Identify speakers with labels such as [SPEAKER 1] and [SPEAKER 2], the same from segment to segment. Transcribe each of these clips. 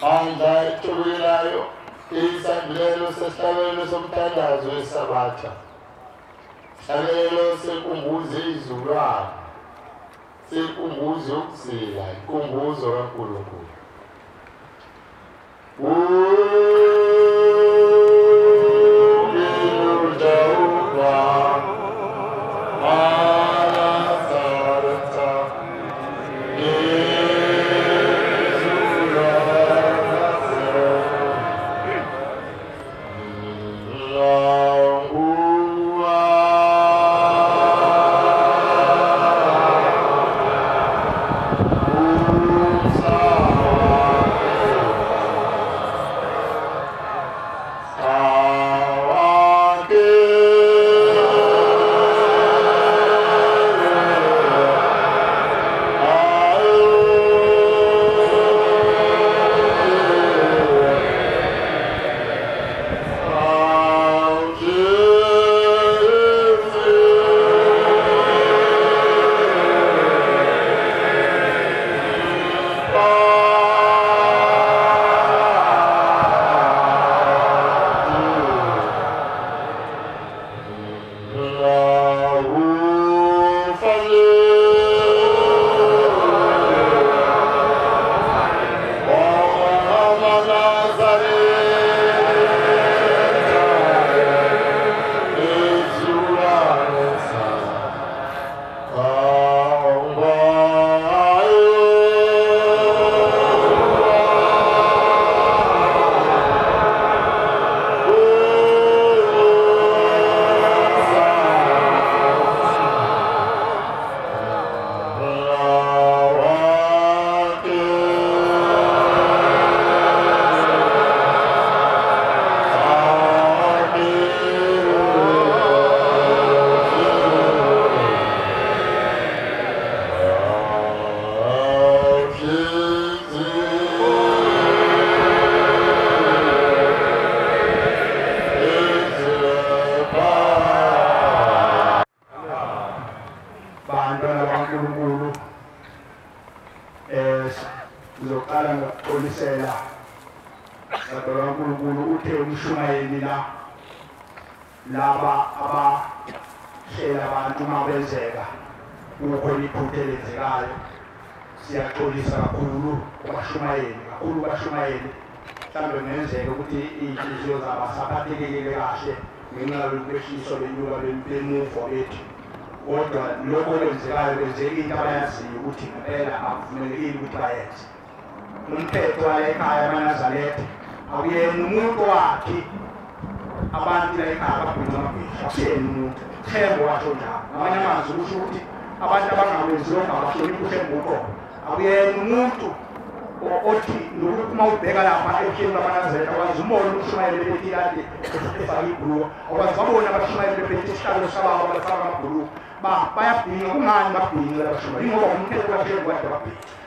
[SPEAKER 1] Anda chubirayo isabelo sesihlabelo somthandazo wesabatha. Sihlabelo sekumbuzo izulwana. Sekumbuzo ukuzila, ikumbuzo kaNkulunkulu.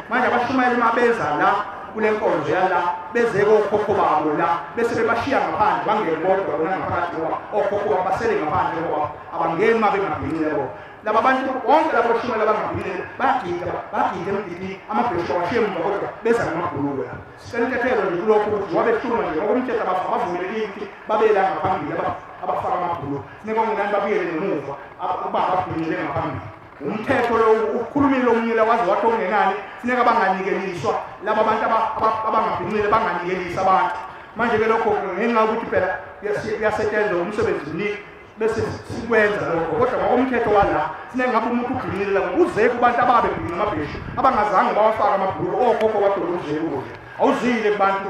[SPEAKER 2] Manje abashumayeli mabeza la kule nkonzo yala beze kokhokho babo la bese bebashiya ngaphandle bangene bodwa bona ngaphakathi ngoba okhokho basele ngaphandle ngoba abangeni mabe ngabhinile bo laba bantu bonke labo bashumayeli abangabhinile bagida emdidi amabhesho washemva kodwa beza ngamabhuluko la sikanikathelo nje kulokho ukuthi wabeshuma nje ngoba umthetho abavumelekile ukuthi babela ngaphambili abafaka amabhuluko nekongenani babuyele ngemuva ababhinile ngaphambili umthetho lo ukhulumile omunye wazi wathi ongenani funeka banganikeliswa laba bantu abangabhinile banganikelisa abantu manje ke lokho ngenxa ukuthi phela yasetshenzwa umsebenzi ni bese sikwenza lokho kodwa ngokomthetho wala funeka ngabe umuntu ubhinile la uze kubantu ababebhinile amabheshu abangazange bawafaka amabhuluko okhokho wadolozele ukudla awuzile kubantu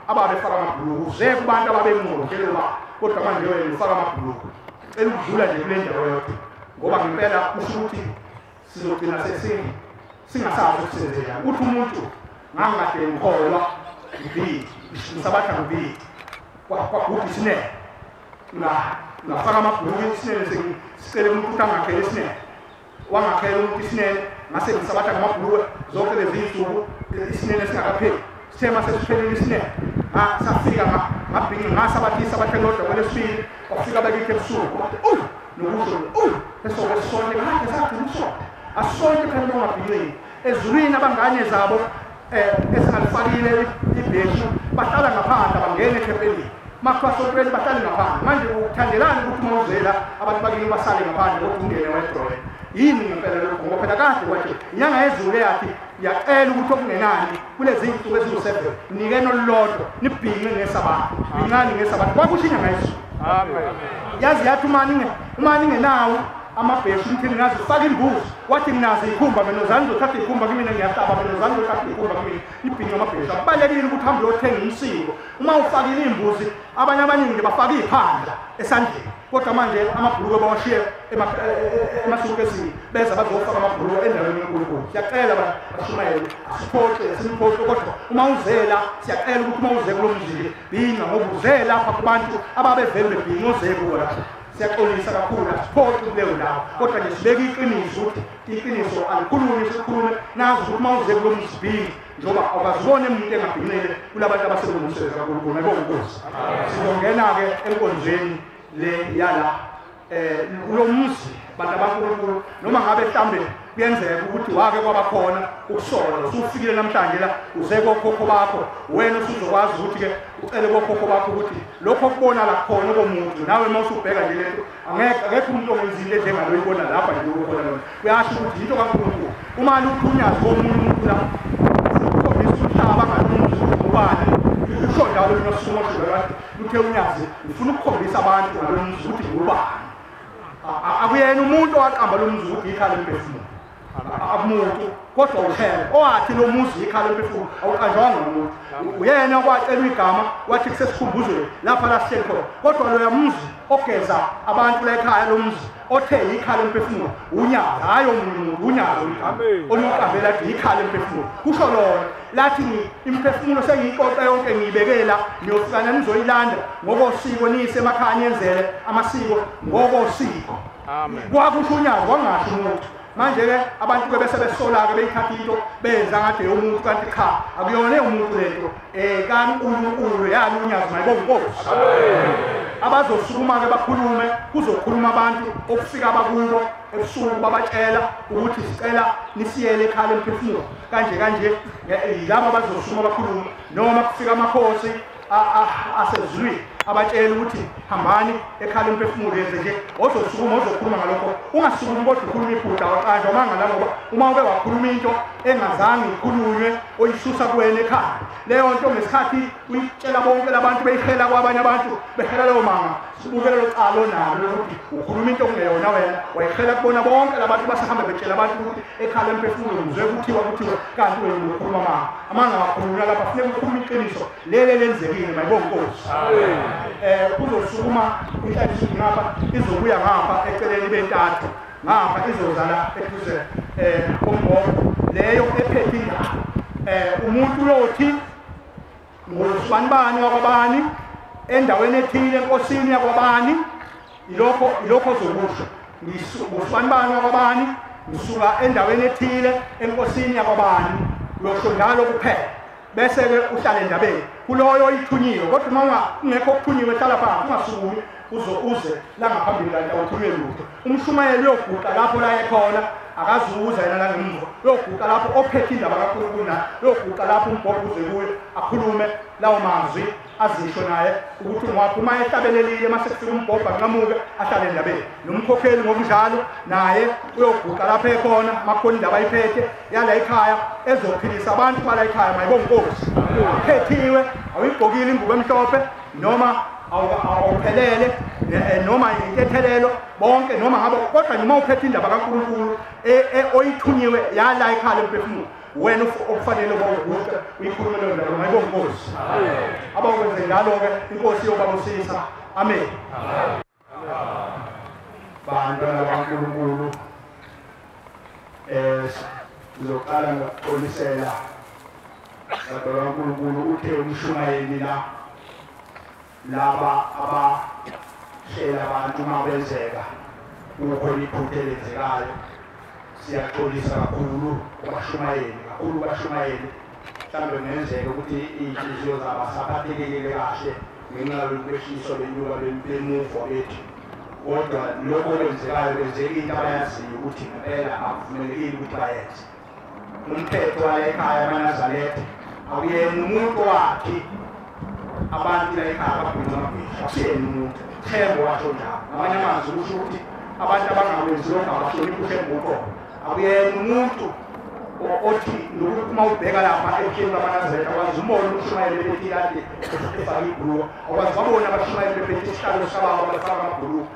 [SPEAKER 2] ababefaka amabhuluko uze kubantu ababemngqolokela kodwa manje wena ufaka amabhuluko eludlula nje kule ndawo yodwa ngoba ngempela kusho ukuthi sizogcina singasazi ukusebenza njani uthi umuntu ngangade ngikholwa ngibili ngisabatha ngibili kwakuthi isinene ngafaka amabhuluko isinene sicele umuntu ukuthi angakhele isinene wangakhela umuntu isinene ngase ngisabatha ngamabhuluko zonke lezi zinsuku isinene singakapheli sithema sesiphelile isinene safika ngabhinga ngasabathisa abathelodwa kwelesibili kwafika abakithi ebusuku nokusho eso sonke ngake sathi umsonto asonke kanti ongabhileki ezulwini abangane zabo esingalifakile ibheshu bahlala ngaphandle abangene ekhempelini makhwasontweni bahlale ngaphandle manje ukuthandelani ukuthi uma uzela abantu bakini basale ngaphandle kodwa ungene wedrowe yini ngempela lokho ngoba phela kade kwathi inyanga yezulu yathi yacela ukuthi okungenani kulezi zinsuku eziwu-7 nikeni olulodwa nibhinqe ngesabatha bhinqani ngesabatha kwakusho inyanga yezulu amen yazi yathi uma ningenawo amabheshu umthini ngazi ufake imbuzi wathi nginazo ikhumba mina uzani uzothatha ikhumba kumina ngiyahlaba mina uzani uzothatha ikhumba kumina ibhinqe amabheshu akubalekile ukuthi uhambe uyothenga imsiko uma ufakile imbuzi abanye abaningi bafake iy'phandla esandleni kodwa manje amabhuluko bawashiye emasukesini beza bazofaka amabhuluko endaweni yenkulunkulu siyacela bashumayeli asiphoxe simphoxe kodwa uma uzela siyacela ukuthi uma uze kulo mzili bhinqa ngoba uze lapha kubantu ababevele bebhinqa uze kuwo siyaxolisa kakhulu asiphoxe kuleyo ndawo kodwa nje sibeke iqiniso ukuthi iqiniso alikhulume sikhulume nazi ukuthi uma uze kulo mzibhinqa njengoba awukazibone umuntu engabhinqile kulabantu abasebenzisebenza kakhulu ngibonga inkosi sizongena-ke enkonzweni le yala kulo muzi bantu abankulunkulu noma ngabe mhlawumbe kuyenzeka ukuthi wake kwabakhona ukusola usufikile namhlanje la uze kokhokho bakho wena usuzokwazi ukuthi-ke ucele kokhokho bakho ukuthi lokho okubona la khona komuntu nawe uma usubheka nje lento akekho umuntu ongenzile njengalo ibona lapha nje ukukhona lona kuyasho ukuthi into kankulunkulu uma luthunyazi komunye umuntu la sikhombisa umhlaba ngalomuntu ubani usho njalo nosumoshulwa luthe unyazi ngifuna ukukhombisa abantu ngalo mzi ukuthi ngubani akuyena umuntu owaqamba lo mzi ukuthi ikhala emphefumulo akumuntu kodwa ukhele owathi lo muzi ikhala emphefumulo awuqanjwanga umuntu uyena okwacela igama wathi kusesikhumbuzweni lapha la sihleli khona kodwa loya mzi ogeza abantu la ekhaya lo mzi othe ikhala emphefumulo unyazi hayi omunye umuntu unyazi oluqambela lathi ikhala emphefumulo kusho lona lathi imphefumulo sengiyixoxa yonke ngiyibekela niyofikana nizoyilanda ngokosiko niyise emakhaya niyenzele amasiko ngokosiko amen kwakusho unyazi kwangasho umuntu manje-ke abantu-ke bese besola-ke beyithatha into benza ngathi yomuntu kanti cha akuyona umuntu lento kankulunkulu yali unyazi mayibonga inkosi abazosukuma-ke bakhulume kuzokhuluma abantu okufika bakubo ebusuku babatshela ukuthi sicela nisiyele ekhala emphefumulo kanje yilabo abazosukuma bakhulume noma kufika amakhosi asezulwini abatshela ukuthi hambani ekhala emphefumulo yenze nje ozosukuma ozokhuluma ngalokho ungasukumi kodwa ukhuluma iphutha waqanjwa mangala ngoba uma ube wakhuluma into engazange ikhulunywe oyisusa kuwena ekhaya leyo nto ngesikhathi uyitshela bonke labantu beyihela kwabanye abantu behela leyo manga sibukele lo calo nalo ukuthi ukhuluma into okungeyona wena wayihela kubona bonke labantu basahamba betshela abantu ukuthi ekhala emphefumulo ngizwe kuthiwa kanti wena ukhuluma amanga wakhuluma lapha funeka ukhuluma iqiniso lele lenzekile mayibonga inkosi kuzosukuma inhlanisi ngapha izobuya ngapha eceleni bentathu ngapha izozala eduze kombobo leyo ephethe indaba umuntu lothi ngosibanibani wakwabani endaweni ethile enkosini yakwabani ilokho zokusho ngosibanibani wakwabani ngisuka endaweni ethile enkosini yakwabani uyosho njalo kuphela bese-ke uhlale endabeni kuloyo oyithunyiwe kodwa uma ungekho okuthunyiwe hlala phansi ungasukumi uze la ngaphambili kanti awuthunyiwe lutho umshumayeli uyoguqa lapho la ekhona akazuza yena la ngemuva uyoguqa lapho ophethe indaba kaNkulunkulu naye uyoguqa lapho umbhobho uze kuye akhulume lawo mazwi azisho naye ukuthi ungaphuma ehlabelelile mase kufika umbhobho anqamuke ahlale endabeni nomkhokheli ngokunjalo naye uyoguqa lapho ekhona makhona indaba ayiphethe yala ekhaya ezophilisa abantu bala ekhaya mayibonga inkosi ukhethiwe awuyigqokile ingubo emhlophe noma awuphelele noma intethelelo bonke noma ngabe kodwa noma uphethe indaba kaNkulunkulu oyithunyiwe yala ekhaya emphefumulo wena okufanele bawuguqe uyikhulume leyo ndaba mayibonga inkosi abakwenze njalo-ke inkosi yobabusisa amen bantwana bakaNkulunkulu sizoqala ngokuxolisela bantwana bakaNkulunkulu uthe umshumayeli laba abahlela abantu uma benzeka kukhona iphutha elenzekayo siyaxolisa kakhulu kubashumayeli mhlawumbe kungenzeka ukuthi iy'nhliziyo zabo azisaphathekile kahle ngenxa yokwehliswa benyuka bemuva bethu kodwa lokho kwenzekayo kwenzeka into abayaziyo ukuthi ngempela akuvumelekile ukuthi bayenze umthetho wala ekhaya amaNazaretha awuyena umuntu wakhe abantu la ekhaya ababhina amabhisha asiyena umuntu Thembo washo njalo ngamanye amazwi kusho ukuthi abantu abangawenzi lokho abahloniphi uThembo uqobo awuyena umuntu othi uma ubheka lapha ekheni lamaNazaretha akwazi umbona uMshumayeli bethi kade efaka ibhuluko akwazi babona abashumayeli bethi isihlalo sababo abafaka amabhuluko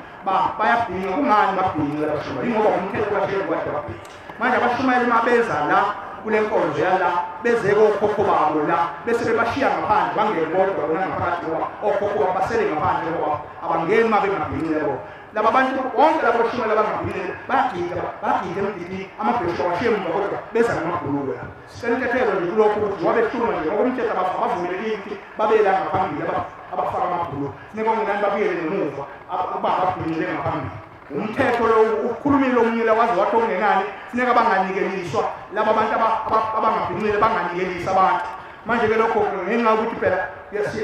[SPEAKER 2] bayabhinga kungani babhinga abashumayeli ngoba umthetho kaThembo kade babhinga manje abashumayeli mabeza la kule nkonzo yala beze kokhokho babo la bese bebashiya ngaphandle bangene bodwa bona ngaphakathi ngoba okhokho babasele ngaphandle ngoba abangeni mabe ngabhinile bo laba bantu bonke labo bashumela abangabhinile bagida emdidini amabhesha washiye emva kodwa beza ngamabhuluko la sentethelwa nje kulokho ukuthi wabeshuma nje ngoba umthetho abavumelekile ukuthi babela ngaphambili abafaka amabhuluko sineke nginani babuyele ngemuva ababhinile ngaphambili umthetho lo ukhulumile omunye la wazi wathi okungenani sineke abanganikeliswa laba bantu abangabhinile banganikelisa abantu manje ke lokho ngenxa ukuthi phela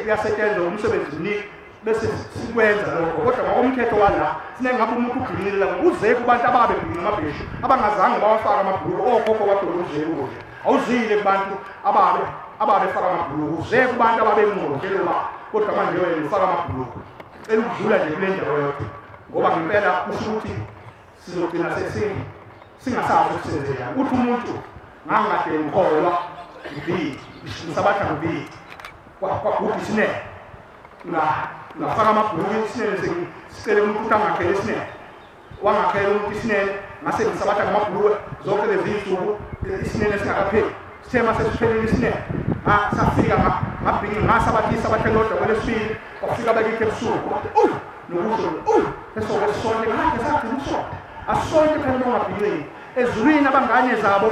[SPEAKER 2] yasetshenzwa umsebenzi mniki bese sikwenza lokho kodwa ngokomthetho wala sineke ngabe umuntu ubhinile la uze kubantu ababe bhinile amabhesha abangazange bawafaka amabhuluko okhokho badolozele ukudla awuzile kubantu ababe faka amabhuluko uze kubantu ababe ngqondo loba kodwa manje wena ufaka amabhuluko eludlula nje kule ndawo yonke ngoba ngempela kusho ukuthi sizogcina singasazi ukusenzela ukuthi umuntu ngangade ngikholwa ngibili ngisabatha ngibili kwakuthi sine ngafaka amabhuluko isinene sicela umuntu angakhele isinene wangakhela umuntu isinene ngase ngisabatha ngamabhuluko zonke lezi zinsuku isinene singakapheli sithema sesiphelile isinene safika ngabhinga ngasabathisa bathelodwa kwelesibili wafika bakithi ebusuku nokusho esonke ngakhe sathi umsonto asonke phela ngabhinqini ezulwini abangane zabo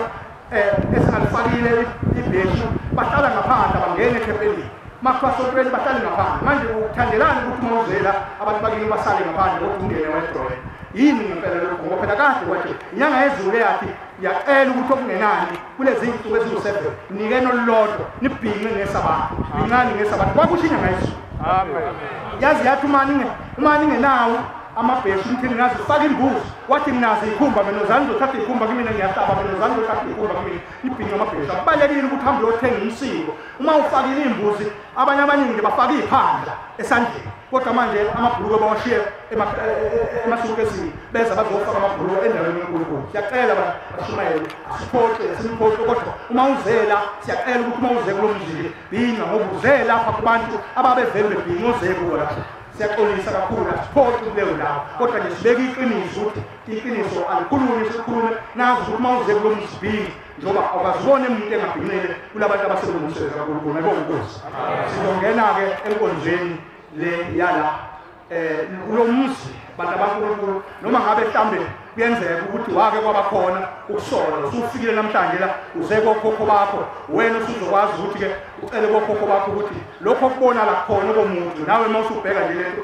[SPEAKER 2] esingalifakile ibheshu bahlala ngaphandle abangene ekhephelini makhwasopeni bahlale ngaphandle manje uthandelani ukuthi mawuzela abantu bakini basale ngaphandle ukuthi ungene wedrowe yini ngempela lokho ngoba phela kade kwathi inyanga yezulu yathi yacela ukuthi okungenani kulezi zinsuku eziwu-7 nikeni olulodwa nibhinqe ngesabatha bhinqani ngesabatha kwakusho inyanga yezulu amen yazi yathi uma ningenawo amabheshu ukuthi ngingazi faka imbuzi wathi nginazi ikhumba mina uzani uzothatha ikhumba kimina ngiyahlaba mina uzani uzothatha ikhumba kimina ibhinqa amabheshu akubalekile ukuthi uhambe uyothenga imsiko uma ufakile imbuzi abanye abaningi bafaka iphandla esandleni kodwa manje amabhuluko bawashiye emasukesini beza bazofaka amabhuluko endaweni enkulunkulu siyacela bashumayeli simphoxe kodwa uma uzela siyacela ukuthi uma uze kulo mzili bhinqa ngoba uze lapha kubantu ababevele bebhinqa oze kuwo lapha siyaxolisa kakhulu asiphoxe kuleyo ndawo kodwa nje sibeke iqiniso ukuthi iqiniso alikhulume sikhulume nazi ukuthi uma uze kulo mzibhinqa njengoba awukazibona umuntu engabhinqile kulabantu abasebenza umsebenzi kaNkulunkulu ngibonga inkosi sizongena-ke enkonzweni le yala kulo muzi bantu baNkulunkulu noma ngabe mhlambe kuyenzeka ukuthi wake kwabakhona ukusola usufikile namhlanje la uze kokhokho bakho wena usuzokwazi ukuthi ke ucele kokhokho bakho ukuthi lokho okubona la khona komuntu nawe mawusubheka nje lento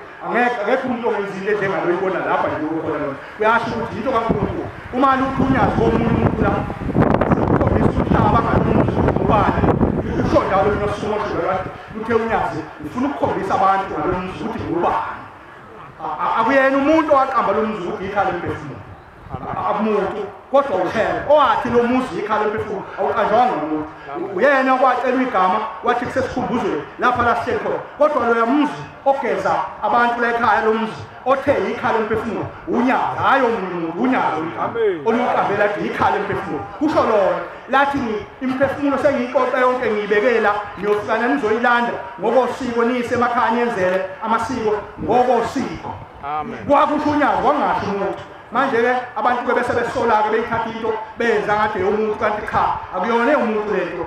[SPEAKER 2] akekho umuntu ongenzile njengalo uyibona lapha nje ukukhona lona uyasho ukuthi into kaNkulunkulu uma lukhunyaza komunye umuntu la sikhombisa umhlaba ngalomuntu ubani ushonda lo nosumo sholathi uthe unyazi ngifuna ukukhombisa abantu ngalomuntu ukuthi ngubani akuyena umuntu owaqamba lo muzi ukuthi ikhala emphefumulo akumuntu kodwa uHele owathi lo muzi ikhala emphefumulo awuqanjwanga umuntu uyena okwacela igama wathi kusesikhumbuzweni lapha la sihleli khona kodwa lo yamuzi ogeza abantu la ekhaya lo muzi othe ikhala emphefumulo unyaza hayi omunye umuntu unyaza oluqambela ukuthi ikhala emphefumulo kusho lona lathi imphefumulo sengiyiqoqa yonke ngiyibekela niyofikana nizoyilanda ngokosiko nise emakhaya niyenzele amasiko ngokosiko amen kwakusho unyaza wangasho umuntu manje ke abantu ke bese besola ke beyithatha into benza ngade umuntu kanti cha akuyona umuntu lento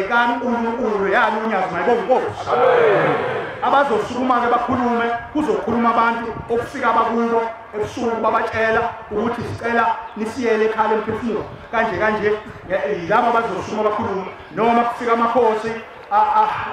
[SPEAKER 2] kaNkulunkulu yani unyazi mayibonga inkosi amen abazosukuma ke bakhulume kuzokhuluma abantu okufika bakubo ebusuku babatshela ukuthi sicela nisiyele ekhaya emphefumulo kanje yilabo abazosukuma bakhulume noma kufika amakhosi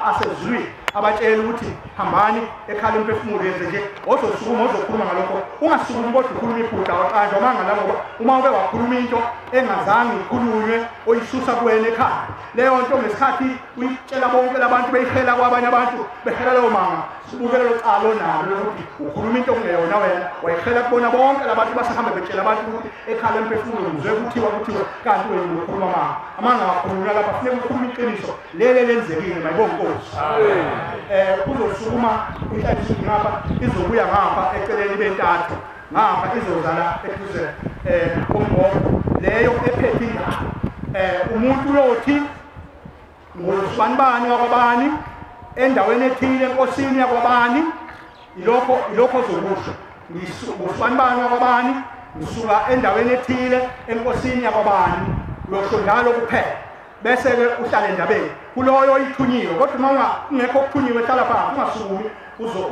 [SPEAKER 2] asezulwini abatshela ukuthi hambani ekhala imphefumulo yenze nje ozosukuma ozokhuluma ngalokho ungasukumi kodwa ukhuluma iphutha waqanjwa mangala ngoba uma ube wakhuluma into engazange ikhulunywe oyisusa kuwena ekhaya leyo nto ngesikhathi uyitshela bonke labantu beyihela kwabanye abantu behela leyo manga sibukele lo calo nalo ukuthi ukhuluma into okungeyona wena wayihela kubona bonke labantu basahambe betshela abantu ukuthi ekhala imphefumulo ngizwe kuthiwa kanti wena ukhuluma amanga wakhuluma lapha funeka ukhuluma iqiniso lele lenzekile mayibonke Nkosi kuzosukuma inhlanzi ngapha izobuya ngapha eceleni bentathu ngapha izozala eduze komboko leyo ephethe indaba umuntu uyothi ngosibani wakwabani endaweni ethile enkosini yakwabani ilokho zokusho ngosibani wakwabani ngisuka endaweni ethile enkosini yakwabani uyosho njalo kuphela bese-ke uhlale endabeni kuloyo oyithunyiwe kodwa uma ungekho okuthunyiwe hlala phansi ungasukumi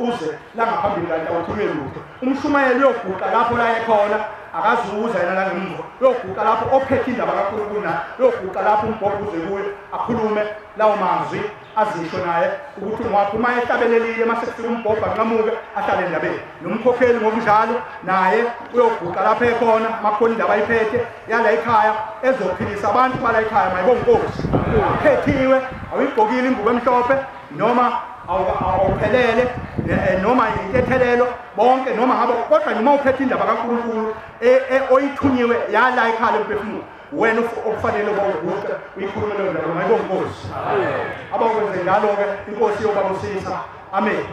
[SPEAKER 2] uze la ngaphambili kanti awuthunywe lutho umshumayeli uyoguqa lapho la ekhona akazuza yena la ngemuva uyoguqa lapho ophethe indaba kaNkulunkulu naye uyoguqa lapho umbhobho uze kuye akhulume lawo mazwi azisho naye ukuthi ungaphuma ehlabelelile mase kufika umbhobho anqamuke ahlale endabeni nomkhokheli ngokunjalo naye uyoguqa lapho ekhona makhona indaba ayiphethe yala ekhaya ezophilisa abantu bala ekhaya mayibonke Nkosi ukhethiwe awuyigqokile ingubo emhlophe noma awuphelele noma intethelelo bonke noma ngabe kodwa noma uphethe indaba kaNkulunkulu oyithunyiwe yala ekhaya emphefumulo wena okufanele bawuguqe uyikhulume leyo ndaba mayibonke Nkosi abakwenze njalo-ke inkosi yobabusisa amen.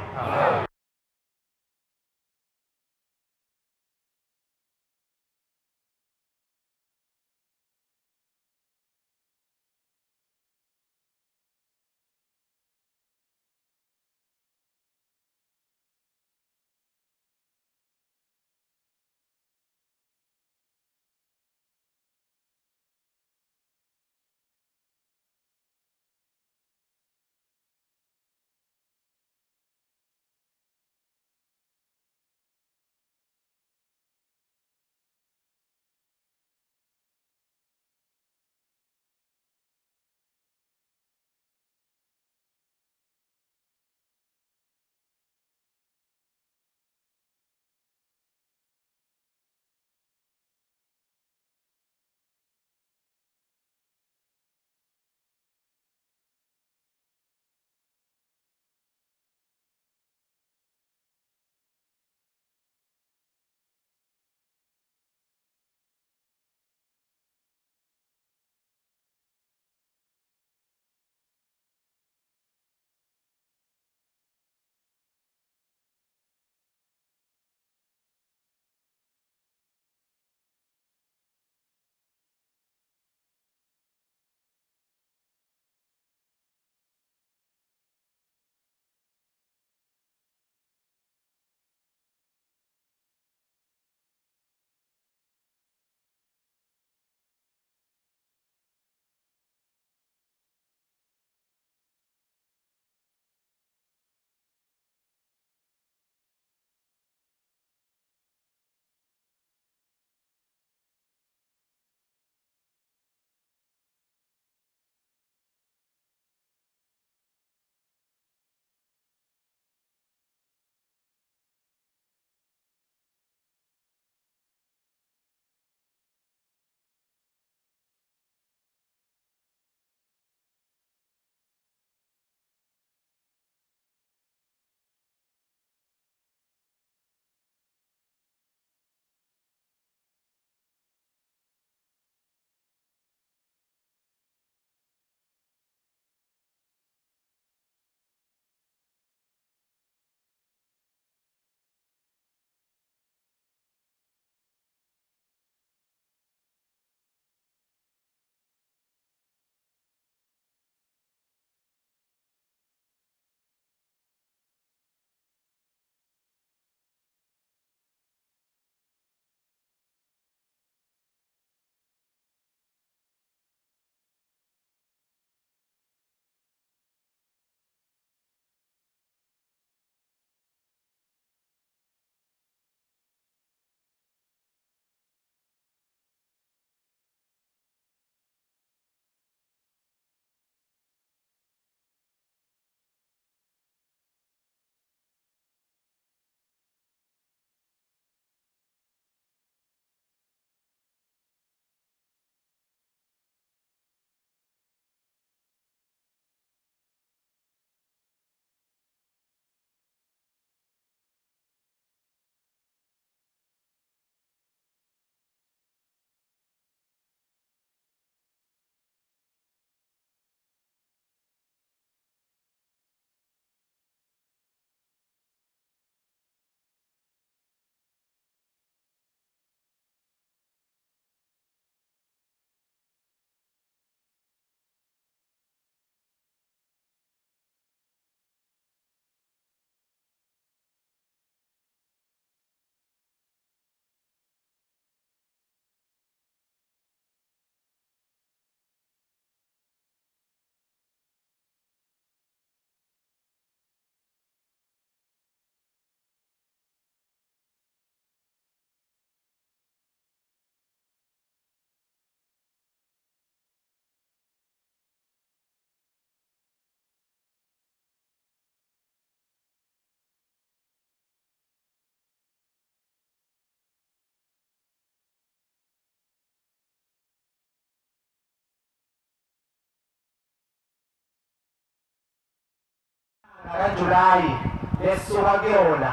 [SPEAKER 3] kaJulayi lesisuka kuyona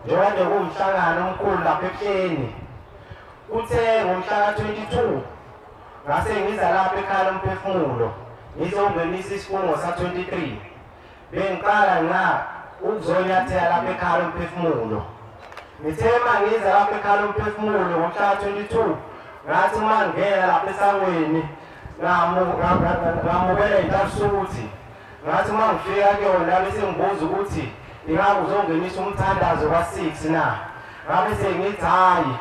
[SPEAKER 3] njengoba kuwumhlangano omkhulu lapha ebuhleni. Uthe ngomhla ka-22 ngase ngiza lapha ekhaya lomphefumulo ngizongenisa isifungo sa-23 bengiqala nqa ukuzonyathela lapha ekhaya lomphefumulo. Ngithe mangiza lapha ekhaya lomphefumulo ngomhla ka-22 ngathi uma ngingena lapha esangweni ngamukela intakusuthi ngathi uma ngifika kuyona bese ngibuza ukuthi ingabe uzongenisa umthandazo ka-6 na. Ngabe sengithi hayi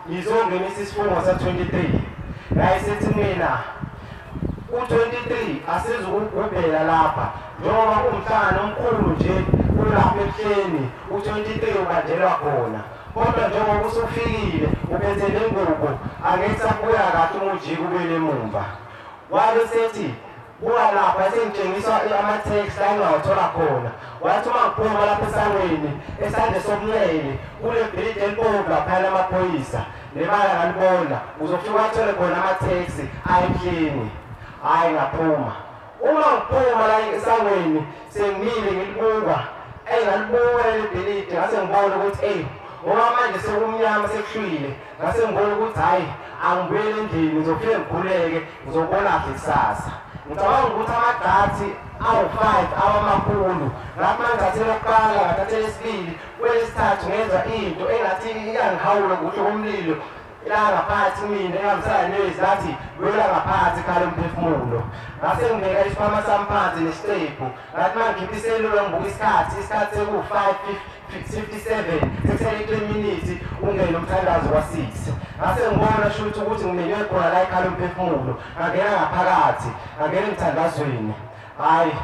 [SPEAKER 3] ngizongenisa isifungo sa-23. Ngayisethi mina u-23 asizukugubhela lapha njengoba kuwumhlangano omkhulu nje kulapha ebuhleni u-23 ubanjelwa khona. Kodwa njengoba usufikile uphethe le ngubo angeke sabuya kahle umujiki ubele emumva. Wabe sethi buka lapha esengitshengiswa ama-text angawathola khona. Wathi uma ngiphuma lapha esangweni esandle sobunxele kule bhilidi elibomvu laphayana amaphoyisa nebala ngalibona uzofika wathole khona ama-text ayebuhleni. Hhayi ngaphuma. Uma ngiphuma la esangweni sengimile ngilibuka ngalibuka leli bhilidi ngase ngibona ukuthi ngoba manje sekumnyama sekuhlwile ngase ngibona ukuthi hhayi angibuyele endlini ngizofike ngikhuleke ngizobona kahle kusasa. Ngicabanga ukuthi amagathi awu-5 abamakhulu ngathi mangithathele okuqala ngathathele esibili kwelesithathu ngenza into engathi iyangihawula kuhle komlilo la ngaphansi mina engihambisana nezi lathi wela ngaphansi ekhaya lomphefumulo. Ngase ngibeka isikhwama sami phansi nesitepu ngathi mangikhipha iselula ngibuka isikhathi ku-5:57 sekusele 3 minutes ungene umthandazo ka-6. Ngase ngibona shuthi ukuthi ngimenywe khona la ekhaya lomphefumulo ngangena ngaphakathi ngangena emthandazweni. Hhayi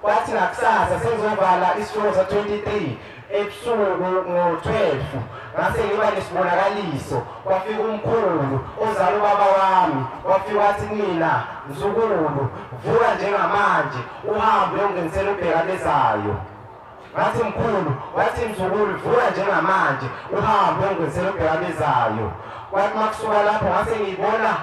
[SPEAKER 3] kwathi ngakusasa sengizovala isifungo sa-23 ebusuku ngo-12 ngase ngiba nesibonakaliso. Kwafika umkhulu ozala ubaba wami wafika wathi kumina mzukulu vuka njengamanje uhambe uyongenisela ubhekabezayo. Ngathi mkhulu wathi mzukulu vuka njengamanje uhambe uyongenisela ubhekabezayo. Kwathi makusuka lapho ngase ngiyibona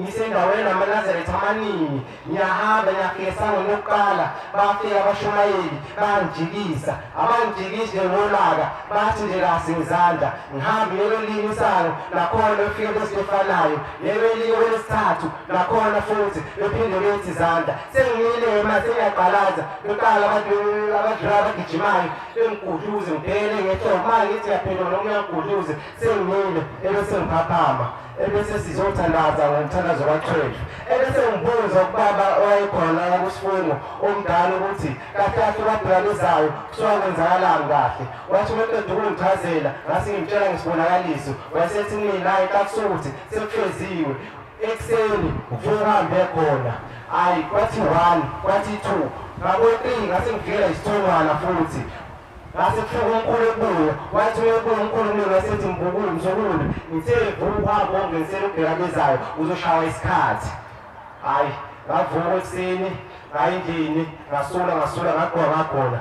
[SPEAKER 3] ngisendaweni namanazaretha amaningi ngiyahamba ngiyafika esangweni lokuqala bafika abashumayeli bangijikisa abangijikise ngolaka bathi nje kasi ngizandla ngihambe lelo linye isango nakhona ufike besifanayo lelo linye kwelesithathu nakhona futhi bephinde bethi izandla sengimile mase ngiyaqalaza lokuqala abantu abadlula abagijimayo bengiguduze ngibhekele ngehlobo manje ngithi ngiyaphendula noma ngiyagudluze sengimile ebese ngiphaphama ebese sizothandaza ngomthandazo ka-12 ebese ngibuza ukubaba owayekhona kusifungo omdala ukuthi kahle ubabhekabezayo kusuka kwenzakalani kahle. Wathi umeqeda ukungichazela ngase ngimtshela ngesibonakaliso wayesethi mina hayi kakusuthi sekufeziwe ekuseni uvuka uhambe khona. Hhayi kwathi 1 kwathi 2 ngabo-3 ngase ngifikela isithongwana futhi ngase kufika umkhulu ebuya wathi uyebuya umkhulu mina ngasethi mbukulu mzukulu ngithe vuka uhambe ongenisela ubhekabezayo uzoshawa isikhathi. Hhayi ngavuka ekuseni ngayindlini ngasula ngagona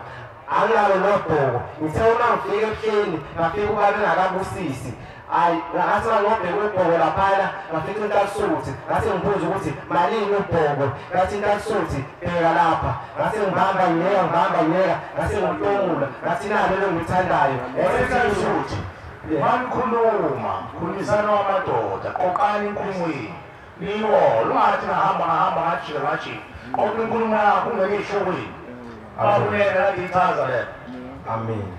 [SPEAKER 3] anginalo nobhoko. Ngithe uma ngifika ebuhleni ngafika ubaba engakabusisi. Hhayi ngathi ngangobheka ubhoko laphana ngafika intakusuthi ngase ngibuza ukuthi malini ubhoko. Ngathi intakusuthi bheka lapha ngase ngibamba ngiyeka ngase ngimhlomula ngathi nalo lo ngithandayo
[SPEAKER 1] Intakusuthi manikhuluma khulumisana wamadoda qoqani enkulumweni niwolo ungathi ngahamba ngajika kodwa inkulumo yakho ungeke eshokwini abafuneka lathi ichaza le.
[SPEAKER 3] Amen.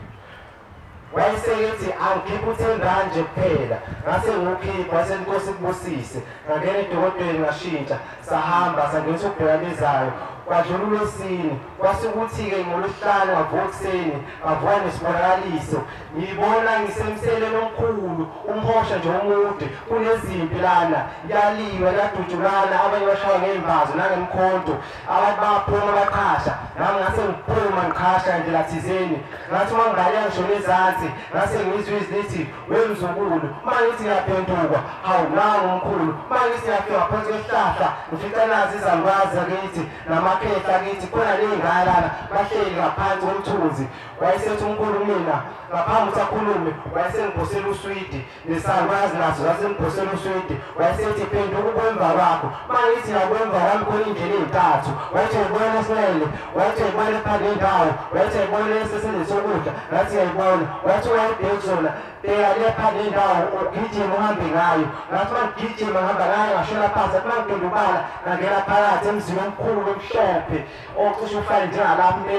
[SPEAKER 3] Wayesethi angikhipha uThendra nje kuphela ngase ngiwukhipha wasenkosi kubusise ngangena edokotweni ngashintsha sahamba sangenisa ubhekabezayo kwadlula uLwesine kwasekuthi-ke ngolwesihlanu ngavuka ekuseni ngavuka nesibonakaliso ngiyibona ngisemseleni omkhulu umhosha nje omude kunezimpi lana yaliwa yadutshulana abanye bashaya ngey'mbazo nangemkhonto abantu baphuma baqhasha nami ngase ngiphuma ngiqhasha ndlela thizeni ngathi uma ngingale ngishona ezansi ngase ngizwe izwi lithi wemzukulu uma ngithi ngiyaphenduka hawu nangu umkhulu uma ngithi ngiyafika ngaphansi kwesihlahla ngifica nazi izalukwazi zakithi emakhetha kithi khona ley'ngalana bahleli ngaphansi komthunzi wayesethi umkhulu mina ngaphambi ukuthi akhulume wayesengiphosela uswidi nesalukwazi naso zasengiphosela uswidi wayesethi phenduka ukwemva kwakho mangithi nakwemva kwami khona iy'ndlela ey'ntathu wayethi uyayibona esinele wayethi uyayibona ephande indawo wayethi uyayibona esesendle sokudla ngathi uyayibona wayethi uyayibheki zona bheka le phande indawo ugijima uhambe ngayo ngathi uma ngigijima ngihamba ngayo ngashona phansi athi uma ngidundubala ngangena phakathi emzini omkhulu omhlophe ocishe ufane njengalapha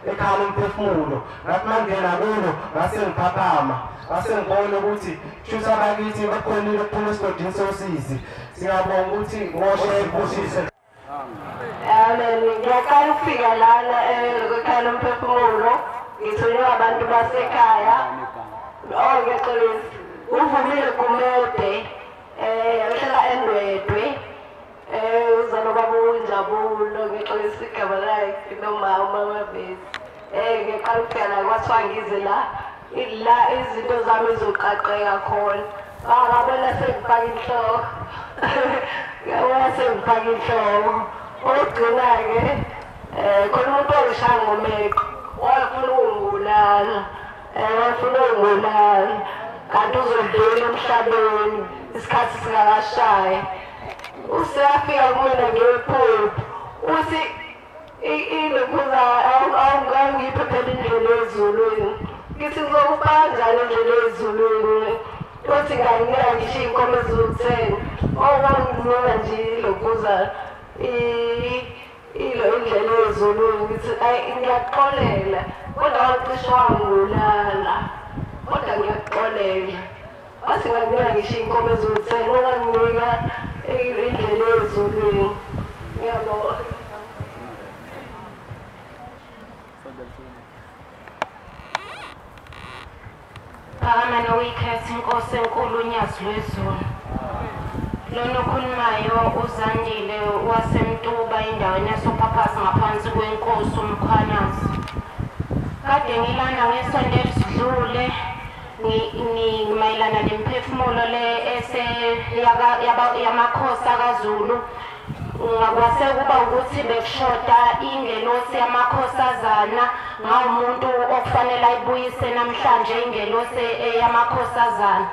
[SPEAKER 3] ekhala umphefumulo ngathi uma ngingena kulo ngase ngiphaphama ngase ngibona ukuthi shuthi abakithi bakhonile ukuphuma esigodini sosizi siyabonga ukuthi ngoshe ibusise.
[SPEAKER 4] Ngiyaqala ukufika lana ekhala umphefumulo ngithunywe abantu basekhaya. Ngiyaxolisa uvumile Gumede uhlala eNdwedwe uzalo baba uNjabulo ngixolisa igama lakhe nomama Mabesi. Ngiyaqala ukufika la kwathiwa ngize la izinto zami zoqaqeka khona ngabona sengifaka inhloko ngabona sengifaka inhloko ogcina-ke khona umuntu owishaya ngomeko wafuna ukungibulala wafuna ukungibulala kanti uzodlula emhlabeni isikhathi singakashayi useyafika kumina ngephupho uthi ilokhuza awungiphe phela indlela ezulwini ngithi ngizokufaka njani indlela ezulwini uthi nganginika ngisho iy'nkomo eziwu-10 owanginika nje ilokhuza indlela ezulwini ngithi ngiyakuxolela kodwa wacishe wangibulala kodwa ngiyakuxolela wathi nganginika ngisho iy'nkomo eziwu-10 owanginika indlela ezulwini. Ngiyabonga.
[SPEAKER 5] Phakamani uyikhetha inkosi enkulu uNyazi lwezulu. Lona okhulumayo uZandile waseMtuba endaweni yasoPhaphazi ngaphansi kwenkosi uMkhwanazi. Kade ngilana ngesonto esidlule ngimayelana nemphefumulo le yamakhosi akaZulu. Ngakwase kuba ukuthi bekushoda ingelosi yamakhosazana ngawumuntu okufanele ayibuyise namhlanje ingelosi yamakhosazana.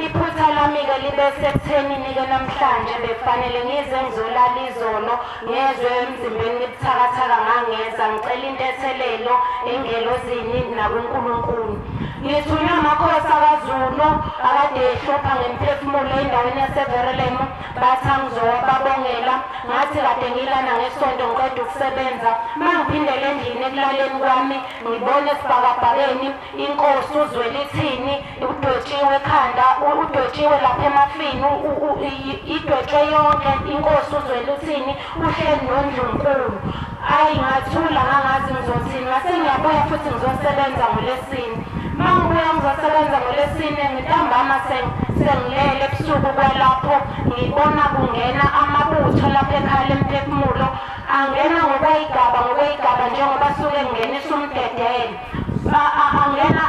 [SPEAKER 5] Iphutha lami-ke libe sekuthenini-ke namhlanje bekufanele ngize ngizolala izolo ngezwe emzimbeni libuthakathaka ngangeza ngicela intethelelo engelozini nakuNkulunkulu. Ngithunywe amakhosi akaZulu akade ehlupha ngemphefumulo endaweni yaseVerulam bathi angizowababongela ngathi kade ngilana ngesonto ngiqeda ukusebenza mangiphindele endlini ekulaleni kwami ngibone esibhakabhakeni inkosi uZwelithini udwetshiwe ekhanda udwetshiwe lapha emafini idwetshwe yonke inkosi uZwelithini uhleli noNdlunkulu. Ayi ngathula ngangazi ngizothini ngase ngiyabuya futhi ngizosebenza ngoLwesine. Mangibuya ngizosebenza ngoLwesine ngintambama sengilele ebusuku kwalapho ngibona kungena amabutho lapha ekhaya emphefumulo angena ngokweyigaba njengoba suke ngingenisa umdedele angena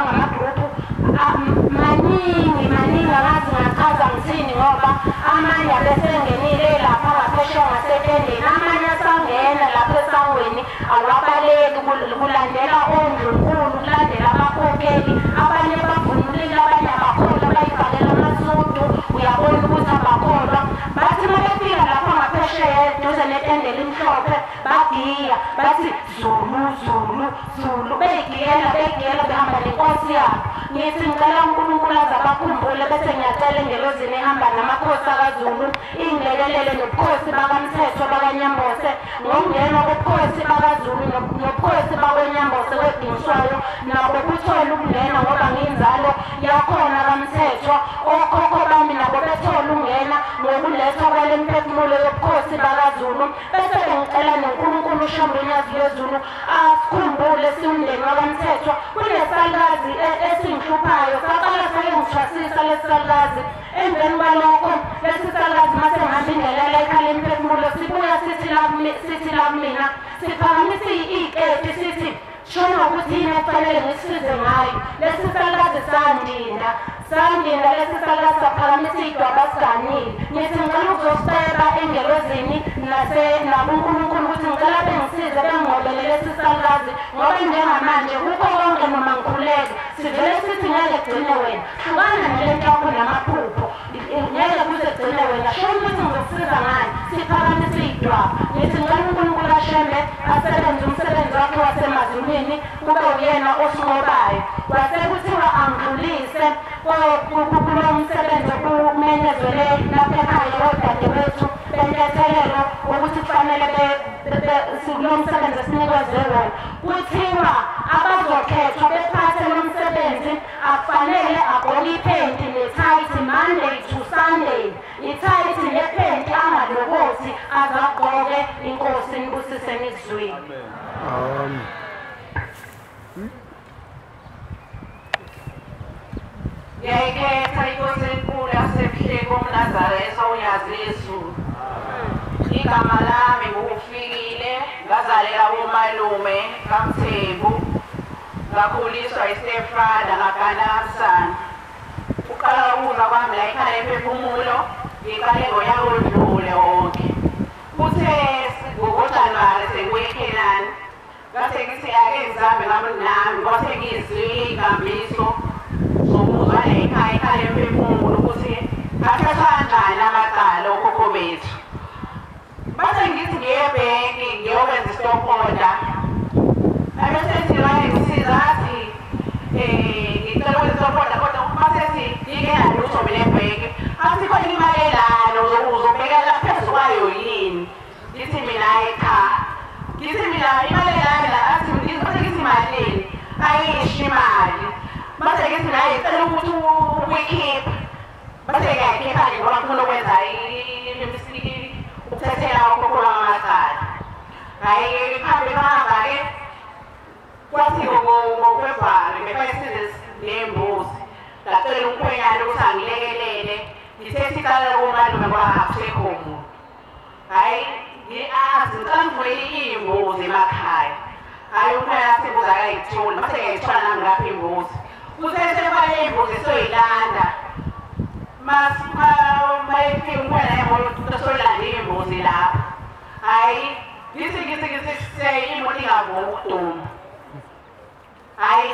[SPEAKER 5] ngamagrupu maningi angazi ngachaza ngithini ngoba amanye abesengenile lapha ngaphesheya ngasetendeni amanye asangena lapha esangweni awabaleki kulandela oNdlunkulu kulandela abakhokheli abanye bavunulile abanye abakholwa bayibhalela amasudu uyabona ukuthi abakholwa bathi uma befika lapha ngaphesheya eduze netende elimhlophe bagiya bathi Zulu begiyela behamba nenkosi yabo. Ngithi ngicela uNkulunkulu aze abakhumbule bese ngiyacela engelozini ehamba namakhosi akaZulu ingilekelele nobukhosi bakaMthetho bakwaNyambose ngokungena kobukhosi bakaZulu nobukhosi bakwaNyambose kwedingiswayo nabo kuthola ukungena ngoba ngiyinzalo yakhona kaMthetho okhokho bami nabo bethola ukungena ngokulethwa kwale mphefumulo yobukhosi bakaZulu bese ngicela noNkulunkulu uShambe uNyazi lwezulu asikhumbule siwumndeni wakaMthetho kunesalukazi esingihluphayo saqala sengithwasisa lesalukazi emveni kwalokho lesi salukazi mase ngihamba indlela la ekhaya emphefumulo sibuya sithi la mina siphakamisa iketi sithi shona ukuthi yini kufanele ngisize ngayo lesi salukazi sandinda lesi salukazi saphakamisa idwaba siganile ngithi ngicela ukuzosibeka emsakazini nakuNkulunkulu ukuthi ngicela bengisize bengingobelele lesi salukazi ngoba njengamanje kukho konke noma ngikhuleke sivele sithi ngeke gcine wena hlukana nalento yakho namaphupho ngeke kuze gcine wena shona ukuthi ngizokusiza ngani siphakamise idwaba ngithi ngicela uNkulunkulu ashembe asebenze umsebenzi wakhe wasemazulwini kube uyena osinqobayo kwase kuthiwa angidlulise kulo msebenzi okumenyezele lapha ekhaya odadewethu bentethelelo ukuthi kufanele kulo msebenzi esinikezwe wona kuthiwa abazokhethwa bephathe lo msebenzi akufanele agqoke iphenti nethayithi Monday to Sunday ithayithi nephenti angalokothi azagqoke inkosi nibusise nizweni
[SPEAKER 6] ngiyayikhetha inkosi enkulu yasebuhleko uNazaretha uNyazesu igama lami nguFikile ngazalela umalume kaMthembu ngakhuliswa iStefana ngagana kaMsana uqala ukuza kwami la ekhaya eMphefumulo ngiqale ngonyaka odlule wonke kuthe ngoJanuwari sengikweKenani ngase ngithi ake ngizame nami kwase ngizwe inkambiso zokuzwa ekhaya eMphefumulo ukuthi athatha kanjani amacala okhokho bethu base ngithi ngiyebhenki ngiyokwenza i-stop order abese sithi ngisiza athi ngicela ukwenza i-stop order kodwa basethi ngingenalutho mina ebhenki athi khona imali elana uzobhekela phezu kwayo yini ngithi mina cha ngithi mina imali elana athi ngithi malini ayisho imali base ngithi naye ngicela ukuthi uyikhiphe base ngiyayikhipha-ke ngoba ngifuna ukwenza ukuthethela ukhokho lwamacala hhayi phambi bahamba-ke kwathi ngoFebruwari befayisize nembuzi ngacela umkhwenyana ukuthi angilekelele ngithethe icala lokumalume kwakusekho muntu hhayi ngicela ngivulele iy'mbuzi emakhaya hhayi umkhwenyana asembuzi akayitholi base ngiyayithola nami ngapha imbuzi kuthe sebale imbuzi soyilanda mayefika umkhwenyana yemoto soyilanda imbuzi lapho hhayi ngithi imoto ingavumi ukuduma hhayi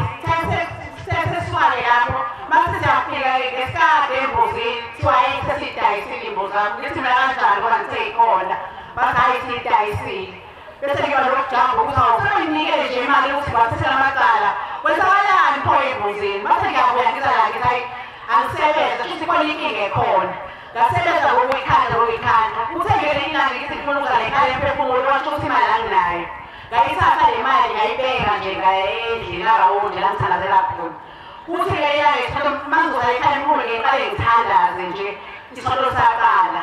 [SPEAKER 6] sesisuka-ke lapho mase siyafika-ke ngesikade embuzini kuthiwa sesiyidayisile imbuzi zami ngithi mina kanjani kodwa ngiseyikhona base hhayi siyidayisile bese ngiba lokujamba ukuthi awuseyinikele nje imali ukuthi bathathele amacala kwenzakalani pho embuzini base ngiyabuya ngiza la ngithi hayi angisebenza futhi khona inkinga ekhona ngasebenza ngokuyikhanda kuthe ngeke inani ngithi ngifuna ukuza la ekhaya eMphefumulo washo ukuthi imali anginayo ngayithatha le mali ngayibeka nje endlini arawundi la ngithandazela khona kuthi-ke yayethole mangizoza ekhaya eMphefumulo ngiqale ngithandaze nje isonto saqala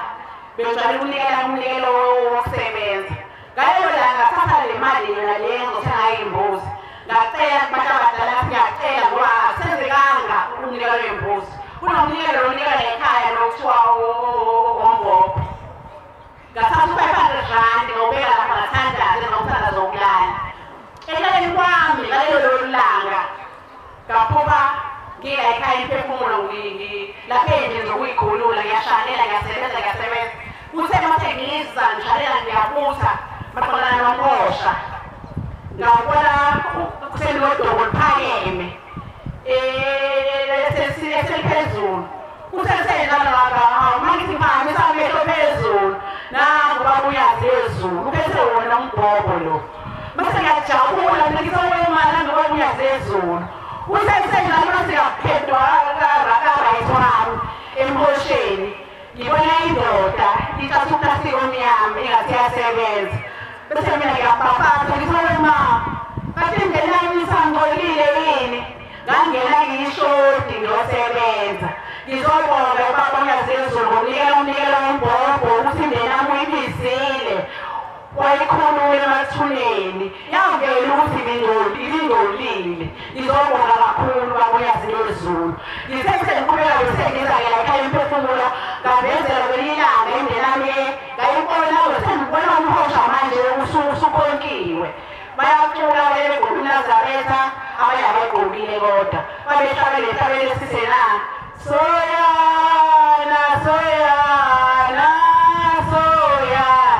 [SPEAKER 6] bengijwayele ukunikela umnikelo wokusebenza ngaleyo la ngathatha le mali yona le ngizothenga iy'mbuzi ngacela kubantu abadala ngiyacela ngoba akusenzekanga umnikelo wembuzi kunomnikelo onikela ekhaya lokuthiwa wombopho ngathatha u-500 ngawubeka lapha ngathandaze ngawuthandaza wokulala elaleni kwami ngalelo langa ngaphuka ngiya ekhaya eMphefumulo lapho endlini zokuyikhulula ngiyashalela ngiyasebenza kuthe mase ngiza ngishalela ngiyabutha baqalana noMosha ngabona kusenodongo liphakeme eseliphezulu kusesenalaka mangithi phamisa amehlo phezulu nangu babuyazi ezulu uphethe wona umbhobho lo mase ngiyajabula ngisawemala ngobabuyazi ezulu usesenjalo siyaphendwa karayisi wami emhosheni ngibona indoda ithatha uplastiki omnyama ingathi iyasebenza bese mina ngiyabhafatha ngisawema kathi ngenani isangcolile yini ngangena ngiyishodi ngiyosebenza ngizobonga ubaba uNyazezulu ngokunikela wombhobho ukuthi imindeni yami uyibizile wayikhulula emathuneni yangela ukuthi ibingcolile ngizobonga kakhulu ubaba uNyazezulu ngisesengiqhubeka besengiza-ke la ekhaya eMphefumulo ngavezela kwelinye ilanga imindeni yami ngayibona sengibona umhosha manje usukhonkiwe bayacula begqoke uNazaretha abanye abagqokile kodwa babehlabele sisena soyana soyana soyana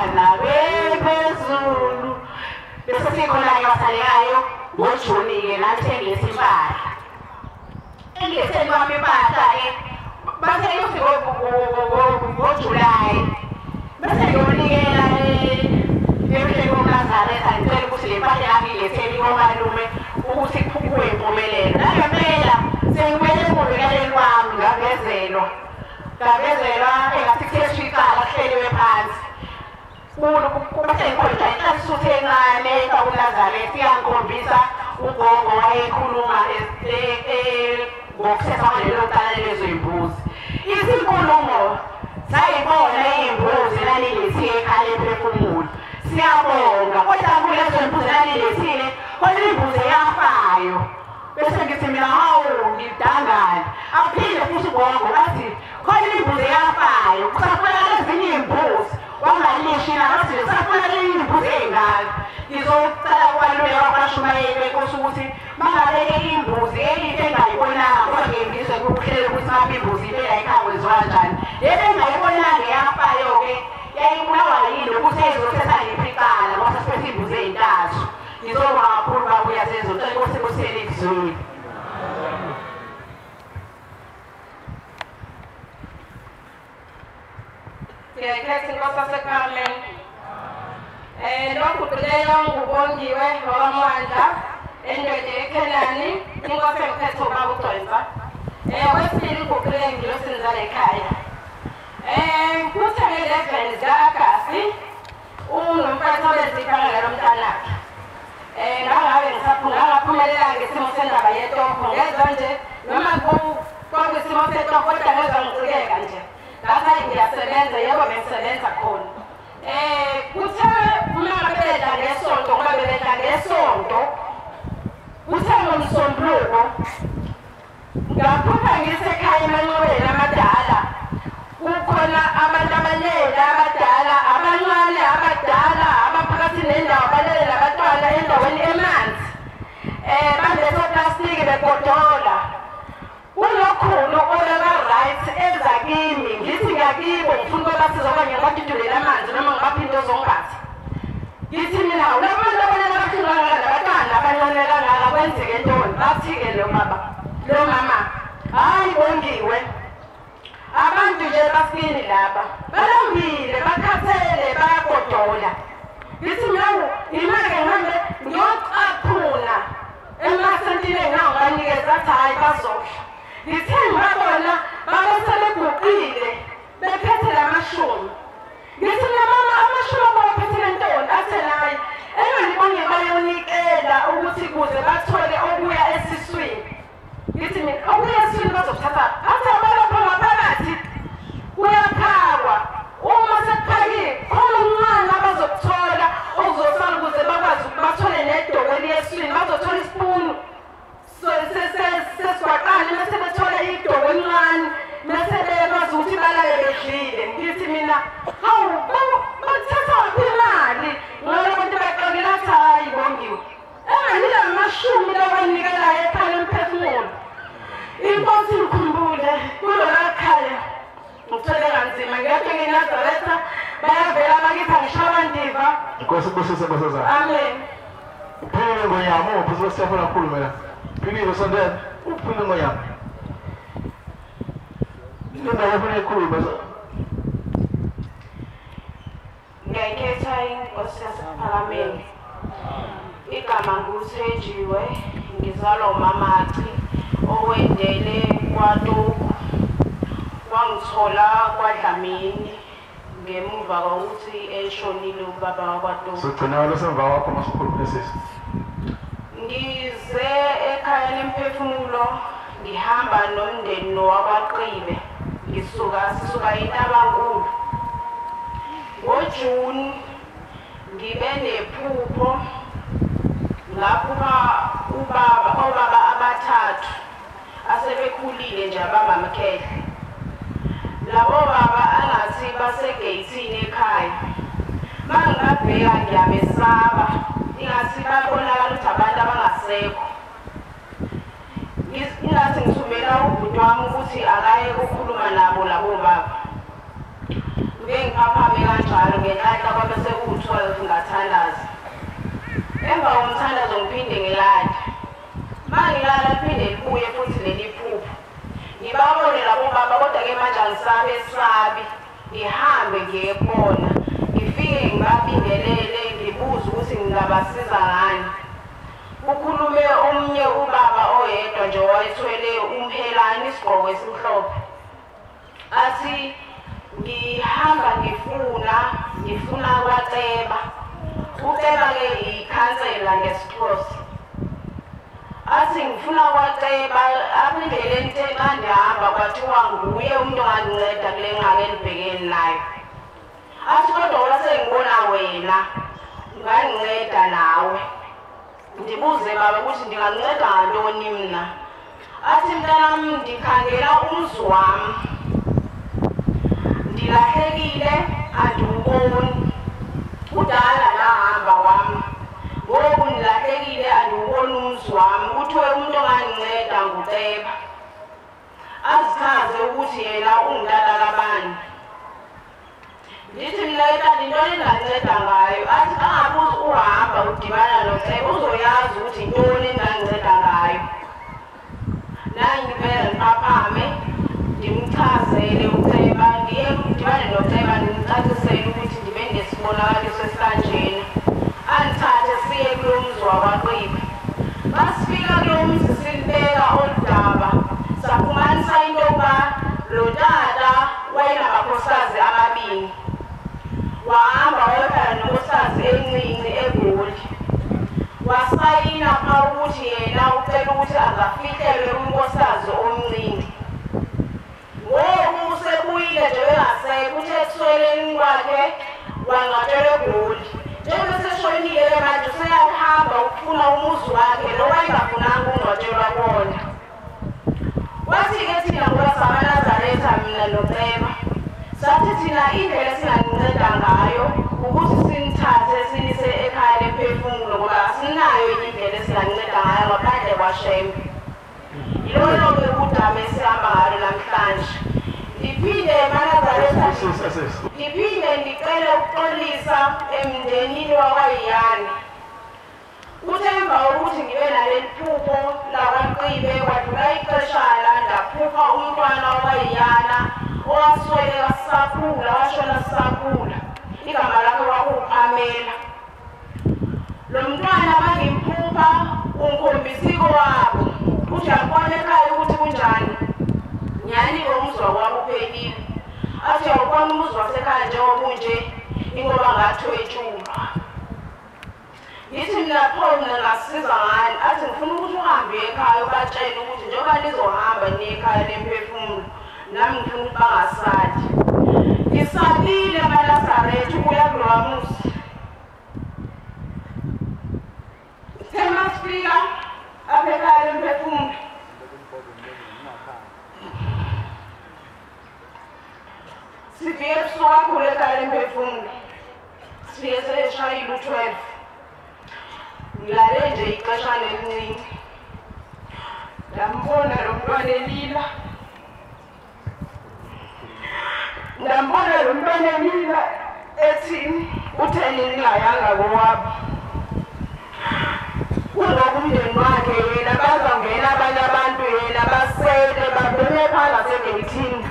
[SPEAKER 6] khona-ke wasalekayo ngoJuni-ke nalithengisa impahla. Engiletheni kwami impahla-ke bathe yofika ngoJulayi bese ngiyonikela emhleni woMnazaretha ngicela ukuthi le mpahla yami ngiletheni komalume ukuthi kube impumelelo. Nangempela sengibuyele emuvikeleni wami ngavezelwa engathi kuthethwa icala kuhleliwe phansi. Base ngikhonja inhlasuthu encane kaNazaretha iyangikhombisa ugogo wayekhuluma ngokuthetha kwalelo cala lezimbuzi. Izinkulumo sayibona iy'mbuzi lalilethile ekhaya ephefumula. Siyabonga kodwa kulezo mbuzi lalilethile khona imbuzi eyafayo. Bese ngithi mina hawu ngidangala. Aphinde futhi ugogo wathi khona imbuzi eyafayo kusafanele ezinye iy'mbuzi wangalishi nathi kusafanele iy'mbuzi ey'ngaka. Ngizocela kwaluleka kwabashumayeli benkosi ukuthi bangabeke imbuzi elihle engayibonanga kodwa ngizwe kuhlele ukuthi ngabe imbuzi impela ikhawezwa kanjani. Le bengayibonanga eyafayo-ke yayibulawa yini ukuthi ezothetha ngiphi icala ngoba sasiphethe imbuzi ey'ntathu. Ngizobonga kakhulu babuya sezocela ukuthi kusele kuzwini.
[SPEAKER 4] Ngiyayikhetha inkosi yaseKarmen. Lokhu kuleyo ngubongiwe wakwamandla endwede eKhenani inkosi engiphethe ubaba uDonsa. Okwesibili ngubulenge ngilosinzala ekhaya. Kuthe nge-11 zika-Agasti unomfowethu obezifana nalo mntanakhe. Ngangaphumelela ngesimo sendaba yetoho ngezwa nje noma kwakwisimo setoho kodwa ngezwa ngicikeka nje. Ngathi ngiyasebenza yebo bengisebenza khona. Kuthe uma bedla ngesonto ngoba bebedla ngesonto kuthe ngomsombuluko ngaphupha ngisekhaya emanqobeni amadala kukhona abantu abanele abadala abancane abadala abaphakathi nendawo abalele nabantwana endaweni emanzi bandesoplastiki begodola unokhulu obeka-right ezakimi ngithi ngakibo ngifuna ukubasiza okanye ngibadudulela amanzi noma ngibaphe into zongathi. Ngithi mina ulabantu abanele abahlulangaka nabantwana abancane kangaka kwenzeke ntoni. Bathi-ke lo mama hayi bongiwe abantu nje basikini laba balambile bakhathele bayagodola. Ngithi mina imake ngihambe ngiyocaphuna emasentini engangibanikeza athi hhayi bazodla. Ngithe ngibabona babesebeguqile bephethe lamashumi. Ngithi mina mama amashumi abawaphethele ntoni? Athe hayi engandibonge bayonikela ukuthi kuze bathole okuya esiswini. Ngithi mina okuya esiswini bazokuthatha athi abalapha ngaphakathi kuyaphakwa. Uma sekuphakiwe khona umncane abazokuthola okuzosala ukuze bakwazi ukuthi bathole nedobo eliyesiswini bazothola isipunu sesigwaqane mase bethola idobo encane mase bekwazi ukuthi balale bedlile. Ngithi mina hawu bathatha waphi imali ngoba abantu baqokela athi hhayi bongiwe enganile amashumi labanikelayo ekhaya emphefumulo. Inkosi ngikhumbule kulona khaya ngithole kanzima ngiyafika eNazaretha bayavela bakithi angishaba ndiva.
[SPEAKER 1] Inkosi kusise nkosazana.
[SPEAKER 4] Amen.
[SPEAKER 1] Uphile ngonyama uphuze wesitefuna kakhulu mina. Philile sondela uphile ngonyama. Indaba yafuna ikhuluma.
[SPEAKER 4] Ngiyayikhetha inkosi yasePhalamende. Igama nguThenjiwe ngizalwa uMamaci owendele kwaToku wangithola kwaDlamini ngemuva kokuthi eshonile ubaba wakwaToku.
[SPEAKER 1] Sigcina losemva wakho masikhuluma sisi.
[SPEAKER 4] Ngize ekhaya lemphefumulo ngihamba nomndeni nowakwaqibe sisuka eNtabankulu. NgoJuni ngibe nephupho ngaphupha obaba abathathu asebekhulile nje abamamkhehla. Labo baba angathi basegeyithini ekhaya. Mangingabheka ngiyabesaba ingathi babonakala ukuthi abantu abangasekho. Ingathi ngithumela ubhuti wami ukuthi akaye ukukhuluma nabo labo baba. Ngeke ngiphaphame kanjalo ngenhlanhla kwabe sekuwu-12 ngathandaza. Emva
[SPEAKER 6] emva komthandazo ngiphinde ngilale. Mangilala liphinde libuye futhi leli phupho. Ngibabone labo baba kodwa-ke manje angisabesabi. Ngihambe ngiye kubona. Ngifike ngibabingelele ngibuze ukuthi ngingabasiza ngani. Ukhulume omunye ubaba oyedwa nje owayethwele umhelane isigqoko esimhlophe. Athi ngihamba ngifuna kwaCeba. uCeba-ke ikhansela ngesiXhosa. Athi ngifuna kwaCeba apha endleleni xa ndihamba kwathiwa nguye umuntu ongandinceda kule ngxaki endibhekene nayo. Athi kodwa ola sengibona wena ungandinceda nawe. Ndibuze baba ukuthi ndinganceda ngantoni mna. Athi mntanam ndikhangela umzi wami. Ndilahlekile andiwuboni. Kudala nahamba wami. Ngoku ndilahlekile andiwuboni umzi wami. Kuthiwe umuntu ongandinceda nguCeba. Azichaze ukuthi yena ungutata kabani. Ndithi mna tata intoni engandinceda ngayo. Athi xa ngabe uhamba udibana noCeba uzoyazi ukuthi intoni engandinceda ngayo. Nangivele ngiphaphame ndimchazele uCeba ndiye ndibane noCeba ndimcacisele ukuthi ndibe nesibonakaliso esikanjena. Andithathe siye kulo mzi wakwaQibe. Masifika kulo mzi silibeka oludaba safumanisa into yokuba lo tata wayenabakhosikazi amabini. Wahamba wayohlala nonkosikazi encinci eGoli. Wasayina phaa ukuthi yena ucela ukuthi angafihlelwe unkosikazi omncinci. Ngoku usebuyile nje bengasekho uthe ekusweleni kwakhe wangcwatshelwa eGoli. Njengoba seshonile-ke manje useyahamba ukufuna umuzi wakhe lo wayengafunanga ukungcwatshelwa kuwona. Kwathi-ke thina ngoba samaNazaretha mina noCeba sathi thina indlela esinganinceda ngayo ukuthi sinithathe sinise ekhaya lemphefumulo ngoba asinayo enye indlela esinganinceda ngayo ngaphandle kwaShembe. Yilolo-ke udaba esihamba ngalo namhlanje. Ndiphinde eManazaretha ndiphinde ndicele ukuxolisa emndenini wakwaYane. Kuthe emva kokuthi ngibe naleli phupho lakwaQibe kwadlula ixeshana ndaphupha umntwana wakwaYana owasweleka sisakhula washona sisakhula. Igama lakhe kwakuwuPamela. Lo mntwana mangimphupha ungikhombisiko wabo uthi yabona ekhaya ukuthi kunjani. Nyani-ke umuzi wakwabo uphelile. Athi yawubona umuzi wasekhaya njengoba unje ingoba ngathwetshulwa. Ngithi mina pho mina ngasiza ngani. Athi ngifuna ukuthi uhambe ekhaya ubatshele ukuthi njengoba nizohamba niye ekhaya lemphefumulo nami ngifuna ukuthi bangasali. Ngisalile eManazaretha ukuya kulowa muzi. Sithe masifika apha ekhaya lemphefumulo sifike ebusuku kakhulu ekhaya lemphefumulo. Sifike seshayile u-12. Ngilale nje ixeshana elincane. Ndambona lo mntwana elila. Ndambona lo mntwana elila ethi utheni ningayanga kowabo. Kungoba umndeni wakhe yena bazangena abanye abantu yena basele babeme phaa ngasegeyithini.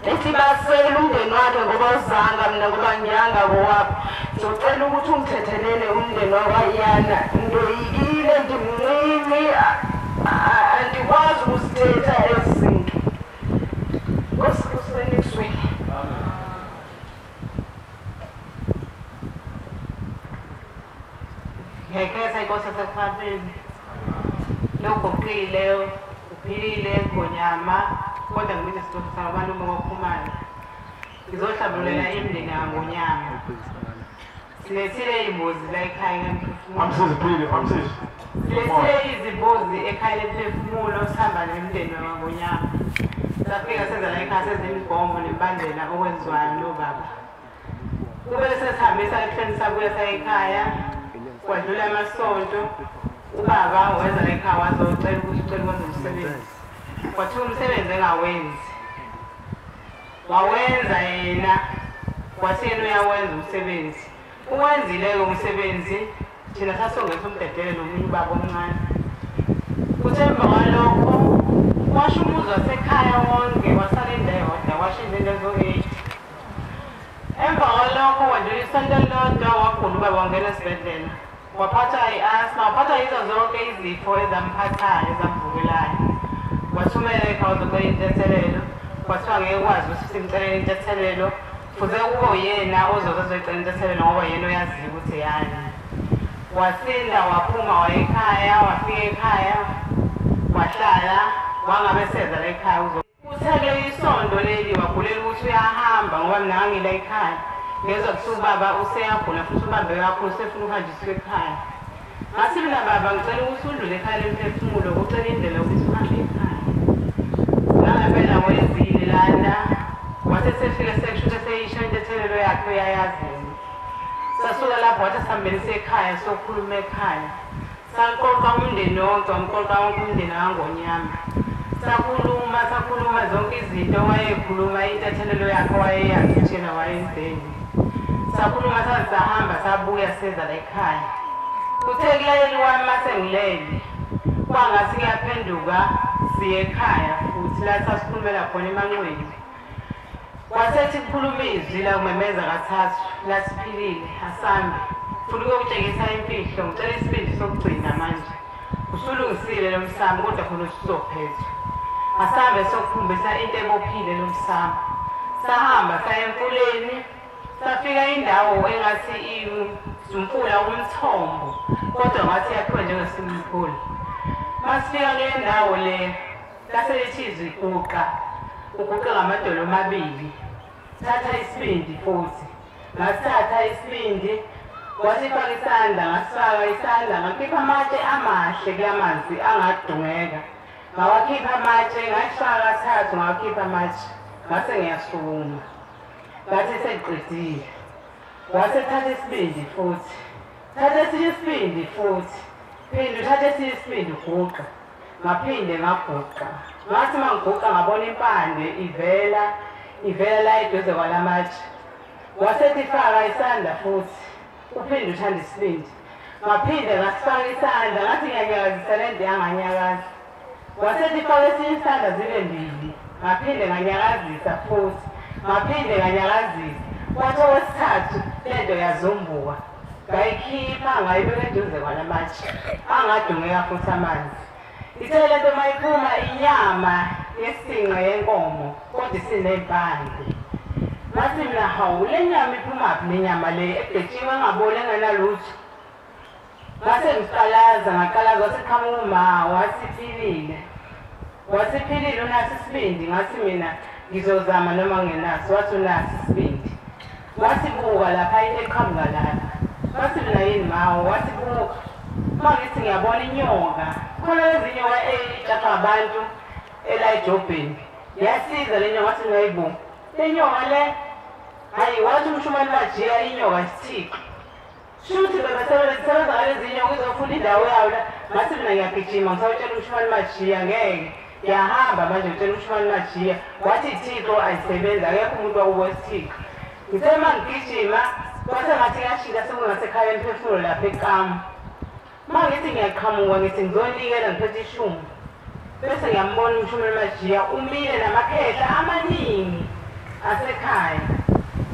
[SPEAKER 6] Ethi basele umndeni wakhe ngoba uzanga mina ngoba ngiyanga kowabo. Ngizocela ukuthi ungithethelele umndeni wakwaYana. Ndoyikile ndimncini andikwazi ukusithetha ezi zinto. Nkosi kusenisweni.
[SPEAKER 7] Ngekhetha inkosi yaseKhapeni. Loguqile uphilile Ngonyama kodwa ngibize isitotho sabalume kokhumana. Ngizohlabulela imindeni yaNgonyama. Silethile imbuzi la ekhaya lemphefumulo.
[SPEAKER 1] Amsiziphile, amsizi.
[SPEAKER 7] Silethile izimbuzi ekhaya lemphefumulo sihamba nemindeni yaNgonyama. Safika senza la ekhaya sezimigomo nembandela okwenziwayo nobaba. Kube sesihambisa ehlweni sabuya sayekhaya. Kwadlula amasonto ubaba weza la ekhaya wazocela ukuthi ucela ukwenza umsebenzi. Kwathiwa umsebenzi engawenzi. Wawenza yena kwathi yena uyawenza umsebenzi. Uwenzile-ke umsebenzi thina sasongeza umdedele nomunye ubaba omncane. Kuthe emva kwalokho washo umuzi wasekhaya wonke wasala indeyodwa washintsha into ezo-8. Emva kwalokho wandlula isonto elilodwa wagula ubaba wangena esibhedlela. Waphathwa i-asthma, waphathwa yizo zonke izifo ezamphathayo ezamvukelayo. Wathumela ekhaya uzocela intethelelo. Kwathiwa ngeke ukwazi ukuthi simcelele intethelelo. Fuze kube uyena ozozoyicela intethelelo ngoba yena uyaziyo ukuthi yani. Wasinda waphuma waya ekhaya, wafika ekhaya, wahlala, wangabe seza la ekhaya uthele isonto leli wagulela ukuthi uyahamba ngoba mina ngangila ekhaya. Ngezwa kuthiwa ubaba useyagula futhi ubambe kakhulu sefuna uhanjiswe ekhaya. Ngathi mina baba ngicela ukuthi udlule ekhaya lemphefumulo ucela indlela ukuthi uhambe ekhaya. Ngangempela wezile lana wathi sefika sekusho seyisho intethelelo yakhe uyayazi. Sasuka lapho wathi sihambele sekhaya sokhuluma ekhaya. Saqoqa umndeni wonke, wamqoqa wonke umndeni wangonyama. Sakhuluma zonke izinto wayekhuluma intethelelo yakhe wayeyazi thina wayenzeni. Sakhuluma sahamba sabuya seza la ekhaya. Kuthe kulayeli wami masengilele kwangathi kuyaphenduka siye ekhaya futhi la sasikhulumela khona emanqweni. Wasethi kukhuluma izwi la umemeza kathathu la siphilile asambe futhi kokutshengisa imfihlo ngicela isibindi sokugcina manje. Usulungisile lo msamo kodwa khona usizophethwa. Asambe sokukhombisa into ebophile lo msamo. Sahamba saya emfuleni safika indawo engathi umfula umthombo kodwa ngathi yakhiwe njengesimphula. Masifika kule ndawo le laselithi izwi uguqa ngamadolo amabili. Thatha isibindi futhi. Ngasithatha isibindi wasifaka isandla, ngasifaka isandla ngakhipha amatshe amahle kuyamanzi angadungeka. Ngawakhipha amatshe ngashaka kathathu ngawakhipha amatshe ngase ngiyasukuma. Ngathi seqedile. Wasethatha isibindi futhi. Thatha esinye isibindi futhi. Phinde uthatha esinye isibindi uguqa. Ngaphinde ngaguqa. Ngathi mangiguqa ngabona impande ivela la eduze kwalamatshe. Wasethi faka isandla futhi. Uphinde uthanda isibindi. Ngaphinde ngasifaka isandla ngathi ngiyanyakazisa lento yanganyakaza. Wasethi faka esinye isandla zibe mbili. Ngaphinde nganyakazisa futhi. Ngaphinde nganyakazisa. Kwathi okwesithathu lento yazumbuka. Ngayikhipha ngayibeka eduze kwalamatshe. Angadungeka futhi amanzi. Ithe lento mayiphuma inyama yesinqe yenkomo kodwa isinempande. Ngathi mina hawu le nyama iphumaphi le nyama le egetshiwe ngabona engenalutho. Ngase ngaqalaza wasiqhamuka uma wasiphilile unaso isibindi. Ngathi mina ngizozama noma ngenaso. Wathi unaso isibindi. Wasibuka lapha into eqhamuka lapha. Wathi mina yini mawo wasibuka. Mangithi ngiyabona inyoka. Khona ezinye ey'thathwa abantu elayijobheni. Yasiza le nyoka wathi ngayibuka. Le nyoka le hayi wathi umshumane bajiya inyoka isithixo. Shuthi bebesebenza ngalezi nyoka izofuna indawo yayo la. Ngathi mina ngiyagijima ngisawutshela umshumane bajiya ngeke. Ngiyahamba manje ngitshela umshumane bajiya. Wathi ithixo ayisebenzi akekho umuntu wakubo isithixo. Ngithe mangigijima kwase ngathi kuyashika sekungasekhaya emphefumulo lapha eqhamu. Mangithi ngiyaqhamuka ngithi ngizonikela ngiphethe ishumi. Bese ngiyambona umshumane bajiya umile namakhehla amaningi asekhaya.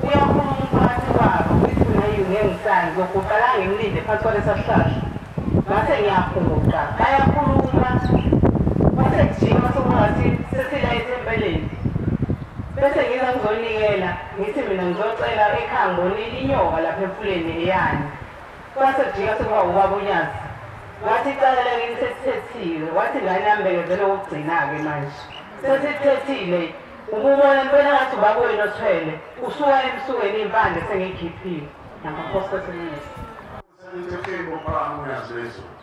[SPEAKER 7] Uyakhuluma umphakathi wabo ukuthi mina ngeke ngisale ngizoguqa la ngimlinde phansi kwalesa sihlahla. Ngase ngiyaguqa bayakhuluma. Bese kujima sokungathi sesilayithe empeleni. Bese ngiza ngizonikela ngithi mina ngizocela ekhaya ngonile inyoka lapha emfuleni eyani. Kwase kujika sekuba ubaba uNyazi. Wathi icala lakini sesithethiwe. Wathi ngane yami bekezele ukugcina-ke manje. Sesithethile. Ububona impela ngathi ubaba wena othwele. Usuka emsukeni impande sengiyikhiphile. Namaphospo senyezi.
[SPEAKER 1] Semthethweni uMphakamani uNyazi wezulu.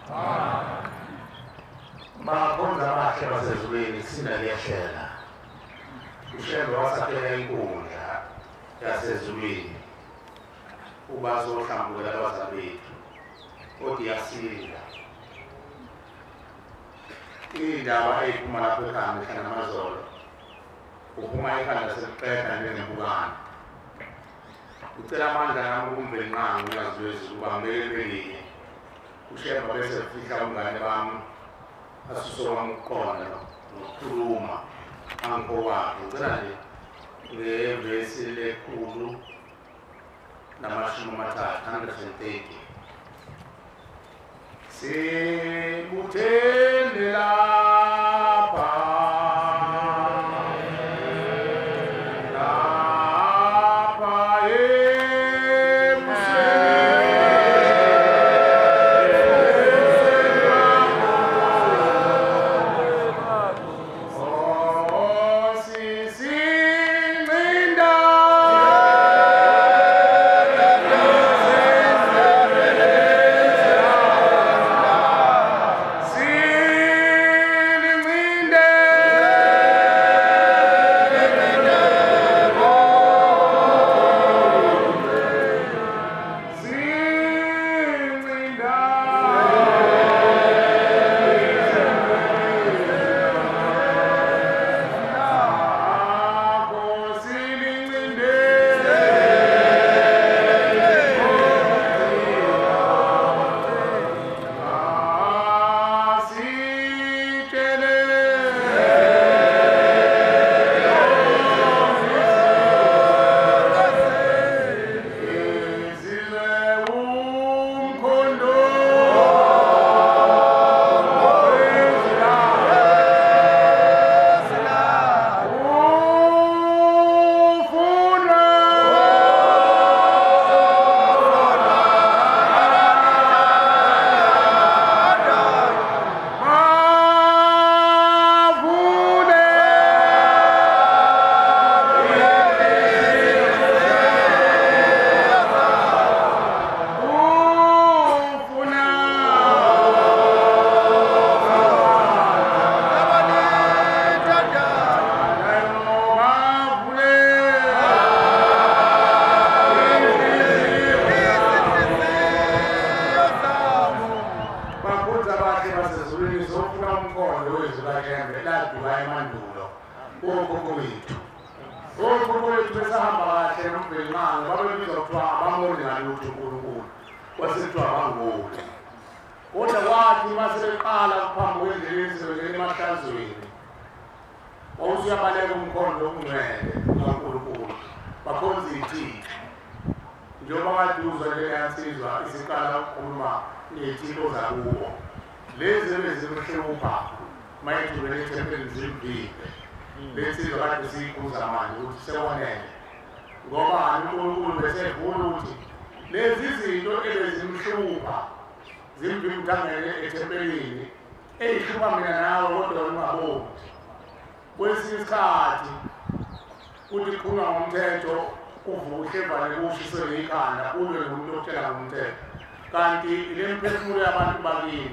[SPEAKER 1] Bakhonza abahle basezulwini kusinda liyashela. Ushembe wasakhela inkundla yasezulwini. Ubazohlambukela abazali bethu. Kodwa iyasinda. Indaba eyiphuma lapho ekhaya mihla namazolo. Uphuma ekhanda sekuqeda njengempukane. Ucela amandla nami ukumvenqanga uNyazi wezulu ubambele elinye. usheba bese ufika umngane bami asusoka ukuqonda nokukhuluma angowakhe ngicela nje ngevesi lekhulu namashumi amathathu 130 sibuthene lapha kanti ilemphefumulo yabantu bakini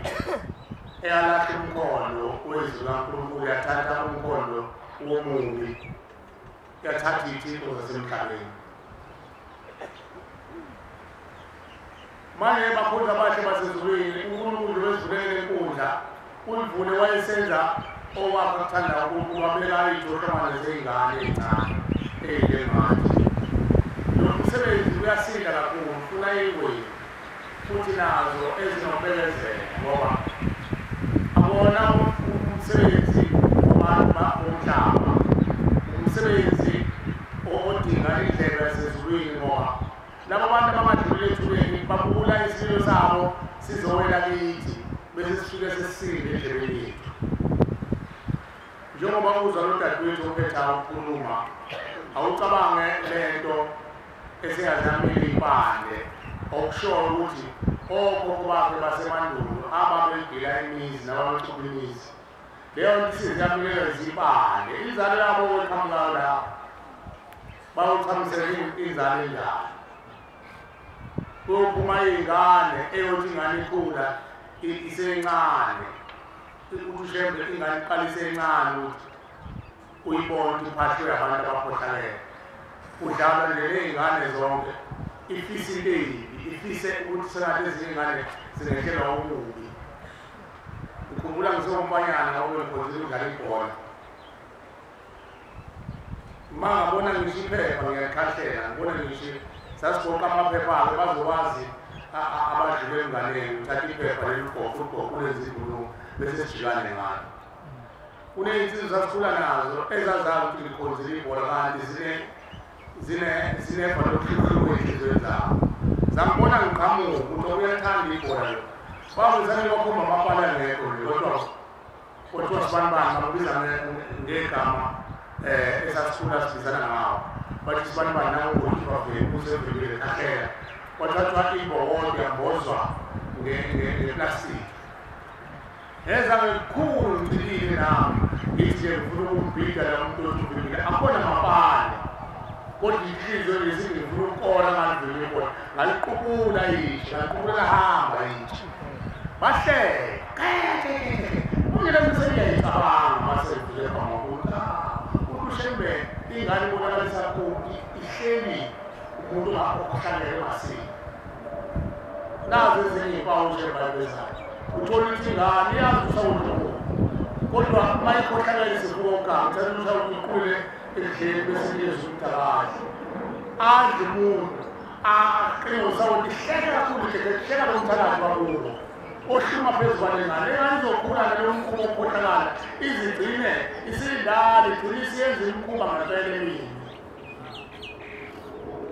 [SPEAKER 1] eyalahla umkhondo wezwi kaNkulunkulu yathatha umkhondo womubi yathatha ithixo zasemhlabeni manje bakhonza bakhe basezulwini uNkulunkulu wezulele enkundla uyivule wayesenza owakhe akuthanda ukubabeka iy'joshomane zey'ngane ey'ncane ey'lemathi lo msebenzi uyasinda kakhulu ufuna iwenu futhi nazo ezinobekezela ngoba abona umsebenzi wabantu bomhlaba umsebenzi odinga indlela yasezulwini ngoba laba bantu abadlulile ethubeni babula isilo sabo sizowela kithi bese sifike sesisinde endlebeni yethu njengoba uzwa lodadewethu ophethayo ukukhuluma awucabange lento esingazamile ipande okushoyo ukuthi okhokho bakhe basemandulo ababegila imizi nababecuba imizi leyo nto isizamile zipande inzalo yabo oqhamukayo la bawuqhamisele inzalo enjalo kuphuma iy'ngane eyothi ingane ikhula isencane ukuthi ushembe ingane iqala isencane ukuthi uyibone ukuthi iphahlwe abantu abakhohlakele udlala nje ley'ngane zonke ifise into eyimbi ifise ukuthi sengathi ezinye iy'ngane zingehlelwa umubi ngikhumbula ngisewumfanyana ngawubekhonzile udlala ibhola ma ngabona ngisho iphepha ngiyalikhahlela ngibona ngisho sasigoqa amaphepha-ke bazokwazi abadlule enganeni uthatha iphepha leligogo ugogo ulenza ibhuluku bese sijikane ngalo kuney'nsizwa zasifula nazo ezazazi ukuthi ngikhonzile ibhola kanti zinebha lokuhlukulu kwey'nhliziyweni zabo zangibona ngiqhamuka ukuthi okuyathanda ibhola lo babuzane bakhomba amapala ngekho nje kodwa sibanibani bakubiza ngegama esasifuna sibizana ngawo bathi sibanibani nangokuthi bavele kusevelile kahlela kwathathwa ibhokode yambozwa ngeplastiki eza ngekhulu ngicilile nami ngithi ngifuna ukumbhida la muntu othubekile akhona amapala kodwa inhliziyo lezi ngifuna ukukona ngalivele kodwa ngaliqubula yisho ngaliqubula lahamba yisho bahleka ungela mseyayicabanga masevile kwamakuta ushembe ingane bonakalisa ukuthi ihleli umuntu okhangelwe masini nazo ezinye impawu njengabezayo uthola ukuthi ingane iyazi usawulo kodwa mayikhohlanelise kuwoga uthatha usawulo iqule endleni bese liyeza umthakazi adle umuntu aqine usawulo ihleka kakhulu ihleka lomthakazi wakuwo ohluma phezu kwalengane engane izokhula nalo mkhuba okukhohlakala izigcine isindala igcine isiyenza imikhuba ngapele emini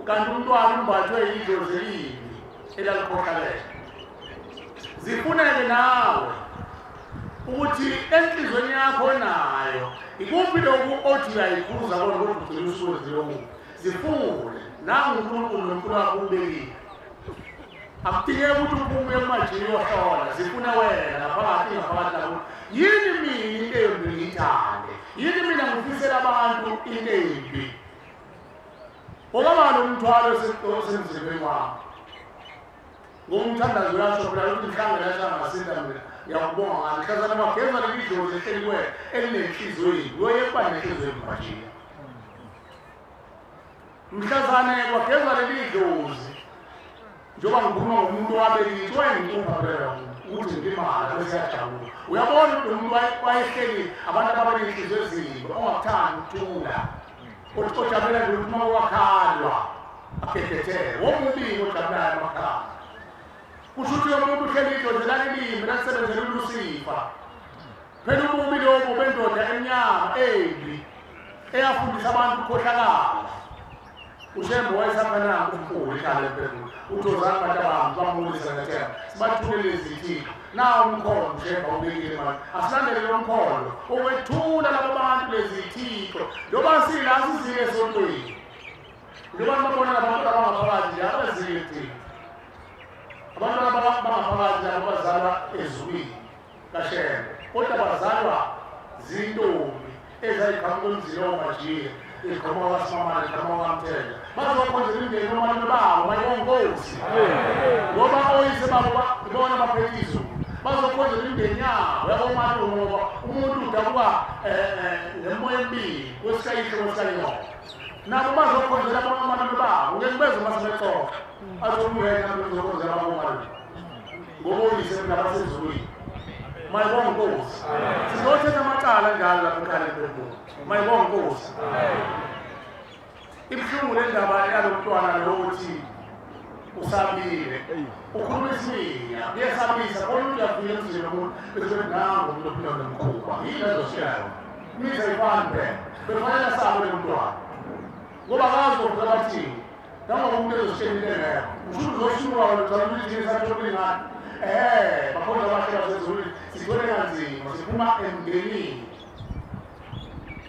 [SPEAKER 1] kanti umntwana umbathwe yidlozi elibi elalikhohlalele zifuneke nawe ukuthi enhlizweni yakho nayo ikuphi lokhu othi uyayikhuza kodwa kodwa ugcine usuwenziloku zifune nangunkulunkulu nomkhulu wakho ubekile akudingeki ukuthi uphume emajini yohlola zifuna wena phakathi ngaphakathi lakho yini mina into embi ngiyithande yini mina ngifisela abantu into embi okabani umthwalo osemzimbeni wami ngomthandazo uyasho phela ukuthi mhlawumbe lashangasinda mina ngiyakubonga ngani mhlazana mageza lelidlozi ehleliwe elinenhliziyo yini uyoyekuba nenhliziyo embajiya mhlazane kwageza lelidlozi njengoba ngikhuluma ngomuntu owabelithi wayengicupha phela ukuthi ngimala bese yajabula uyabona ukuthi umuntu wayehleli abantu ababenenhliziyo ezimbi ongakuthandi ukuthula ojabula nje ukuthi uma wakhalwa akekethele womubili ojabulayo amakhala kusho ukuthi umuntu uhleli idlozi lalilimi lalisebenzela uLucifer phela ububi lobu bendoda emnyama embi eyafundisa abantu ukukhohlakala ushembe wayesafananga umkhulu ikhale phezulu uthozana abantu abantu bamulisa ngethemba sibathulele izithixo nawo umkhondo ushembe ubekile manje asilandele lo mkhondo okwethula laba bantu lezithixo njengoba sila sizile esontweni njengoba babona abantu abangaphakathi nje abazile thina abantu abangaphakathi labo bazalwa ezulwini kashembe kodwa bazalwa zintombi ezayiqhamuka emzini omajiya ikhoma wasimamane ikhoma wamthela bazokhonzela imndeni omalime babo bayonkosi ngoba oyise babo ibona baphethe izulu bazokhonzela imndeni yabo yabomalume ngoba umuntu udabuka nemoya emibili wesikayihlo wesikayinqobo nabo bazokhonzela abamalime babo ngeke beze masebexoxa azomuyena bezokhonzela ababomalume ngoba oyise nabasezulwini mayibonga Nkosi sizothetha amacala njalo lapha ekhaya emphefumulo mayibonga Nkosi ibuhlungu le ndaba yalomntwana lokuthi usabile ukhuluma isiminya kuyesabisa khona ukuthi uyafika emzini womuntu bese nango umuntu ophila nomkhuba yini ezoshiyayo imiza ayifani phela befanele asabe lo mntwana ngoba akazovuka bathini nangoba umuntu ezoshiyenile ngekho ushuthi uzoshimuka wena ukuthi thina sathokulingani bakhona abahle basezulwini sithole kanzima siphuma emndenini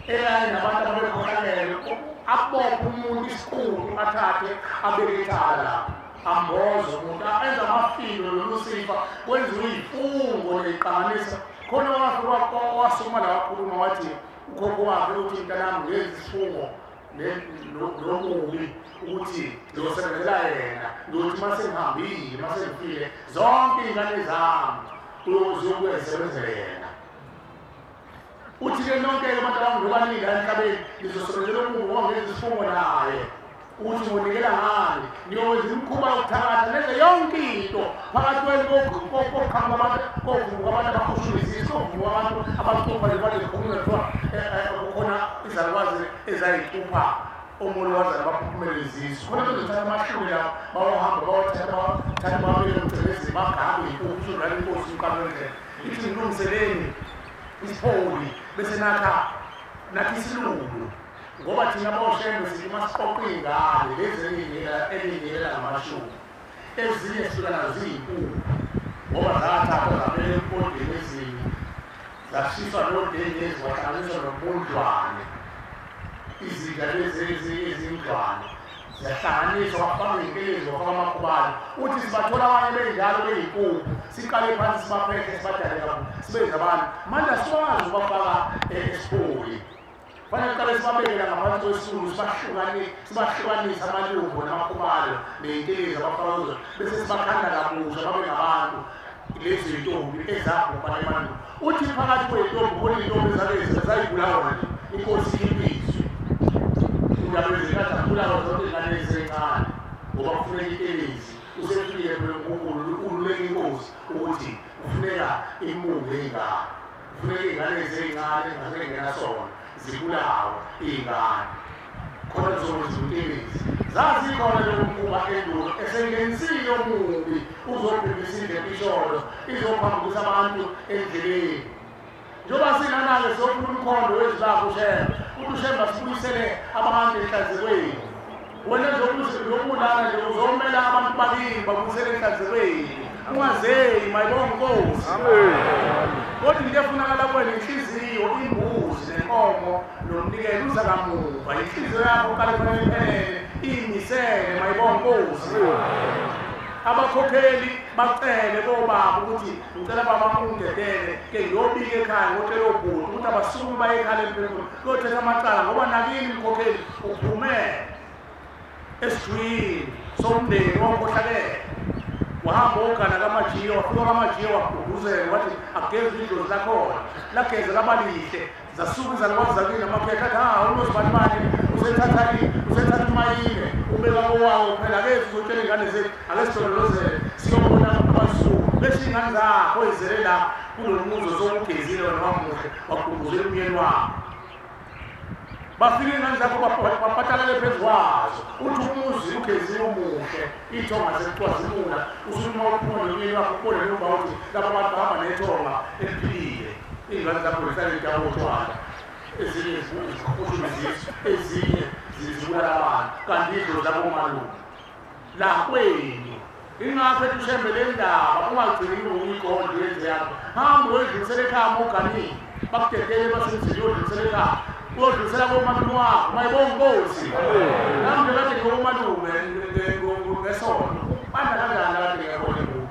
[SPEAKER 1] eyani nabantu ababekhohlakele abophe umuntu isikhulu athathe abekethala amboze umuntu enza amafilo loLucifer kwenziwe iyifungo neyiqanganisa khona wafika wasuma la wakhuluma wathi ukhokho wakhe uthi mntanami ngenza isifungo nomubi ukuthi ngiyosebenzela yena ngiyothi uma sengihambile uma sengifile zonke iy'ngane zami uzokuyisebenzela yena uthi-ke nonke-ke abantu abangobaningi la emhlabeni ngizosebenzela umubi ngoba ngenza isifungo naye ukuthi ngonikela ngani ngiyowenza imikhuba yokuthakatha nenze yonke into phakathi kokuqhamuka abantu kovuka abantu abakhushulizisi kovuka abantu abacupha lebalekhunywa kuthiwa khona izalukwazi ezayicupha omunye wazana baphumelele izisu khona bezothatha amashumi lawo bawahamba bawathatha bathanda babele umsebenzi bagabe inkosi udlala inkosi uqabele ithi ngilungiseleni isipholi bese nakha isilungu ngoba thina boshembe sithi masiqoqa ingane lezi elingela ngamashumi ezinye sihlukana ziyinkulu ngoba zathathwa zabele empondeni ezinye zashiswa nodengezi wahlanganiswa nobundlwane izinga lezi ezindlwane ziyahlanganiswa wafaka iy'nkelezi wafaka amakhubane uthi sibathola abanye benjalo beyinkukhu siqale phansi sibaphethe sibadale kakhulu sibenze abantu manje asikwazi ukubafaka esipholi fanele siqale sibabekela ngaphansi kwesulu sibahlukanise amalungu namakhubalo ney'nkelezi abafaka kuzo bese sibakhanda kabusha babe ngabantu lezi zintombi ezabhubhana emandulo uthi phakathi kwey'ntombi khona iy'ntombi zayibulawa nje inkosi impizwe ungabezekajabulawa zonke ingane ezisencane ngoba kufuneka intelezi usefikile ululeka inkosi ukuthi kufuneka imunge iy'ngane kufuneka iy'ngane ezey'ncane engazengenasona zibulawe iy'ngane khona zokwenza intelezi zazikhona leyo mkhuba endulo esengenisile omubi uzobhekisa indlela isholo izophambukisa abantu endleleni njengoba singanake siyofuna umkhondo wezilapho ushembe uthi ushembe asibuyisele abantu enhlanzekweni wena zokubulala nje uzomela abantu bakini babuyisele enhlanzekweni ungazeyi mayibonge inkosi kodwa into efunakala kuwena inhliziyo imbuzi nenkomo nomnikelo uza kamuva inhliziyo yakho uqale fanele iphelele iyimisele mayibonge inkosi abakhokheli bacele kobaba ukuthi ngicela baba ungidedele ke ngiyobika ekhaya ngotshela obhuti ukuthi abasukume baye ekhaya emphefumulo kuyothetha amacala ngoba nakini mkhokheli uphumele esidwini somndeni wokhohlakele wahamba ogana kamajiya wafika kamajiya wagqugquzela wathi ageze idlozi lakhona lageze labalihle zasuka izalukwazi zakini amakhekhe athi unozibanibani usethatha imayile ubeka kowawo phela ake sizotshela iy'ngane zethu ake sidololozele siyobona abasuku bese iy'ngane zakho ezele la kulo muzo sowugezile wena wamuhle wagqugquzela umyeni wakho bafike iy'ngane zakho bapatalele phezu kwazo uthi umuzi ugeziwe umuhle iy'thonga sekuthiwa zimula usuma uphuma nomyeni wakho ubone nomba uthi lapho abantu bahamba nethonga eliphilile iy'ngane zakho zihlale indawo otshwala ezinye zikhushumizisa ezinye zibulala abantu kanti idlo zakomalume la kwenu ingakho ethi ushembe le ndaba ungagcini uyigondo yenze yakho hambe uyodlulisela ekhaya moganini bakudedele basemzini uyodlulisela ekhaya uyodlulisela komalume wakho mayibonge inkosi namnje kade ngokomalume ngesono banda kanjani kade ngekona ebuku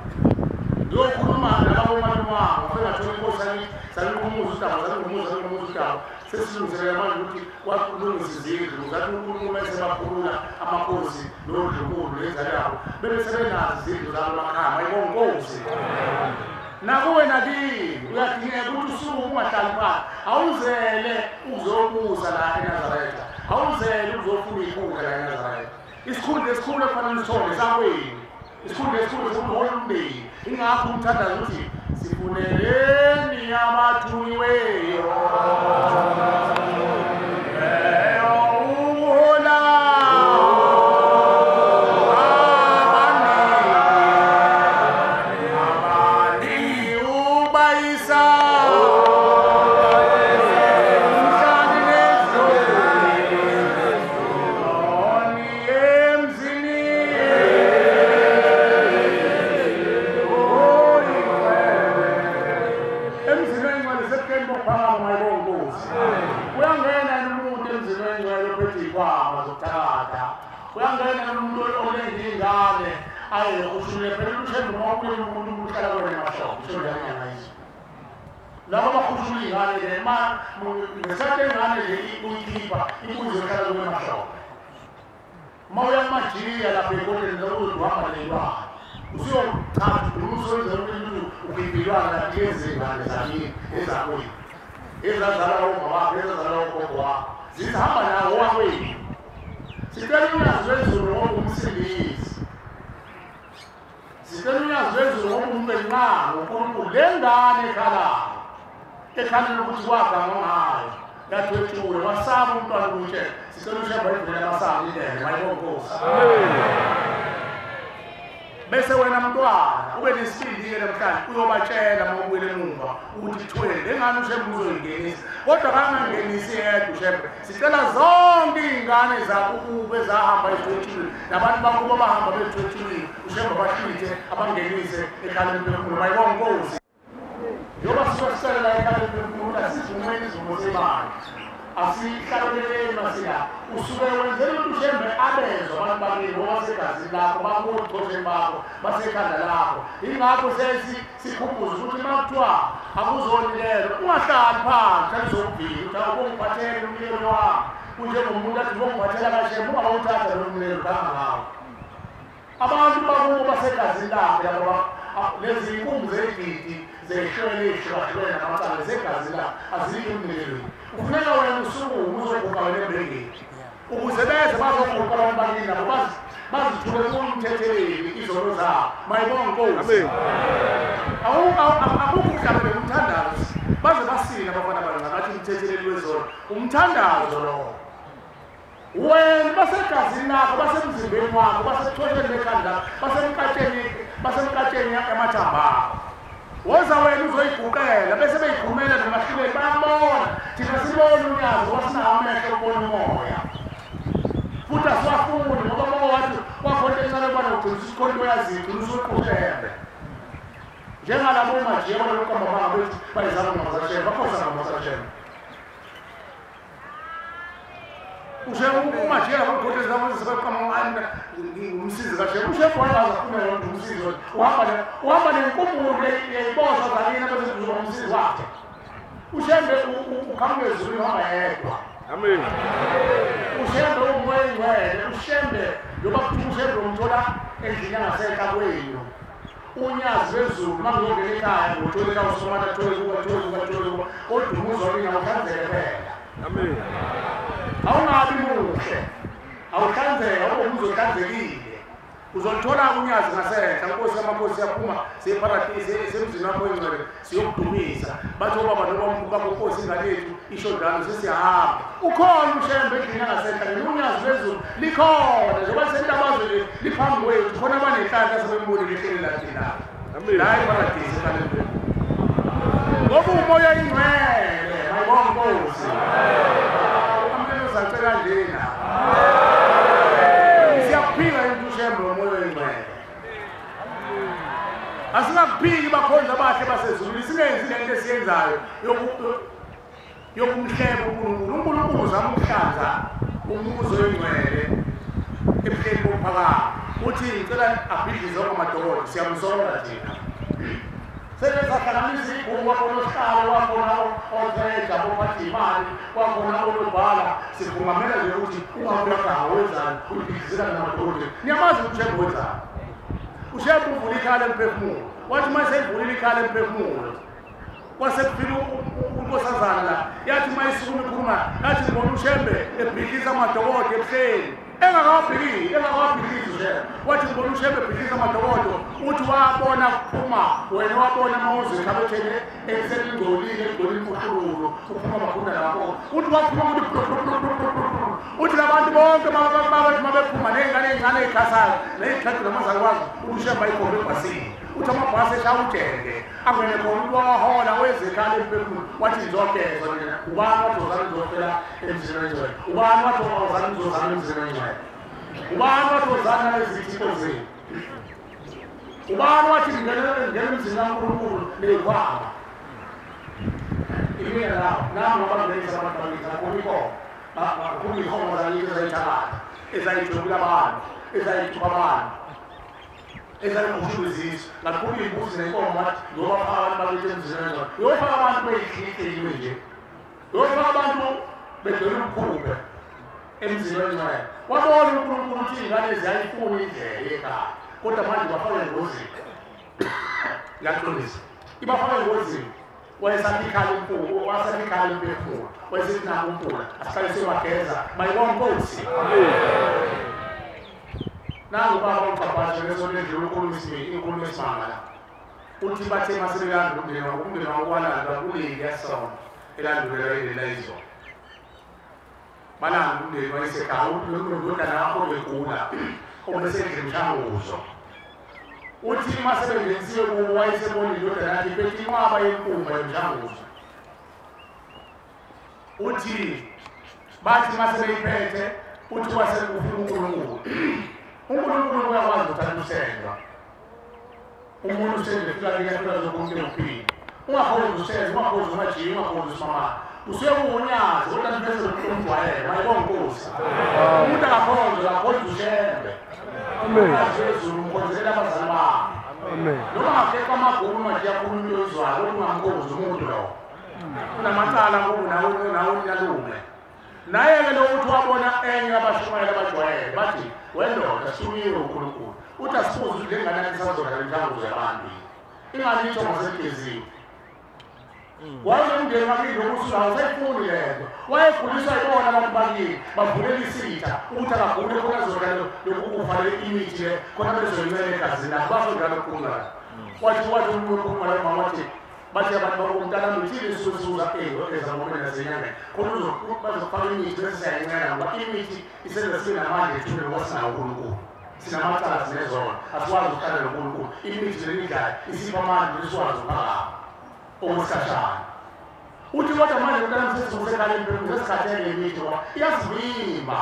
[SPEAKER 1] ngiyokhuluma nabakomalume wakho sengathola inkosi salungumuza udaba salungumuza udaba sesilungiselela manje ukuthi wakulungisa izindlu zathi unkulunkulu esebakhulula amakhosi nodlukulu lenzalo yabo bebesebenazo izindlu zabo emakhaya mayibonge inkosi nakuwe nakini uyadingeka ukuthi usuke ungahlali phansi awuzele ukuzobuza la eNazaretha awuzele ukuzofuna ikhundla la eNazaretha isikhundla esikhulu ekufanele sithole sakwenu isikhundla esikhulu sokuhola umndeni ingakho umthandazo ukuthi sifuneleni abathunyiweyo uyangena nomuntu olenza ingane aye ushule phela ushembe ngokuye umuntu uhlala kwena mashoko shona yangayizo labo bakhushula ingane le ngesathe ingane le uyikhipha ibuze uhlala kwena mashoko mawuya majiya lapha enkoteni lokuthi uhamba lelwana usiyothatha umusowenza ukuthi ukhiphilwana lapha yezingane zakini ezakwini ezazala omama ezazala ogogo wakho zihamba nawo wakwenu sicela unyazo lwezulu ngoba umsindisi sicela unyazo lwezulu ngoba umbenqango uNkulunkulu le ngane ekhaleni ukuthi kwaga ngayo yathwethuwe wasaba umntwana ukuthi sicela ushemba ivele amasango indele mayibonge inkosi bese wena mntwana ube nesibindi namhlanje uyobatshela uma ubuyele emuva ukuthi thwele engani ushembe uzoyingenisa kodwa kangangenisi yedwa ushembe sicela zonke iy'ngane zakube zahamba ezithwethile nabantu bakubo abahamba bezithwethile ushembe bahlithe abangenise ekhaleni phefumulo bayibonga inkosi njengoba sizokuselela ekhaleni phefumulo asivumeni izimo zemali asihlabeleleni masila usuke wenzela ukuthi ushembe abezwa abantu bakini ngoba lakho bakuthoshe bakho basekhanda lakho ingakho sikhumbuza ukuthi uma kuthiwa akuzonikelwa ungahlali phansi alizokuvila ukuthi awubongiphathele umlilo wami kunjengomuntu athi bongiphathela kashembe ungabawuthatha lo mlilo kangakawo abantu bakubo basegazini lakho yabo lezi inkumbi zey'gidi zehlwele ey'hlukahlukene namacala zegazini lakho azikho emlilweni kufuneka wena usukume uzoguqa wena embengeni ukuze beze bazoguqa abantu bakini nabo bazithule kumthetheleli izono zabo mayibonga inkosi akukho uhlabele umthandazo baze basina abafana abancane bathi umthetheleli wezono umthandazo lowo wena basegazini lakho basemzimbeni wakho basethosheni lekhanda basemkatsheni yamathambo akho woza wena uzoyiguqela bese beyigqumela namahluleli bayambona thina sibona unyazo wasinamehlo ukubona umoya futhi asiwafuni ngoba boko wathi wakhonto encane ubana ugcina isikhona uyazithi usuqhushembe njengalabo majiya balokamba banga bethi bayizama ngamazashembe bakhosa ngamazashembe umajiya labokhonto ezabo sebeqama umsizi kashembe ushembe wangaza funa yonke umsizi uhamba nenkumbulo yayibosha zakini abezenduza umsizi wakhe ushembe ukhambe ezulwini uhamba yedwa amen ushembe umwengwele ushembe yoba kuthi ushembe umthola endlini yangasehla kwenu unyazi wezulu uma ngizongena ekhaya ngotholeka usomata tholekuba kodwa umuzolina uhlanzeke phela amen awungabi muhle awuhlanzeka ube uzohlanzekile uzolithola unyazi ngasehla inkosi yamakhosi yaphuma separadise semzini wakho engcwele siyokudumisa bathi obaba nobamkhulu bakho nkosi ingane yethu ishodlano sesiyahamba ukhona ushembe endlini yangasehla unyazi lwezulu likhona njengoba sentabazwe liphambi kwethu khona abanenhlanhla sebembonile ehleleni lathina la iparadise ekaleni ngoba umoya ingcwele mayibonga inkosi amlelo zacela njena siyakuphika into ushembe umoya oyingcwele asingakuphiki bakhonza abahle basezulwini singenzi lento esiyenzayo yokumhleba uNkulunkulu uzama ukuhlanza umuzo oyingcwele ebuhleni bomphakamo uthi ngicela abhidlize okwamadokodo siyamsonga thina sebezahlanganisa igugu wakhona osihlalo wakhona otreja bophatha imali wakhona olobhala sifungamela nje ukuthi ungabuyagaha wenzani uyibhidlizela namadokodo niyamazi ushembe wenzani ushembe uvula ikhala emphefumulo wathi uma seyivulile ikhala emphefumulo kwasekufika unkosazana la yathi uma isukuma ikhuluma yathi ngibona ushembe ebhidliza amadokodo ebuhleni engakawabhidlizi ushembe wathi ngibona ushembe ebhidliza amadokodo uthi wabona kuphuma wena wabona mawuze ekhabetheni eselingcolile egcolile uhlululo uphuma amakhunda lakho uthi waphuma uthi labantu bonke mabephuma ney'ngane ey'khasayo ney'khathi namazalukwazi uthi ushembe ayikhombe ebhasini uthi amabhasi eshawujenge angene khona umuntu wahola wezekhala emphefumulo wathi ngizogezwa nina ubani wathi ozana ngizofela emzini wengcwele ubani wathi ozana ngizozana emzini wengcwele ubani wathi ozana nezithixo zenu ubani wathi ngingena emzini kaNkulunkulu neyikhwama imina lawo nami ngabangenisa abantu bakithi akukho iy'nkomo zakithi ezayithakatha ezayijobula abantu ezayithupha abantu ezayikuhluziso ngakuba imbuzi nenkomo wathi ngiyobafaka abantu bakithi emzini wengcwele uyofaka abantu beyihlihliwe nje uyofaka abantu bedwele umkhumbe emzini wengcwele wabona uNkulunkulu ukuthi iy'ngane ziyayifuna indlela yekhaya kodwa manje bafaka engozini ngiyaqondisa ibafaka engozini wayesathi ikhala emphefumulo wayesethi nako umpula asihlale sewageza mayibonga inkosi nangu baba ucabashe lesonendlela inkulumo esimanga la uthi bathe masebelandula umndeni wakwalanda kuleli yasona elandulela ileli layizona balanda umndeni wayesekhaya ndodana wakho begula obesendle mshanguzo uthi masebenzisiwe kuwo wayesebona indodana yakhe iphethe inqwaba yenkumba yomshanguzo. Uthi bathi masebeyiphethe uthi wasekufuna uNkulunkulu. uNkulunkulu uyakwazi ukuthatha usendwa. Umuntu usendwe fika liyafika zokunke uphila. Ungakhozi usenze, ungakhozi umajini, ungakhozi usimama. Usuyabunyaza ukuthi bese umjwayele, mayibona Nkosi. Umuntu akakhonza akhozi ushembe. Amen. Jesu umkhonzela abazali bakhe. Amen. Noma akekho amagulu manje yakhulunywa izwayo ukuthi ungamkhozi umuntu lo. Unamacala ngoku nawo nyalume. Naye ke lo uthi wabona enye yabashumayela abajwayele bathi wendoda sumiwe uNkulunkulu. Uthi asifuze njengana isazodla injango zabantu. Ingani itsho ngasegeziwe. Wayemndeni wakhe lokusuka usayifuni lento. Wayeguliswa ibona abantu bakini bavulela isitha ukuthi akagule khona zonke lokukufanele imithi le khona bezoyimela egazini lakhe bazongana ukukhulula. Wathi umuntu okhuluma mama wathi bathi abantu bakumntana mthile susuza ezamomena zenyanga khona bazofaka imithi bese sayincela ngoba imithi isenza sibe namandla ethule wasinawo uNkulunkulu. Sinamacala sinezona asiwazi ukuhlala noNkulunkulu. Imithi lemidlalo isipha amandla esikwazi ukuphakama okusashana. Uthi kodwa manje uNkulunkulu usekhale impilo esikhathele imithi ngoba iyasivimba.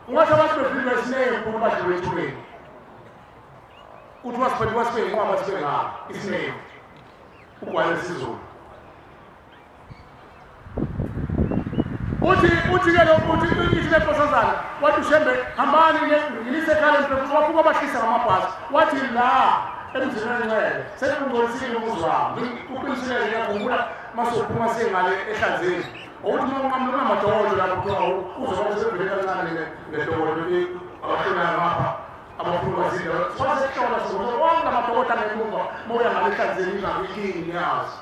[SPEAKER 1] Ungathi abantu befika isinembu bathi wethuleni. Uthi wasiphethe wasibeke ngoba sibe ngapha isinembu. Ugwale sizulu. Uthi ke lo uthi isile posazana wathi ushembe hambani ngilisekhale impilo wafuka abahlisa ngamabhasi wathi la emzini ngcele sekungcolisile umuzi wami uqinisele ngiyakhumbula masophuma sengale ehlanzeni ukuthi nqamlo namadolo lapho uzoba usebheka kancane ngedolo abafuna ngapha abafuna bazile wasehlola sizo wonke amadokotela ngemuva moya ngale ehlanzeni ngabikini yazi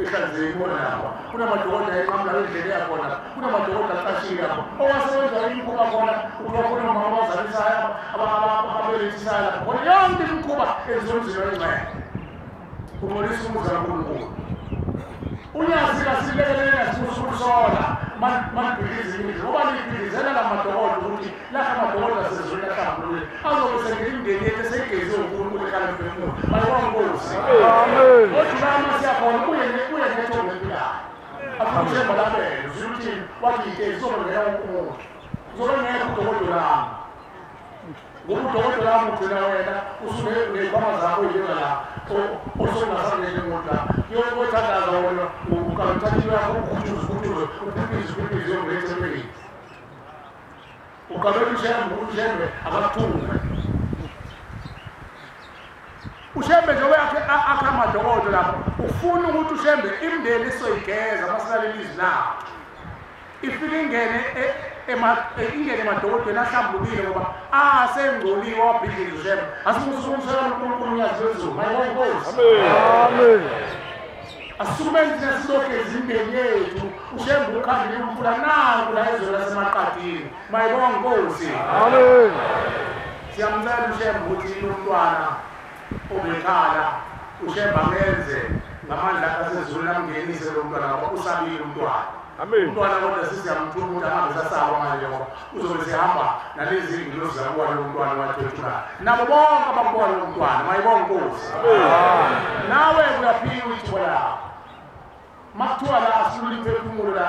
[SPEAKER 1] ehlanzeni bona lapha kunamadokotela enqamla endlele yakhona kunamadokotela aqashile lapho owasebenza imikhuba khona ukubona mama wazalisaya ababelethisa khona yonke imikhuba ezonzima engcele kumolisa umuzi kaNkulunkulu. Unyazi kasilekelela sikusola manibhikiza imithi ngoba nibhikizela lamadokotela ukuthi lapha amadokotela sezwela hlambulule azobe sengimndeni yethu eseyigeze uNkulunkulu ekhaya emphefumulo bayibona Nkosi. Amen. Othi lama siyakhona kuye nethonga empilani akuthemba labele uzuthi wathi izobongela uNkulunkulu uzobongela udokotela lami ngoba udokotela lami ugcina wena usuke nezibama zakho yena la osongasangele ngoda yokuthandaza wona ukamthathiwe yakho ukujuza uphiphise yongethembeni ukabeka ushembe akathunga ushembe nje wakhe akha amadokotela lapho ufuna ukuthi ushembe imndeni esoyigeza masalaleli izilapho ifike ingene emadokotela ahlambulukile ngoba sengcoliwe wabhidliza ushembe asimusumsela uNkulunkulu unyazi wezulu mayibona Nkosi. Amen. Asumeni nesilokezi imndeni yethu ushembe ukhangile umfula nangu la ezweni lasemaqadini mayibona Nkosi. Amen. Siyamcela ushembe ukuthi umntwana obekhala ushembe angenze ngamandla kasezulu namngenise lo mntwana ngoba usabile umntwana. Amen. Umntwana kodwa sisiyamthuma ukuthi ahambe sasaba manje ngoba uzobe sehamba nalezi zingilosi zakuwa lo mntwana wathethula nabo bonke abakubona lo mntwana mayibona Nkosi. Amen. Nawe uyaphila ithuba lakho makuthiwa la asulula imphefumulo la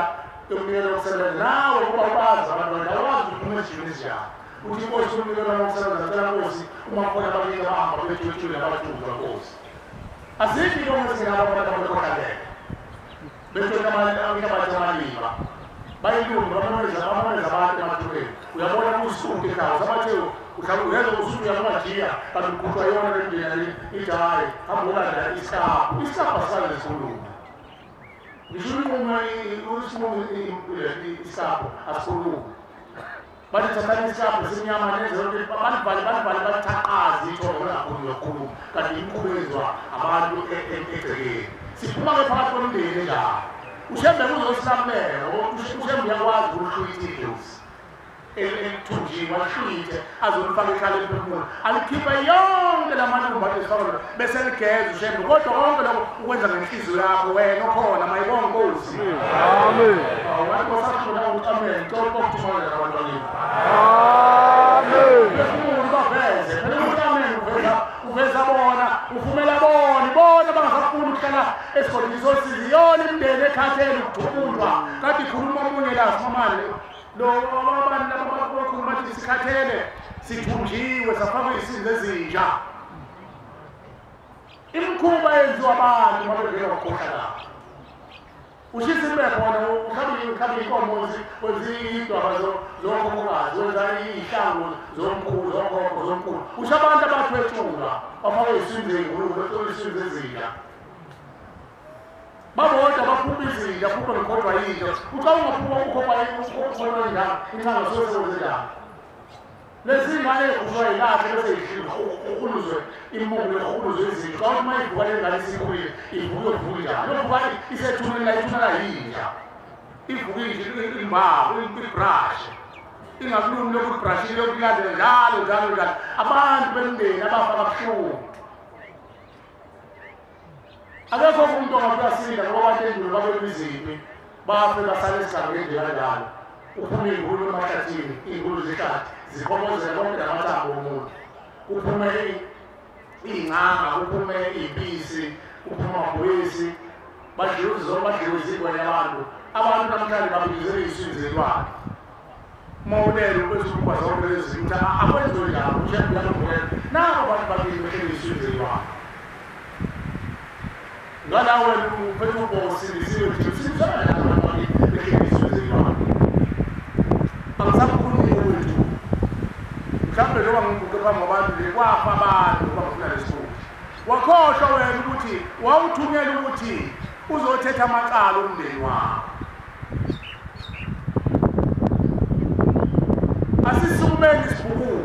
[SPEAKER 1] yomnikelo wokusebenza nawe kuba ubazi abantu awazi ukuphuma ejimini njani uthi Nkosi umnikelo wokusebenza ngicela Nkosi uma khona ababili abahamba bethethule nabathunga Nkosi azikho into ezingaba abantu abakhohlakele bethola amalima bayilungu bamoneza abantu emathuleni uyabona kusuku ekhaya sabathe uhlawulela usuku yamajiya kanti kukhutshwa yona lendlela idayi hambulanda isapha sale esikhuluma ngisho uma isapho asikhuluma bathi thathani isapho simnyama nezonke banibhali bathaqazi ithongo ngakhulu yokhuluma kanti imkhubezwa abantu egcekeni siphuma-ke phakathi komndeni njalo ushembe kuzosilamulela ushembe uyakwazi ukuhlwitha idlozi elithunjiwe ahlwithe azolifaka ekhala emphefumulo alikhiphe yonke la manumba esifakela bese ligeza ushembe kodwa konke lokho ukwenza ngenhliziyo yakho wena okhona mayibona Nkosi. Amen. Awukho sasifuna ukuthi amen ngicela ukuthumela abantu bakini. Amen. Befuna baveze phela ukuthi amen uveza bona uvumela bona bangasafuni ukuhlala esigodini sosizi yona imindeni ekhathele ukuthumundwa kade ikhuluma omunye la simamane lo abantu abakhuluma bathi sikhathele sithunjiwe safakwa izinto ezintsha imikhuba yenziwa abantu mabevela ukukhohlala ushisa imbe khona ukhabe inkomo wezidwaba zokhokhokazi wenza iy'hlangu zomkhulu zokhokho zomkhulu usho abantu abathwetshula bafakwe izinto ey'nkulu bethola izinto ezintsha babodwa baphuma izinja futhi ngikhodwa yinto uca ungaphuma ukhokha ukholwa njalo inhlanga sosewenzenjani lezi ngane ey'khuzwa yilapho bese ukhuluzwe imungu ukhuluzwe izinto xa uthi uma ivuka le ngane isikhulile ivuka yovuka njani yovuka isethunela ithunela yinja ivuka imbawu ibrashi ingakulumi lokubrashi lokulandela njalo abantu bemndeni abafa kabuhlungu akekho umuntu ongakuyasinda ngoba abantu endulo babebiziphi bafe basale esigabeni kanjalo uphume iy'nkulu emahlathini iy'nkulu zehlathi zikhomozela konke namathambo omuntu kuphume iy'nganga kuphume iy'mpisi kuphume amabhoyisi badliwe izigwenya abantu namhlanje babizele iy'swini zelwane uma ulele ubese ukwazi zonke lezi zinto akwenziwe njalo ushefu yalobukela nabo abantu babili behlele iy'swini zelwane ngalawe uphethe ubosindisiwe nje usindisana nabantu behlele iy'swini zelwane angisakhulumi wethu mhlawumbe njengoba ngibuke phambi kwabantu nje kwafa abantu bafuna lesifunda wakhohlwa wena ukuthi wawuthunyela ukuthi uzothetha amacala omndeni wakho asisukumeni isibhukuko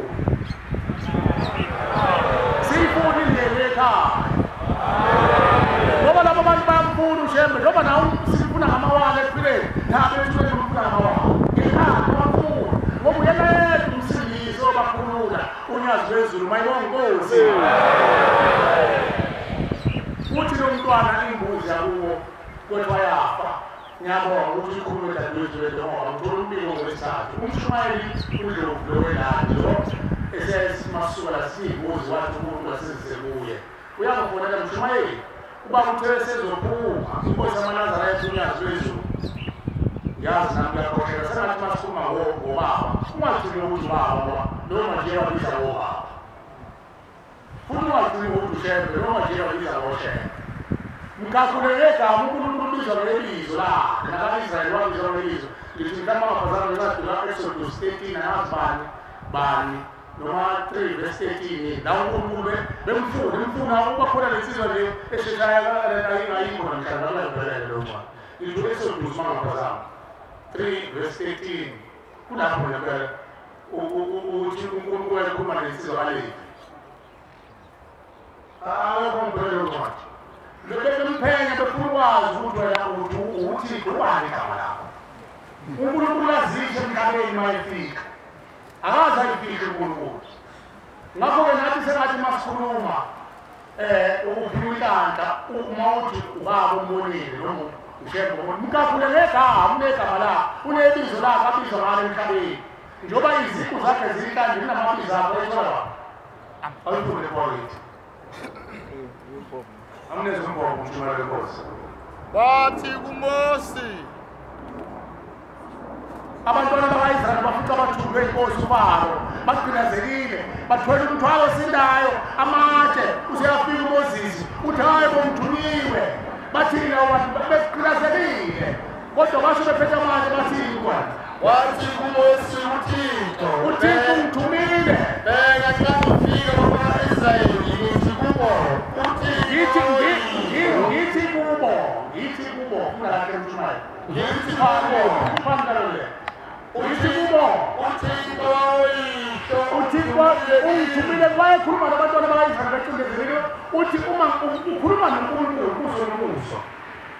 [SPEAKER 1] siyifuna indlela ekhaya ngoba labo abantu bayamfuna ushembe njengoba nawe sifuna ngamawala ekuphileni nabo ethuleni ufuna ngamawala ngekhaya bafuna ngoba uyena yedwa umsindisi obakhulula unyazi lwezulu mayibonga inkosi uthi lo mntwana imbuzi yakuwo kodwa yafa ngiyabonga ukuthi ikhulume dadewethu ngoba ngithola umbiko ngolwesithathu umshumayeli uNdlovu lowelandi lo esesimasuka siyimbuzi wathi umuntu wasizise kuye uyangifonela mshumayeli ubaba uthe sezophuma inkosi yamaNazaretha unyazi lwezulu yazi nami uyakhokhela sengathi masikhuluma ngobaba ungagcini ukuthi ubaba noma nje wabiza ngobaba futhi ungagcini ukuthi ushembe noma nje wabiza ngoshembe mkakhulele gama uNkulunkulu ubiza ngebizo lakhe nakaIsrayeli wabiza ngebizo lithi mhlawumbe amabhazana ngencwadi ka-Exodus 13 nazi bani noma 3 verse 13 la uNkulunkulu bemfuna ubakhona lensizwa le esheshaya ayingayikho namhlanje abayibhelele lo mfana lithi u-Exodus mangabhazana 3 verse 13 kulapho ngempela uthi uNkulunkulu wayekhuluma lensizwa kaLevi akombele uncwadi bemphenya befuna ukwazi ukuthi wena uthixo ubani igama lakho uNkulunkulu azisho emhlabeni uma efika akaze ayifike uNkulunkulu ngakho-ke nathi sengathi uma sikhuluma uphiwa inhlanhla uma uthi ubaba umbonile noma ushembe mkakhule ngegama unegama lakho unebizo lakho abizwa ngalo emhlabeni njengoba iziqu zakhe zinhlanje kunamabizo akho ethola awufunde kwalithi amneze umbongo umshumayeli wenkosi
[SPEAKER 8] bathi kuMosi
[SPEAKER 1] abantwana bakayisrayeli bafica abathunjwe inkosi uFaro bagcinazekile bathwele umthwalo osindayo amatshe useyafika uMoses uthi hayi bomthuniwe bathina begcinazekile kodwa basho bephethe amatshe bathini kwana
[SPEAKER 8] wathi kuMosi uThixo
[SPEAKER 1] ungithumile
[SPEAKER 8] beka xa ufika kuma-Israyeli ngithi kubo
[SPEAKER 1] ngithi kubo ungalakhe mshumayeli
[SPEAKER 8] ngithi kubo
[SPEAKER 1] uThixo ungithumile wayekhuluma nabantwana bakayisrayeli becindezekile uthi uma ukhuluma noNkulunkulu kuzo nokuzo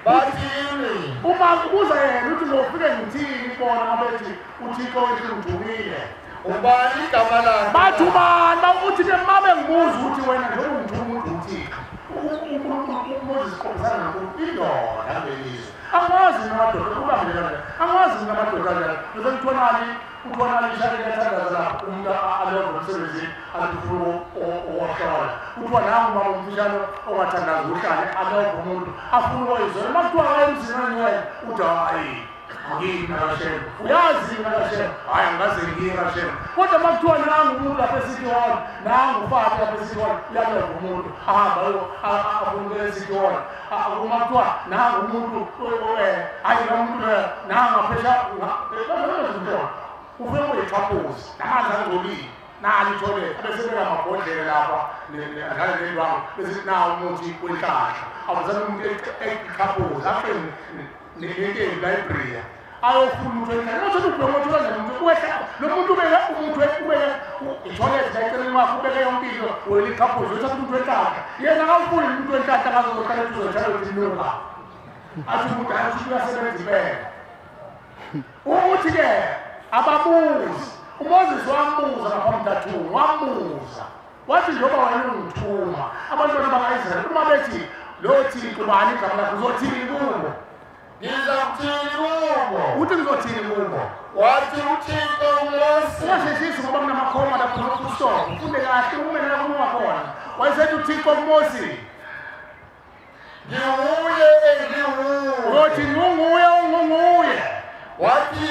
[SPEAKER 8] bathini
[SPEAKER 1] uma ubuza yena uthi ngofike ngithini bona abethi uThixo wethu ungithumile
[SPEAKER 8] ubani igama lakhe
[SPEAKER 1] bathi ubani uthi ke mabe ngibuza ukuthi wena njengoba ungithuma uThixo uMoses qobisana noNkulunkulu indoda ngelizwe angazi namadoda ubambelana angazi namadoda njalo ngizongithonani Utwana lishaka yathandaza umuntu alova umsebenzi alifuna uwahlola. Utwana nangu mama umfishano ongathandaza uhlale alova umuntu afuna ukuyizona. Makuthiwa emzini wena uthi hayi ngini nakashem. Uyazi nakashem. Hayi ngaze ngiyeke nakashem. Kodwa makuthiwa nangu umuntu lapha esithi wona nangu ufati lapha esithi wona uyalova umuntu ahamba afuna esithi wona. Akumakuthiwa nangu umuntu hayi umuntu nangu aphesha ufuna ukuyixhaphuza namanzi angcolile nalithole abesebeka amabhodlela lapha ngale lendwangu bese nawo umuthi wenhlahla awuzana umuntu exhaphuza aphe nekeni library ayofuna umuntu wenhlahla nothi ubhekwa kanjani umuntu wehla lo muntu ubeka umuntu ubeka itoilet eceleni wakhe ubeke yonke into welixhaphuza uthi umuntu wenhlahla yena akafuni umuntu wenhlahla akazoqala ukuzothatha uzinyoka athi umuntu athi uyasebenza impela ukuthi ke ababuzi uMoses wambuza ngaphambi wamuza wathi njengoba wena ungithuma abantwana bakaIsrael uma bethi lo Thixo bani igama lakho uzothini kubo
[SPEAKER 8] Ngizakuthini kubo
[SPEAKER 1] uthi ngizothini kubo
[SPEAKER 8] wathi uThixo uMose
[SPEAKER 1] washeshisa ngoba kunamakhoma lapho nokusoka ufunde kahle umene lapho ungakhona wayesethi uThixo uMose
[SPEAKER 8] ngiwuye engiwuye
[SPEAKER 1] uthi unguye
[SPEAKER 8] wathi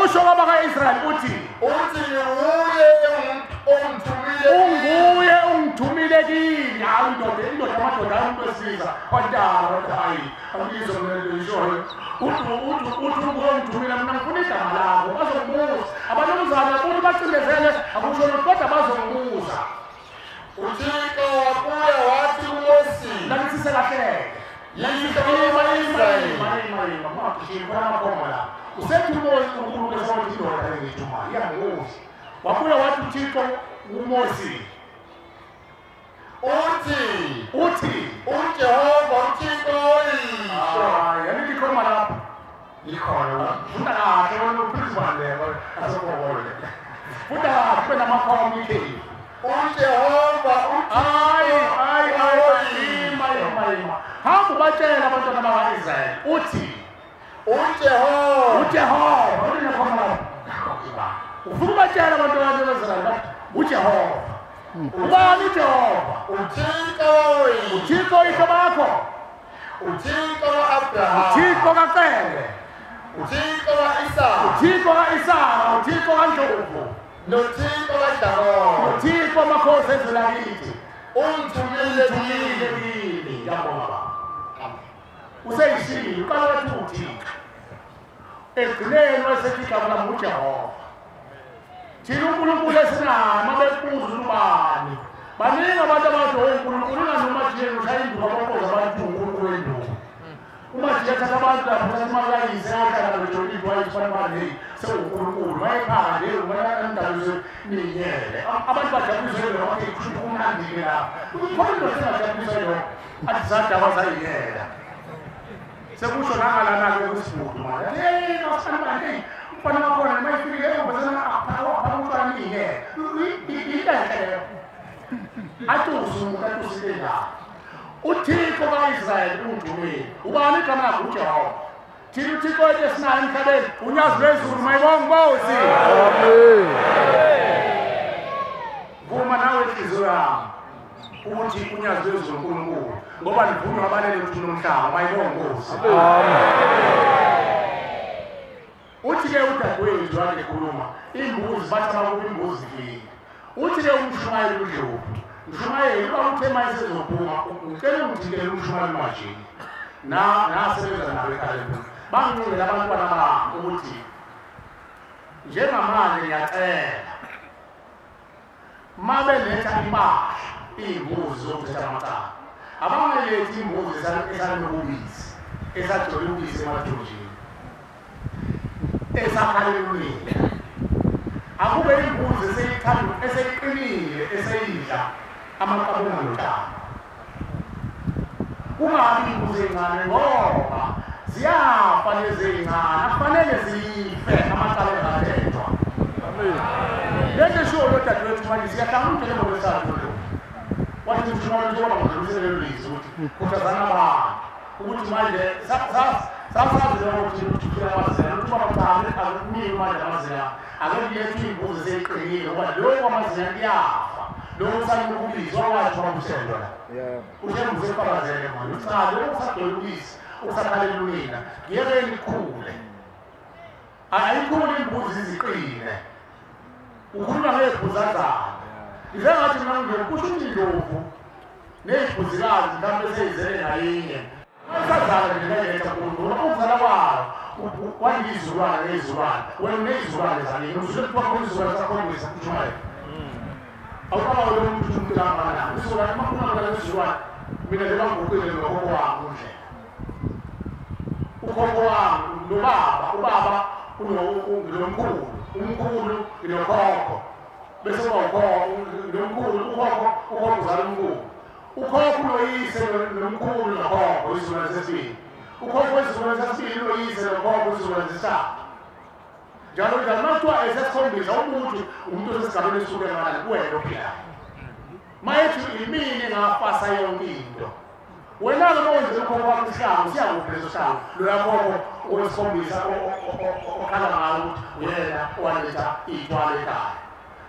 [SPEAKER 1] usho kwabaka-Israyeli uthi
[SPEAKER 8] ngiwuye
[SPEAKER 1] unguye ungithumile kini hayi indoda amadoda umuntu wesiza wadala wathi hayi angizwe mnelo ishoyo uthi unguye ungithumile mina ngifuna igama lakho bazokubuza abanomzana ukuthi bacindezele akusho lutho kodwa bazokubuza
[SPEAKER 8] uThixo wabuya wathi kuMose
[SPEAKER 1] lanisise kahle usethi umoya uNkulunkulu esawathi indoda engiyithumayo iyangukuza wabuya wathi uThixo kuMose uthi
[SPEAKER 8] uJehova uThixo oyisho
[SPEAKER 1] yalithi khoma lapho
[SPEAKER 8] likhona
[SPEAKER 1] funda kahle wena uprincipal leyo asokobole funda kahle namakhomo ikheli
[SPEAKER 8] uJehova
[SPEAKER 1] ima hamba batshela abantwana bakaIsrayeli uthi uJehova ufuna batshela abantwana bakaIsrayeli bathi uJehova ubani uJehova uThixo oyihlo bakho
[SPEAKER 8] uThixo kaAbraham
[SPEAKER 1] uThixo kaCele
[SPEAKER 8] uThixo kaIsaka
[SPEAKER 1] uThixo kaIsaka uThixo kaNdlovu
[SPEAKER 8] noThixo kaJakobe
[SPEAKER 1] uThixo makhosi ezelakithi
[SPEAKER 8] ungithumile
[SPEAKER 1] kini yabona useyishilo uqala wathi uThixo egcineni wasethi igama lami uJehova thina uNkulunkulu esinayo mabekubuza ubani baningi abantu abathi uNkulunkulu unganoma thina ushaya induku abakoza abantu uNkulunkulu wenduku uma thiyathatha abantu lapho sathi makayise ahlala bejolile wayifana manje sewuNkulunkulu wayephaka nje umayandabise ninyele abantu bajabulise lo wathi kumnandi lapho kodwa singajabulise lo athi zadaba zayiyela sekusho nangalana-ke kwisibudu manje nosana mfana wakhona mayifike ubazana aphakutshwana niyele inhle leyo atusile njalo uThixo kaIsrayeli ungithumile ubani igama lakho uJehova thina uThixo wethu esinayo emhlabeni unyazi lwezulu mayibonge Nkosi vuma nawe inhliziyo yami ukuthi unyazi lwezulu uNkulunkulu ngoba nivunywa abalele ukuthi nomhlaba mayibonge Nkosi uthi-ke udadewethu wake khuluma imbuzi bathi abakuba imbuzi ifile uthi-ke umshumayeli uDlovu Mshumayeli uthe mayisezophuma ngicela ungithintele umshumayeli majini nasebenza nawe ekhaya bangincengela abantwana bami ukuthi njengamanje ngiyacela uma beletha impahla iy'mbuzi zokuthetha amacala abangalethi imbuzi esanobubisi esagcwele ubisi emathunjini esakhalelunile akube imbuzi eseyiqinile eseyidla amaqabunga notshani kungabi imbuzi encane ngoba ziyafa lezi ey'ncane akufanele zife amacala engathethwa lento eshiwo lo dadewethu manje siyahlangana ngokwesathu lo wathi mshumayeli njengoba ngidlulisele lizwi ukuthi khuthazana abantu ukuthi manje sasazi ukuthi ufika amazela ukuthi babathambe akukunika manje amazinga akulethe imbuzi zeqinile ngoba lokho amazinga kuyafa lokho usanda ukubizwa wathi wabuselo la ushembuze ufakazele manje uthanda usadolubisi usakhalela unina ngiyeke likhule ayikhule imbuzi ziqine ukhuluma ngezibuzazana izengathi mina ngeke kusho ukuthi indlovu nezibuzikazi mhlawumbe seyizele ngayinye usazala ngeletha kulo ukuzala kwayo wangizulwana nezulwana wena nezulwana zanini usuke kwakho izulwana zakhombisa kujumayo awukaba lo muntu umntana izulwana makhona nezulwana mina lebanguqile nokhokho wami undlela ukhokho wami ubaba unomkhulu umkhulu inokhokho bese nomkhulu ukhokho uzala umkhulu ukhokho noyise nomkhulu nokhokho izulwane zesibili ukhokho wezizulwane zesibili noyise nokhokho izulwane zesithathu njalo njalo makuthiwa esesikhombisa umuntu umuntu osesigabeni esuke ngana kuwena ophilayo mayethi imini engafasa yonke into wena-ke uma wenze ukhokho wakho isihlangu siyakuphi leso sihlangu loyakhokho owesikhombisa okhala ngayo ukuthi uyena owaletha iy'thwala ekhaya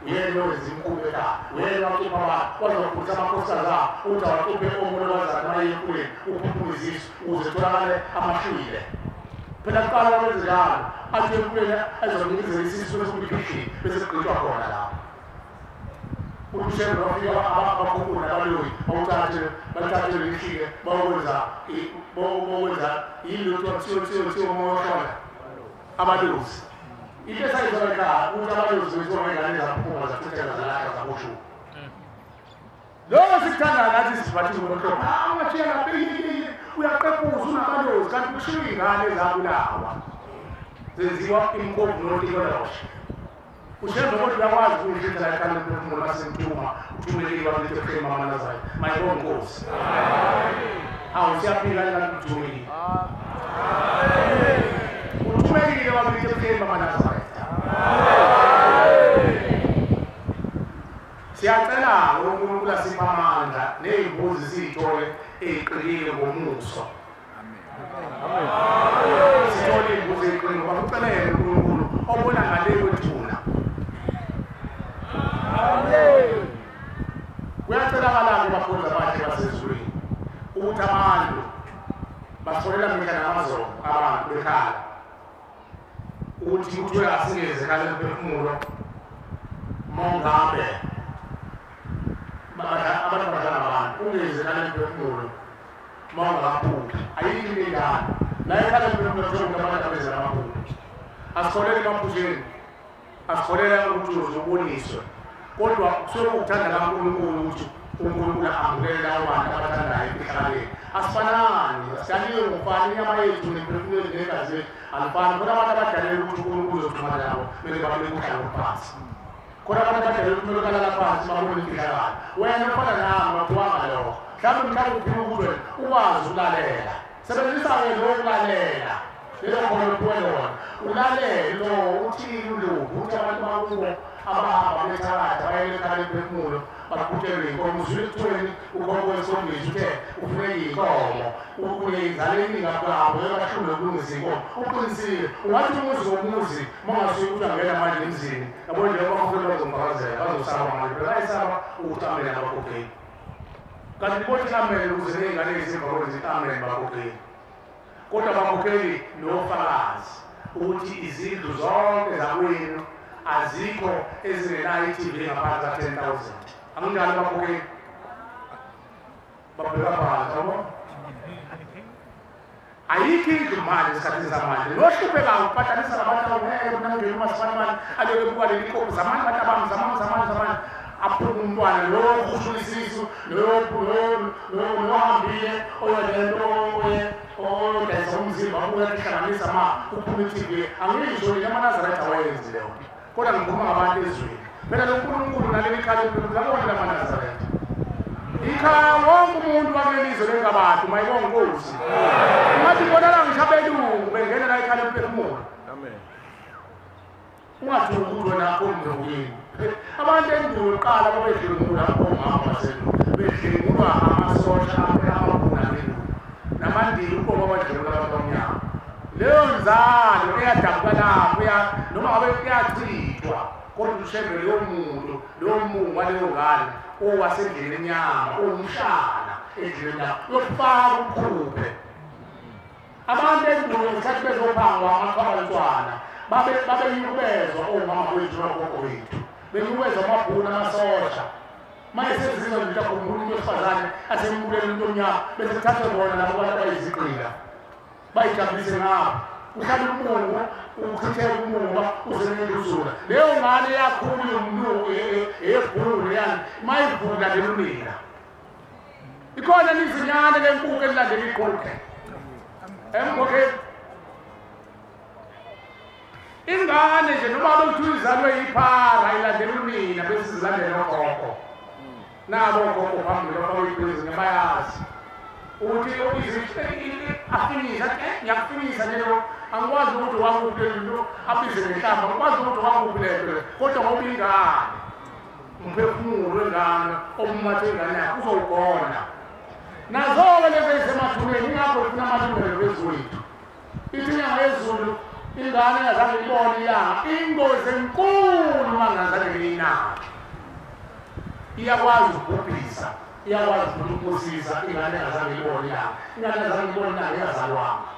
[SPEAKER 1] uyena owenza imikhuba ekhaya uyena wacupha abantu wazokhulisa amakhosikazi abo ukuthi awacuphe omunye wazana mayemfuleni uphuphume izisu ukuze kutholakale amashwile phela kuqala wenzekalo athi emfuleni ezonikizela isisu esikuliphishini bese kugqitshwa khona lapho ushembe wafika abakhunkulu nabaloyi bathathe lishike bawokwenza yini kuthiwa moshona abalozi into esayizona ekhaya ukuthi abalozi bethiwa ngengane zaphuma zafuthela zalahla zaboshuka lokho sikuthandayo nathi sizibathile ngomhlobo ungathiya ngabekile uyapepuza unabalozi kanti kushiwo iy'ngane ezabulawa zenziwa imkovu notikoloshe ushembe kodwa uyakwazi ukuyishintsha la ekhaya lomphefumulo masemthuma uthumelekile bakulethe ebuhleni mamanazayo mayibonge Nkosi hawu siyaphila kanti uthumelekile uthumelekile bakulethe ebuhleni mamanazayo siyacela uNkulunkulu asiphe amandla ney'mbuzi siy'thole ey'qinile ngomuso sithole iy'mbuzi ey'qinile ngoba kucelele uNkulunkulu obona ngale kwethuna kuyacelakala-ke bafundi abakhe basezulwini ukuthi abantu basolela mihla namazolo abantu bekhala ukuthi kuthiwe asingeze kale mphefumulo mongabe abantu badlala abantu ungeze kale mphefumulo mongaphupha ayikho into engane la ekhale mphefumulo kuthiwa abantu abenzela amaphupha asikholele emaphusheni asikholele ukuthi uzoboniswe kodwa kusuke ukuthanda kaNkulunkulu ukuthi uNkulunkulu amukele lawo bantu abathandayo emhlabeni asifanani siyaliwe ngokufana inyama yethu nemphefumulo negazi lethu alifani khona abantu abadalela ukuthi uNkulunkulu uzoxhumana nabo kumele babeke uhlalo phansi khona abantu abadalela ukuthi kumele balala phansi babone imfihlakalo wena ufana nami wakuwanga lokho mhlawumbe mhlawumbe uphila ukuthi wena ukwazi ukulalela sebenzisa-ke lokho ukulalela lelo khona ophiwe lona ulalele lo uthini ulobu ukuthi abantu bakubo abahamba bethakatha bayele ekhaya emphefumulo baqhutshelwe iy'nkomo usuke ekuthweni ukhokho wesombisi uthe ufuneka iy'nkomo uney'ngane eningi kwabo ebashule ukulungisa iy'nkomo uqinisile ungathi umuzi ngomuzi uma ungasuke ukuthi angena manje emzini yabo nje abakhulu bazomfakazela bazosaba manje phela bayisaba ukuthi amele nabakhokheli kanti bothi amele ukuze ney'ngane ezisemva amele bakhokheli kodwa abakhokheli nofakazi ukuthi izindlu zonke zakwenu azikho ezingenayo i-TV ngaphansi ka-10,000 anginjalo abakhokheli babheka phansi yabo ayikho indlu manje esikhathini zamanje nohluphekayo ukuphathanisa nabantu awungeke unangeni umasifana aleke buka leli kopi zamanye abantu abami zamanye aphume umntwana lo ushulisisu nohambile oyolento oyodayisa umzimba uyahlanganisa ma uphume i-TV angisho yamanazaretha awayenzi leyo kodwa ngikhuluma ngabantu ezweni phela lo nkulunkulu naleli khaya labona lamanazaretha ikhaya wonke umuntu wakulelizwe lengabantu mayibonge Nkosi ungathi bona la ngisho abelungu bengena la ekhaya emphefumulo ungathi ukuthi wena akhombe abantu endulo kuqala babedlungula omama basendulo bedlungulwa amasosha amabhuna namandili uqobo abadlungula abamnyama leyo nzalo eyadabuka lapho noma ngabe kuyachithwa kodwa ushembe leyo mungu waleyo ngane owasendleleni enyama owumshana endleleni yakho yokufaka ukhuphe abantu endulo ngesikhathi bezophangwa amaqhabantwana babeyikubezwa omama wethu nogogo wethu beyikubezwa amabhunu amasosha manje sezizwa nje umuntu wesifazane asembuleni umuntu omnyama bese kuthathwe bona labo bantu abayizigqila bayijabulise ngabo uhlala umungu uchithela umungu uzenele uzula leyo ngane yakhulu yomlungu eyebhulu yani mayivula lelunina ikhona nizinyane lenkuku elilandela iqhuke emgoke ingane nje noma bekuthiwa izalwe yiphara ilandela unina bese zilandela ogogo nabo ogogo phambili abayibhizi ngebayazi ukuthi afinisa ngiyakufinisa lelo angikwazi ukuthi wakuphi lento abize ngehlamba angikwazi ukuthi wakuphi lento kodwa ngoba ingane umphefumulo wengane omumathe ingane yakho uzowugona nazo-ke lezi ezisemathuneni ingakho funa amalungelo wezwethu ithi inyanga yezulu ingane engazange ibone ilanga ingozi enkulu uma ngazange ngiyinaki iyakwazi ukubhubhisa iyakwazi ukusiza ingane engazange ibone ilanga ingane engazange ibone ilanga ingazalwanga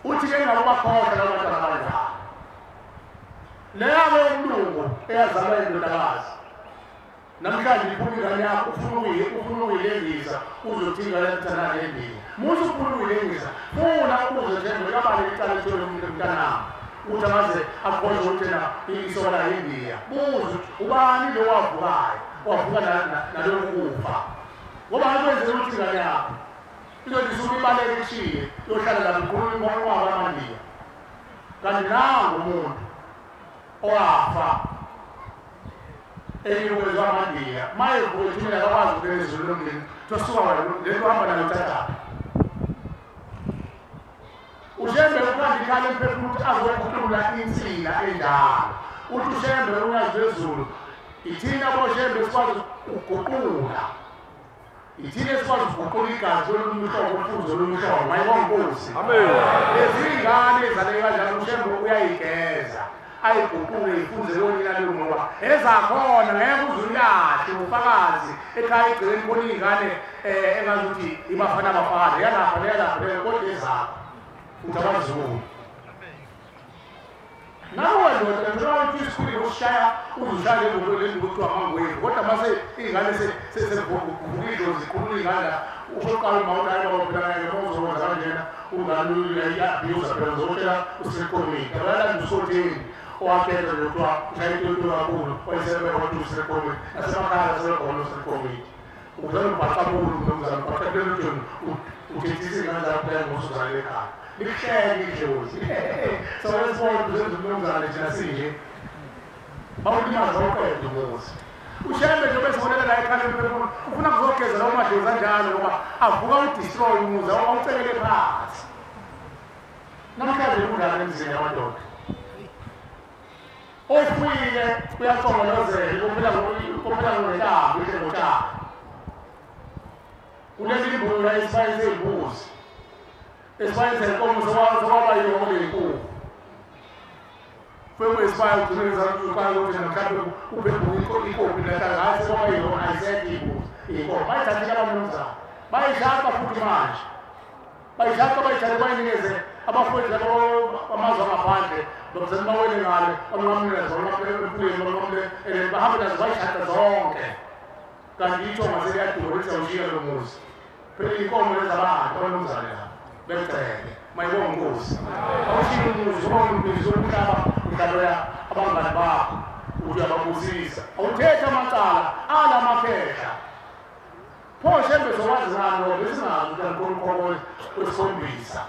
[SPEAKER 1] uthi-ke ngakubakhohlwa labantwana abanjalo leyabe umlungu eyazalwa indodakazi namhlanje iphuma ingane yakho ufuna ukuyilengisa uzothi ingane yakuthandana endini muze ufuna ukuyilengisa funa ukuzethembe kabale icala ethole umuntu emntanami ukuthi amaze akhoze ukuthi na isoka la India buze ubani lo wavuka naloyo kufa ngoba akwenze ukuthi ingane yakho izothi isuke ibaleke ishiye yohlala la ikhuluma inqwaba yamandiya kanti nangu umuntu owafa eyibuzwa amandiya maye ukuthi mina akwazi ukubeka izulu lomndeni tosuka lento hamba nayo tataphi ushembe ukandi khale emphefumulo ukuthi azokhulula insila endala uthi ushembe uyazwezulu ithina boshembe sikwazi ukuguqula ithina sikwazi ukuguqula igazi lolunye uhlobo umfuzo lolunye uhlobo mayibonge Nkosi amen lezi ngane ezaleyo kanjalo ushembe uyayigeza ayiguqule ifunze yonina leyo ngoba ezakhona ngeke uzulahle ufakazi ekhaya igcini khona ingane engazuthi ibafana abafana yalapha kodwa ezakho utabazulu nawe ndoda njengoba uthi isikhulu ukushaya uzushaya lento kuthiwa mangwethu kodwa mase ingane sesevukile zikhulula ingane uqala mawuthi ayibona ngomzoza kanjena ungalula iyabhiuza phela zokela usekomiti abalala usotheni owakhetha lokwa ngayinto kakhulu wayesebe kwathi usekomiti nasemakhaya sebekhona usekomiti uzalo baqabulu nomzalo baqabulu njani uthethise kanjalo phela ngosuzana ekhaya lihleke idlozi so lesibona umzalo thina sinje bawulimaza uqedwe ngozi ushembe nje bese wonela la ekhaya phela ufuna kuzogeza lawo madlozi kanjalo ngoba avuka udestroy umuza awucelele phansi namhlanje kungane emzini yabandoda ofuyile uyaqomolozela kuphela ngentambo ishe ngotshani unezimbula esibayeni sey'mbuzi esibayeni senkomo sokwaba yiyona lenkukhu fwe kwesibaya ugcineleza uqala ukuthi namhlanje uphenduka inkopi letangase kwaba yiyona ayisekho iy'nkomo bayithathile abamnumzana bayishaka futhi manje bayishaka bayithathe bayinikeze abafowethu labo bamazwe angaphandle bamzani bawele ngale bamnqamule zona empilweni bahambe nazo bayishaka zonke kanti ithonga seliyadura ukuthi awushiye lo muzi phela iy'nkomo lezabantu abamnumzane la becele mayibonge Nkosi awushiye umuzi ubonge imbizo umhlaba udlaloya abangani bakho uthi uyababusisa awuthethe amacala alamaphehla pho shembe zokwazi ngani ngoba besingazi ukuthi ankulunkulu wesikhombisa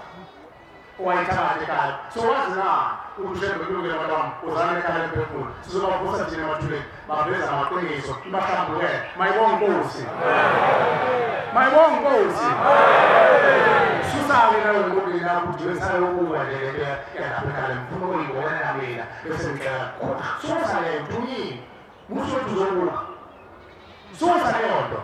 [SPEAKER 1] owayithakade ekhaya sokwazi na ukushembe kulungile abantwana uzane ekhaya emphefumulo sizobavusa thina emathuleni baveza amaqiniso ibahlambulele mayibonge Nkosi mayibonge Nkosi susake nawe ngobini lakho ukuthi wesale ukuba nje yalapha ekhaya mfuna ukuyibona na mina bese ngicela kodwa susale mthunini musho ukuthi uzobuka susa leyo nto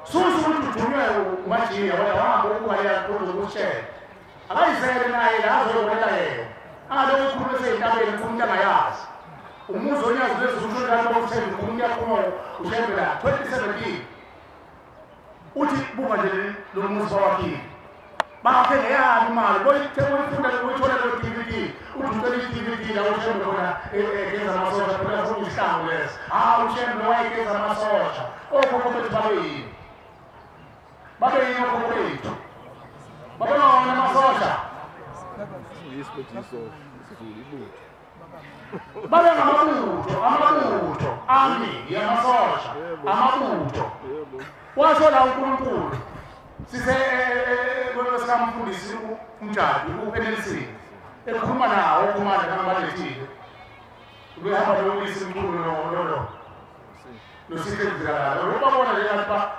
[SPEAKER 1] susa ukuthi ujunywe umajinga wala wahamba ukuya kuzokushela akayizele naye la azokwenza yena alo ukhulu seyintabeni umuntu angayazi umuzo onyazi lezulu kanti bawuthemba umuntu yakho ushembela 2017 uthi buka nje lo muzi wakhe bakhe ngeyani imali boyithemba ufunda ukuthola lo DVD uthutela i-DVD la ushembe khona egeza amasosha phela uzihlangu lesi ushembe wayegeza amasosha okhokho bethu babe yini okhokho bethu babe nona amasosha babe ngamabutho ami yamasosha amabutho washo la uNkulunkulu sise kwesikamfundisi umjadi uPenelisini ekhuluma nawo ukhumana kaMbalethile uyahamba lokulisa inkulu nosikenzela lo babona nje lapha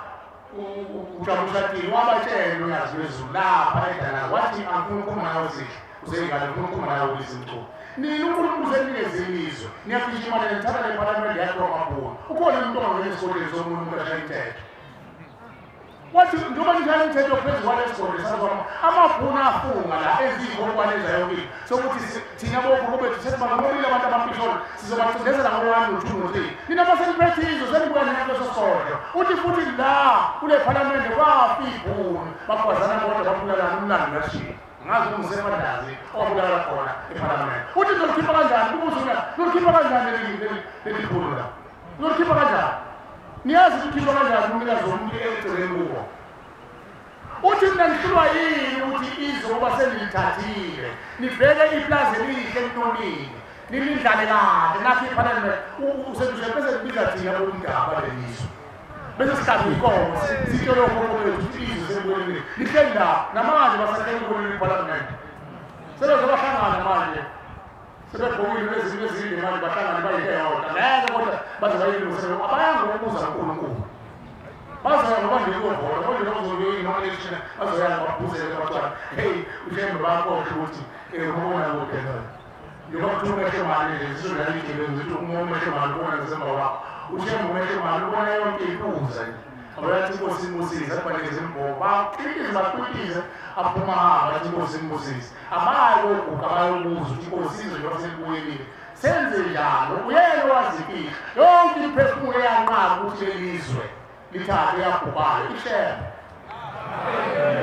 [SPEAKER 1] ujabushati wabatshela uyazi wezulu lapha edala wathi ankulunkulu nawo sihle uzengane unkulunkulu nawo izinto nini unkulunkulu senikeze ilizwe niyafisha imali nithatha le parliament yakho kwamabhunu ukhona umuntu ongangena esikoleni somuntu ukashaya imithetho wathi njengoba njalo umthetho phezu kwalesikole sazona amabhunu afunga la ezikokwaneza yonke sokuthi thina bokhokho bethu sesibangomile abantu abamphisholo sizobacindezela ngo1 no2 no3 nina baseliphethe izwe selibuya naleso sodlo uthi futhi la kule parliament kwafi ibhunu bakwazana bodwa babulalana umlando ngashiya ngazi umsebenzi obulala khona eparliament uthi ngikhipha kanjani kubuza ngikhipha kanjani leli bhunu la ngikhipha kanjani niyazi ukuthi kanjani umnikazi womuntu eceleni kuwo uthi mina ngihlulwa yini ukuthi izoba selithathile nibheke iplaza elihle entonini nilindlale kahle nathi iparliament usekushe bese libiza thina bomndaba leliso bese sihlala inkomo sitshelo lokho bethu izwe sembonile lihlenda namanje basahleli kubona iparliament sebenza bahlangana manje sebebhokile ezinto ezinde manje bahlangana bayiheyodwa ngeke kodwa baze bayilungisele abayanga ukubuza uNkulunkulu bazoya ngabanje kuyovola konje lokuzoyini noelection bazoya ngababuzele abantwana hey ushembe bakho ukuthi ubona ukuthi njengoba kuthumeshe mali nje sizolalithi ngithi umomeshe mali ubona ngesemba wakho ushembe umeshe mali ubona yonke ipuza abayathi inkosi imbusise abalekeze imbobo baqhikize baqhikize aphuma hamba athi inkosi imbusise abayo ukuka bayobuza ukuthi inkosi izwe njengoba selibuyelile senze njalo uyena waziphi yonke imphefumulo yanqaba ukuthi lelizwe lithathe yabhubayo ishebe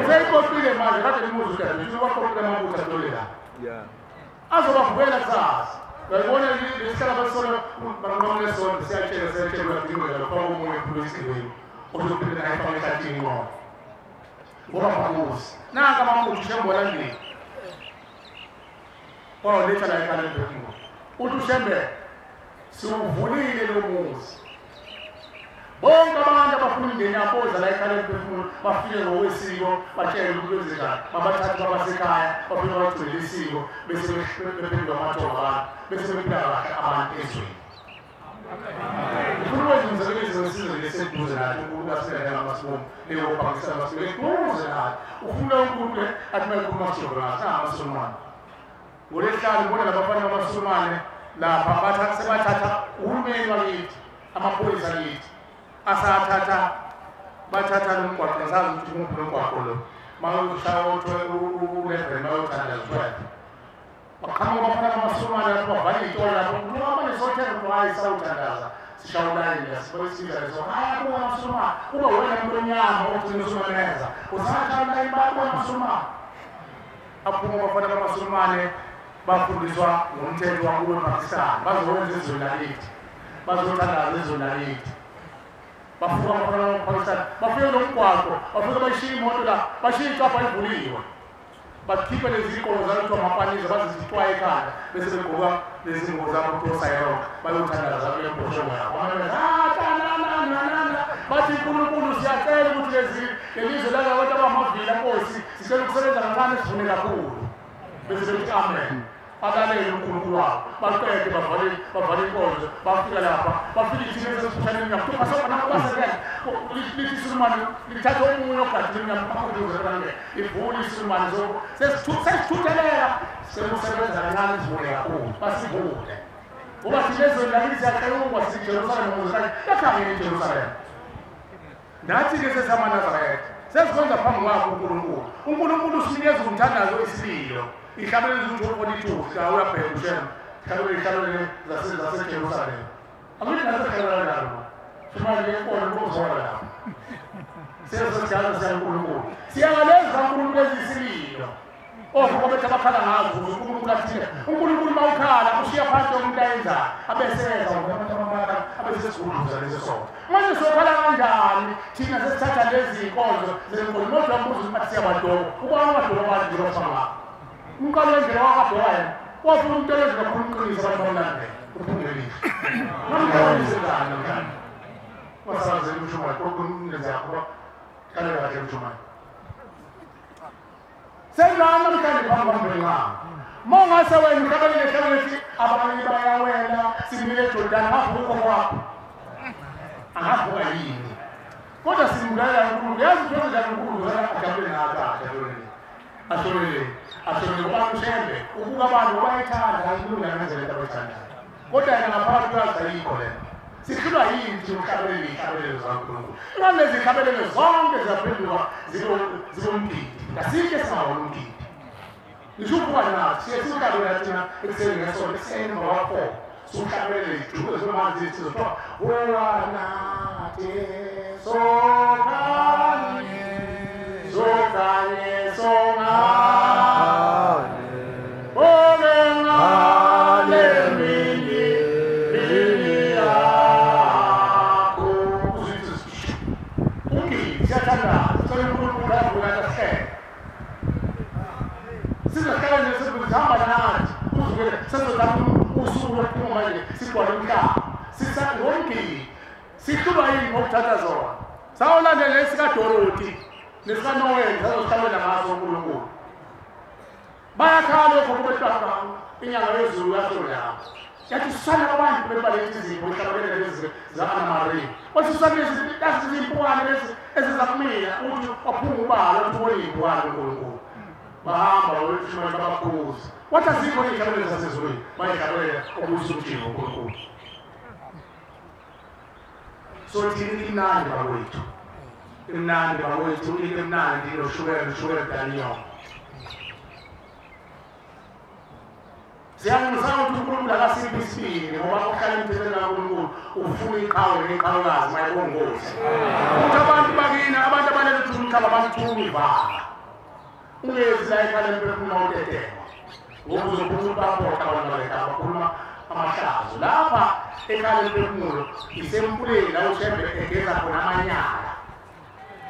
[SPEAKER 1] useyikopile manje kade limuzi ukuthi wakopile amabutha tolela azobavukela kusasa uyayibona lesihlala basona banqonesona siyatshela kudingeka lokho omunye ekhuluma isigwini uzophinde naye efake ehlathini ngoba ngoba bamuzi nanka amabutha ushembe landini letha la ekhaya lempefumulo uthi ushembe siwuvulile lo muzi bonke abantu abafuna umndeni yaboza la ekhaya lempefumulo bafike ngokwesiko batshele ukuthi kwenzekani babathathe babasekhaya bafike bagcwele isiko bese bephendula amathongo abantu bese bephila kahle abantu ezweni ufuna ukwenza umsebenzi wesizwe leseduze nathi unkulunkulu asilela ngamasibomvu leyo bhangisa amasibomvu eduze nathi ufuna unkulunkulu athi uma ekhuluma amasibomvu nathi amasulumane ngolesihlanu bona labafana bamasulumane lapha sebathatha uhulumeni wakithi amapholisa akithi bathatha nomgwaqo ngisazi ukuthi kumuphi nomgwaqo lo mawushaya u11 mayothatha 12 baqhamuka abafana bamasulumane lapho bavale iy'tolo lapho noma nesothela ukuthi hayi sawuthandaza sishawulayile sibesiza leso haya kuba amasulumane kuba wena umuntu omnyama ogcina usumeneza usashawulayile bakuba amasulumane aphuma abafana bamasulumane bafundiswa ngomthetho wakubo ePakistan bazowenza izwe lakithi bazothandaza izwe lakithi bafika abafana bamaPakistan bafike nomgwaqo bafike bashiya imoto la bashiya icapha ivuliwe bakhiphe lezi nkomo zaluthiwa amapaniza bazizithwaye ekhanda bese begqoka lezi ngubo zabo kutosa yonke bayothandaza kule mboshomo yabo bathi uNkulunkulu siyacela ukuthi lelizwe labantu abamavila nkosi sicela ukusebenza kancane sivune kakhulu bese bethi amen abalele uNkulunkulu wabo baqede bavale inkonzo bafika lapha bafika ithina esesiphaneni ngakuthuma sobanakubasekela lithi isulumane lithatha omunye ogadini ngamakhuduzelane ivule isulumane sesithutheleka semusebenza kancane sivule kakhulu basivule ngoba thina ezweni lakithi siyaqeyungwa sithi Jerusalem muzikanye yakhangela iJerusalem nathi-ke sesamanazaretha sesikwenza phambi kwakho uNkulunkulu. uNkulunkulu usinikeza umthandazo isililo ihlabelelo u-42 mhla uyabheka ushema ihlabelelo zaseJerusalema akuthi nasekhela njalo shumane lenkolo kuzola lapho sesijalo siyankulunkulu siyangaleza uNkulunkulu ezisililo okhokho bethu abakhala ngazo uNkulunkulu athile uNkulunkulu mawukhala ushiya phansi umuntu ayenza abeseza ngoba abesesiguduza lesesonto manje sokhala kanjani thina sesithatha lezi inkonzo zenkolo modwa mbuzo ukuthi siyabadoko ubona amadoko abantu ngiyofama umqalo wendlela wakadoko yena wafuna umuntu elenza kakhulu uqinisa abantu bamlandela uphungelise namhlanje namhlanje wasazela umshumayeli kokunenza yakho kale kahle umshumayeli sengana mhlanje phambi kwamngcwabo mongase wena uhlabelele abanye bayawela simile eJordani ngavuka kwakho angavuka yini kodwa simngala uNkulunkulu yazi ukuthi njani uNkulunkulu akajabule ngakho asolele ngoba ushembe ukuba abantu bayithanda uNkulunkulu ngendlela abayithandayo kodwa yena ngaphakathi kwazi ayikho lena sikhulwa yini nje uhlabelele ihlabelelo zaNkulunkulu ngalezi ihlabelelo zonke zaphenduka zilompidi asike sawona umpidi ngishukuba nathi siyesihlabela thina ekuseni ngesonto ekuseni ngawakho suhlabelele ijuke zomanzi sizothiwa wanathi sokanye songane ngale mini yakho ukithi siyathanda sokuNkulunkulu akulahle sizahlala nje sihamba nathi uzukele sesizothatha usuku lokuphuma manje sigcwale umhlaba sisangomgidi sihlulwa yini ngokuthatha zona sawulandela esikaDorothy nesikaNoel sazohlabela ngazo uNkulunkulu bayakhala lokho kubetaka inyanga yezulu yasolala yathi sisana abantu bebalethe izipho ehlabelele lezi za-Anna Marie wasisana izimpukane lezi ezizakumila uthi waphunga ubala uthubona iy'mpukane uNkulunkulu bahamba wetshumane babakhuza wathi azikho iy'hlabelelo zasezulwini bayihlabelela okuyisa umjingo uNkulunkulu so thina imnandi bakwethu into emnandi noshukela daniyo siyangizama ukuthi uNkulunkulu akasiphi isibindi ngoba uhlala emthethweni kaNkulunkulu ufuna iqhawe neqhawekazi mayibongozi ukuthi abantu bakini abantu abalele ukuthi umhlaba bamthuma ivanga ungezi la ekhaya emphefumulo utetewa ngoba uzokhuluma baphotha abantu balekha bakhuluma amahlazo lapha ekhaya emphefumulo isemfuleni la ushembe egeza khona amanyala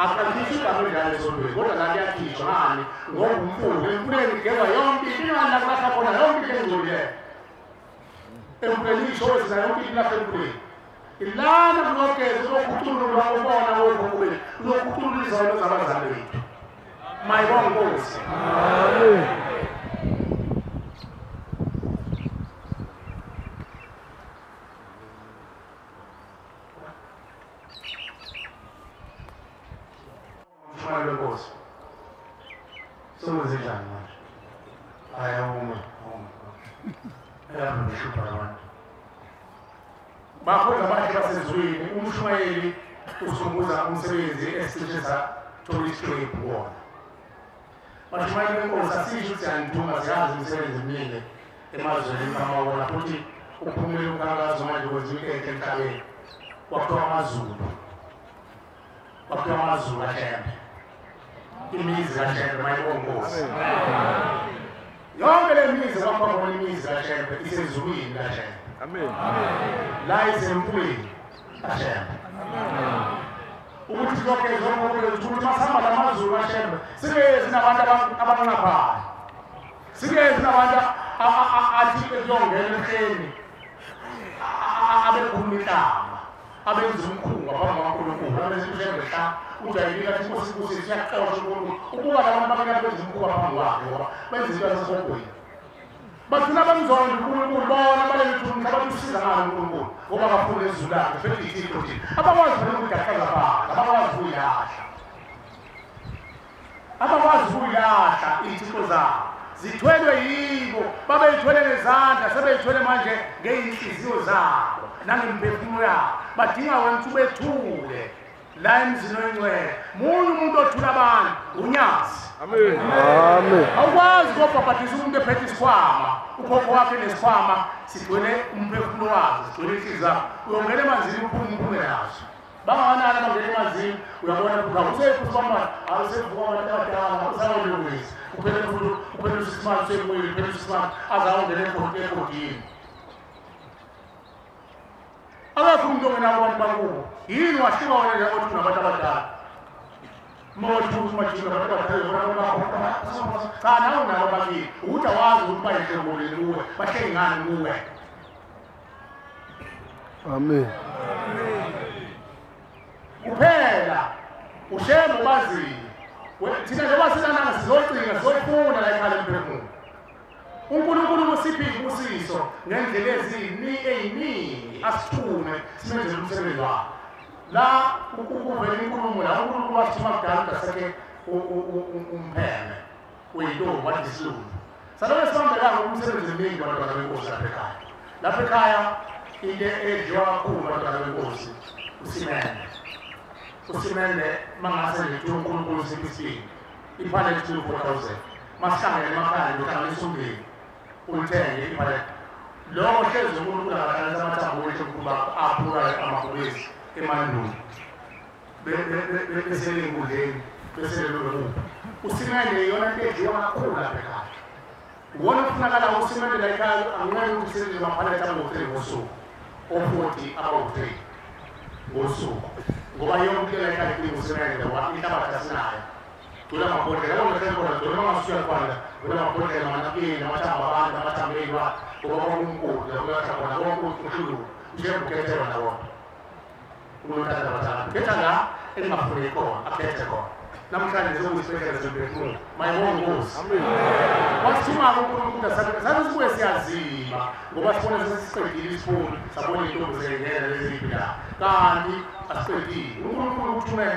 [SPEAKER 1] akakhishwa igama njalo esontweni kodwa la kuyakhishwa ngani ngoba umfula emfuleni kugezwa yonke ingani la kulahla khona yonke into engcolileyo emfuleni ishozi nayo yonke ilahla emfuleni ilana kulogeza kulokhucululwa ubona wokhokho bethu kulokhuculula izono zabazali bethu mayibonge Nkosi amen Mwana Nkosi sokuze njani manje ayawuma ngishupa abantu bakhona abantu basezulwini umshumayeli usumbuza umsebenzi esicishe sathola isiqephu wona bashumayeli benkosi asisho ukuthi anithuma ziyazi imisebenzi eminingi emazweni amawona futhi uphumile umkhankaso manje kwenziwa into emhlabeni kwakhiwa amazulu kaHlembe imizi kaHlembe mayibonge Nkosi yonke le mizi kwakhona imizi kaHlembe isezulwini kaHlembe amen la isemfuleni kaHlembe ukuthi zonke ukuthi masihamba lamazulu kaHlembe sibezi nabantu abanqaphayo sibezi nabantu athi kuyongena ehleni abekhuluma inhlamba abenza umkhunga phambi kwaNkulunkulu abenza uHlembe hla ujayelile athi Nkosi siyaxoxa uNkulunkulu ukuba labantu bakena benza umkhunga phambi kwakhe ngoba benza into yasesogwini bathina bamzonda uNkulunkulu bona balelithuni abatusiza ngalo uNkulunkulu ngoba bafuna izulu lakhe bethu ithixo thina abakwazi ukudakaza abantu abakwazi ukuyilahla iy'thixo zabo zithwelwe yibo babeyithwele ngezandla sebeyithwele manje ngey'nhliziyo zabo nangemphefumulo yabo badinga wena ukuthi ubethule la emzini oyingcwele munye umuntu othula abantu unyazi.
[SPEAKER 9] Amen. Amen.
[SPEAKER 1] Awukwazi ukubhabhatisa umuntu ephethe isikhwama ukhokho wakhe nesikhwama sigcwele umphefumulo wakhe sigcwele inhliziyo uyongena emanzini uphume nazo. Bangakanani abangena emanzini uyabona ukuthi awusekho usibamba awusevuka abantu abadala usawulungisa uphele isimali semoyeni uphele isimali azawungena egodini. Akakho umuntu ongenabo abantu bakubo yini wahluka wena othi unabantu abadala mothi umajini abantu abadala cha nawe nabo bakithi ukuthi awazi ukuthi bayihlomboleni kuwe bahleli ngani kuwe.
[SPEAKER 9] Amen.
[SPEAKER 1] Kuphela ushembe baziwe thina njengoba sinananga sizocinga sizoyifuna la ekhaya emphefumulo. uNkulunkulu usiphi usizo ngendlela eziningi asithume simenze umsebenzi wakhe. La ukuvela inkulumo la uNkulunkulu wasithuma kudala ngaseke umpheme uyintombi wathi isilungu. Salome sibambelanga umsebenzi omningi wabantwana benkosi lapha ekhaya. Lapha ekhaya into edliwa kakhulu abantwana benkosi usimende mangase nje uNkulunkulu siphisini iphale 4,000 masihlangene emakhaya ngihlangana umndeni ulithenge imali lokho hlezi uNkulunkulu akahlalisa amathambo wethu ukuba aphula amabhubesi emandulo bese enkundleni bese lokho usimende yona into edliwa kakhulu lapha ekhaya. Wona kufunakala usimende la ekhaya angeke ukusebenzisa amaphalethi angu-3 ngosuku o-40 aba-3 ngosuku ngoba yonke la ekhaya usimende inhlabathi asinayo tula mabhodlela yonke khona tula masuya khona tula mabhodlela manapini amathambo abantu amathambo elwa ngoba uNkulunkulu uyathatha khona konke ukuhlulu njengokhethelwa nabo uNkulunkulu bathatha ketha la engafuni khona akhethe khona namhlanje sokuyisibekela semphefumulo mayibonge Nkosi. Amen. Wasithuma uNkulunkulu sabe sibuye siyazima ngoba sibona sesiqedile isifundo sabona intombi zengena leziphila kanti asiqedile uNkulunkulu uthume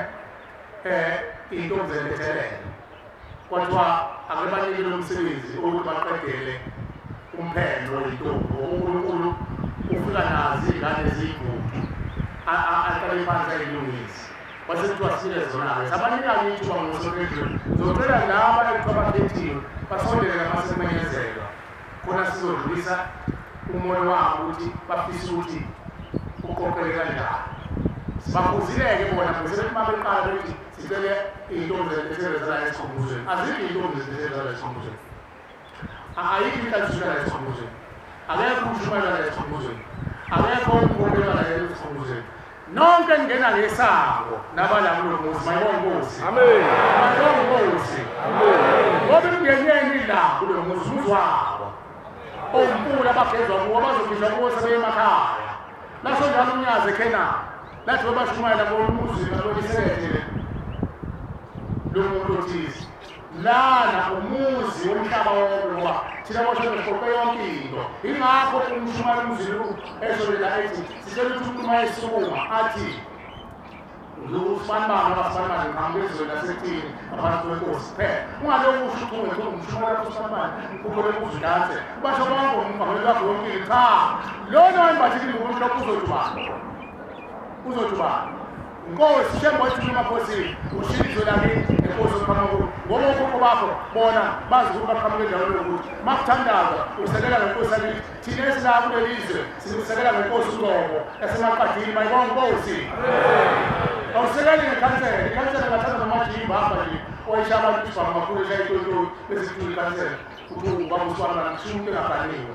[SPEAKER 1] intombi zentethelele kwathiwa akebanikele umsebenzi ukuthi baqedele umphelo wentombi uNkulunkulu ufika nazo izingane eziyigugu aqale phansi ayilungise wasekuthiwa sile zona sabanikani ithuba ngosonedlule zocela laba ekubakhethiwe basondele namasemenyezelwa khona sizodlulisa umoya wabo ukuthi bafise ukuthi uqoqele kanjani bakhuzileke bona bese mabeqala bethi sicele intombi zentethelezela esikhumuzweni azikho intombi zentethelezela esikhumuzweni ayikho inkalusula esikhumuzweni akekho umshumayela esikhumuzweni akekho umkhombela esikhumuzweni nonke ngena ngesango nabalamulo Nkosi mayibonge Nkosi. Amen. Mayibonge Nkosi. Amen. Ngoba ungeneni la kulo muzi wabo ompula abagezwa kuwo bazokhishwa kuwo sebemakhaya laso njalo unyaze ekhena lathi babashumayela ngoluzi nalolisekele lo muntu othisi lana umuzi womhlaba wonke ngoba thina boshwe siqoqe yonke into ingakho umshumayela umzulu ezolela ethi sicela ukuthi umuntu mayesukuma athi ngusibani abasibani ngambezwe lasethini abantu benkosi phela ungaloku usho ukuthi umshumayela usibani ukubona ukuzidanse basho bonke umkhawulo wakho yonke cha lona wembathile umuntu uzothi Nkosi shembo ethi emakhosini ushizwe lami enkosi ophamakhulu ngoba ukhokho bakho bona bazi ukuthi baqhamuke endaweni yokuthi makuthandaza usekela ngenkosi yakithi thina esilapha kulelizwe sisekela ngenkosi uNgcobo yasemaqadini mayibonge Nkosi. Awusekeli ngekhansela ikhansela ngathanda namajimba hamba nje oyishaba ukuthi bamakhulu eshayitontoni bezithula ikhansela ukuthi ubabuswana ngishuke ngabhaliwe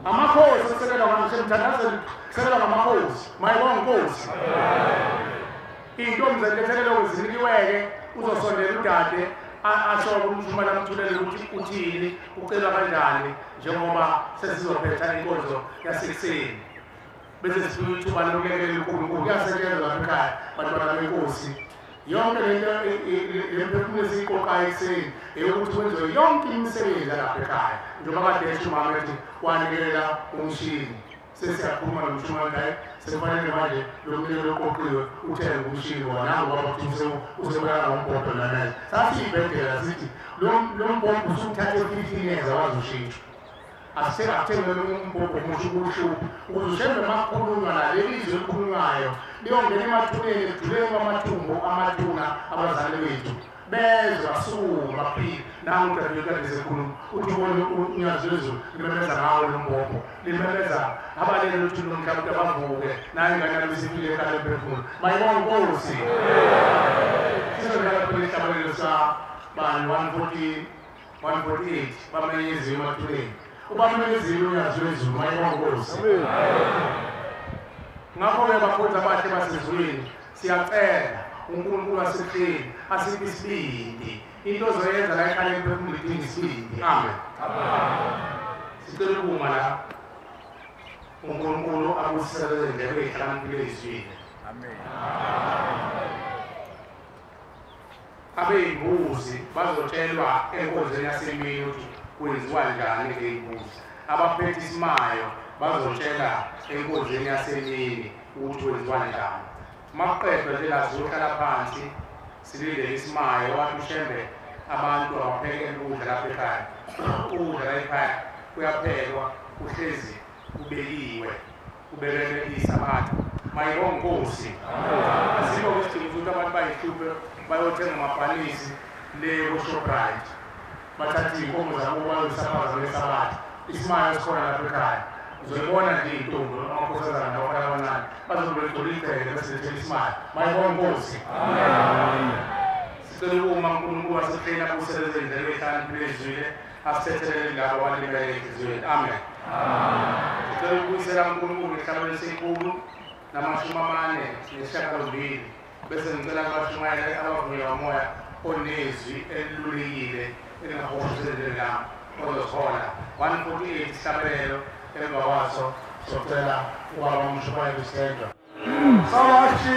[SPEAKER 1] amakhosi asekela ngamsemthandazeli sekela ngamakhosi mayibonge Nkosi. Intombi zentethelelo zinikiweke uzosondela udade asho umshumayela amthulele ukuthi uthini ucela kanjani njengoba sesizophetha inkonzo yasekuseni bese sifuna ithuba lokulekelela uNkulunkulu kuyasetshenzwa lapha ekhaya bantwana benkosi yonke lento lemphefumulo esiyiqoqayo ekuseni eyokuthi kwenziwe yonke imisebenzi lapha ekhaya njengoba kade esho umama ethi wanikela umshini sesiyakhuluma nomshumayela ngaye sekufanele manje lo mlilo loqoqiwe uthenge umshini wona ngoba ukuthi usebeka ngombhobho nanaye sathi ibhedlela sithi lo mbhobho usuthathe 15 years awazi ushintsha asengathengele umbhobho omusha uzushembe makhulunywa naleli izwe elikhulunywayo liyongena emathuneni ekujuleni kwamathumbu amatuna abazali bethu bezwa suku baphila nangu udadewethu sekhuluma uthi ubone unyazi lwezulu limemeza ngawo lo mbhobho limemeza abalele luthi nomhlaba ukuthi bavuke naye ingane yalo isifile ekhaya emphefumulo mayibonge Nkosi sizodlala khona isihlabalelo sabani 148 bamenyeziwe emathuneni ubamenyeziwe unyazi lwezulu mayibonge Nkosi ngakho-ke bakhonzi abahle basezulwini siyacela uNkulunkulu asehleli asiphe isibindi into ozoyenza la ekhaya emphefumulo idinga isibindi amen sicela ukuma la uNkulunkulu abusisele indlebe ehlakaniphile ezwini amen abeyimbuzi bazotshelwa enkonzweni yasemini ukuthi kwenziwa njani ngeyimbuzi abaphethe isimayo bazotshela enkonzweni yasemini ukuthi kwenziwa njani maqedwe nje lazohlala phansi silindele isimayo wathi ushembe abantu abapheke ukudla lapha ekhaya ukudla la ekhaya kuyaphekwa uhlezi kubekiwe kubekelwe isabatha mayibonge Nkosi asikho isidingo ukuthi abantu bayihluphe bayothenga amabhanisi le Shoprite bathatha iy'nkomo zabo bayoyisabaza ngesabatha isimayo sikhona lapha ekhaya uzoyibona nje iy'ntombi amakhosazana nabantu abancane bazobe begcwele igceke bese lethela isimayo mayibonge Nkosi sicela ukuma uNkulunkulu wasehleni abuseleze indlebe ehlakaniphile ezwile asithethelele labo abalimele enhliziyweni amen sicela ukubuyisela uNkulunkulu ngehlabelo esikhulu na48 bese ngicela abashumayela abavunyelwa umoya onezwi elulekile elingahoshizele lami ozokhona 148 isihlabelelo emva kwaso socela ubaba umshumayela uStendwa
[SPEAKER 8] Sawashi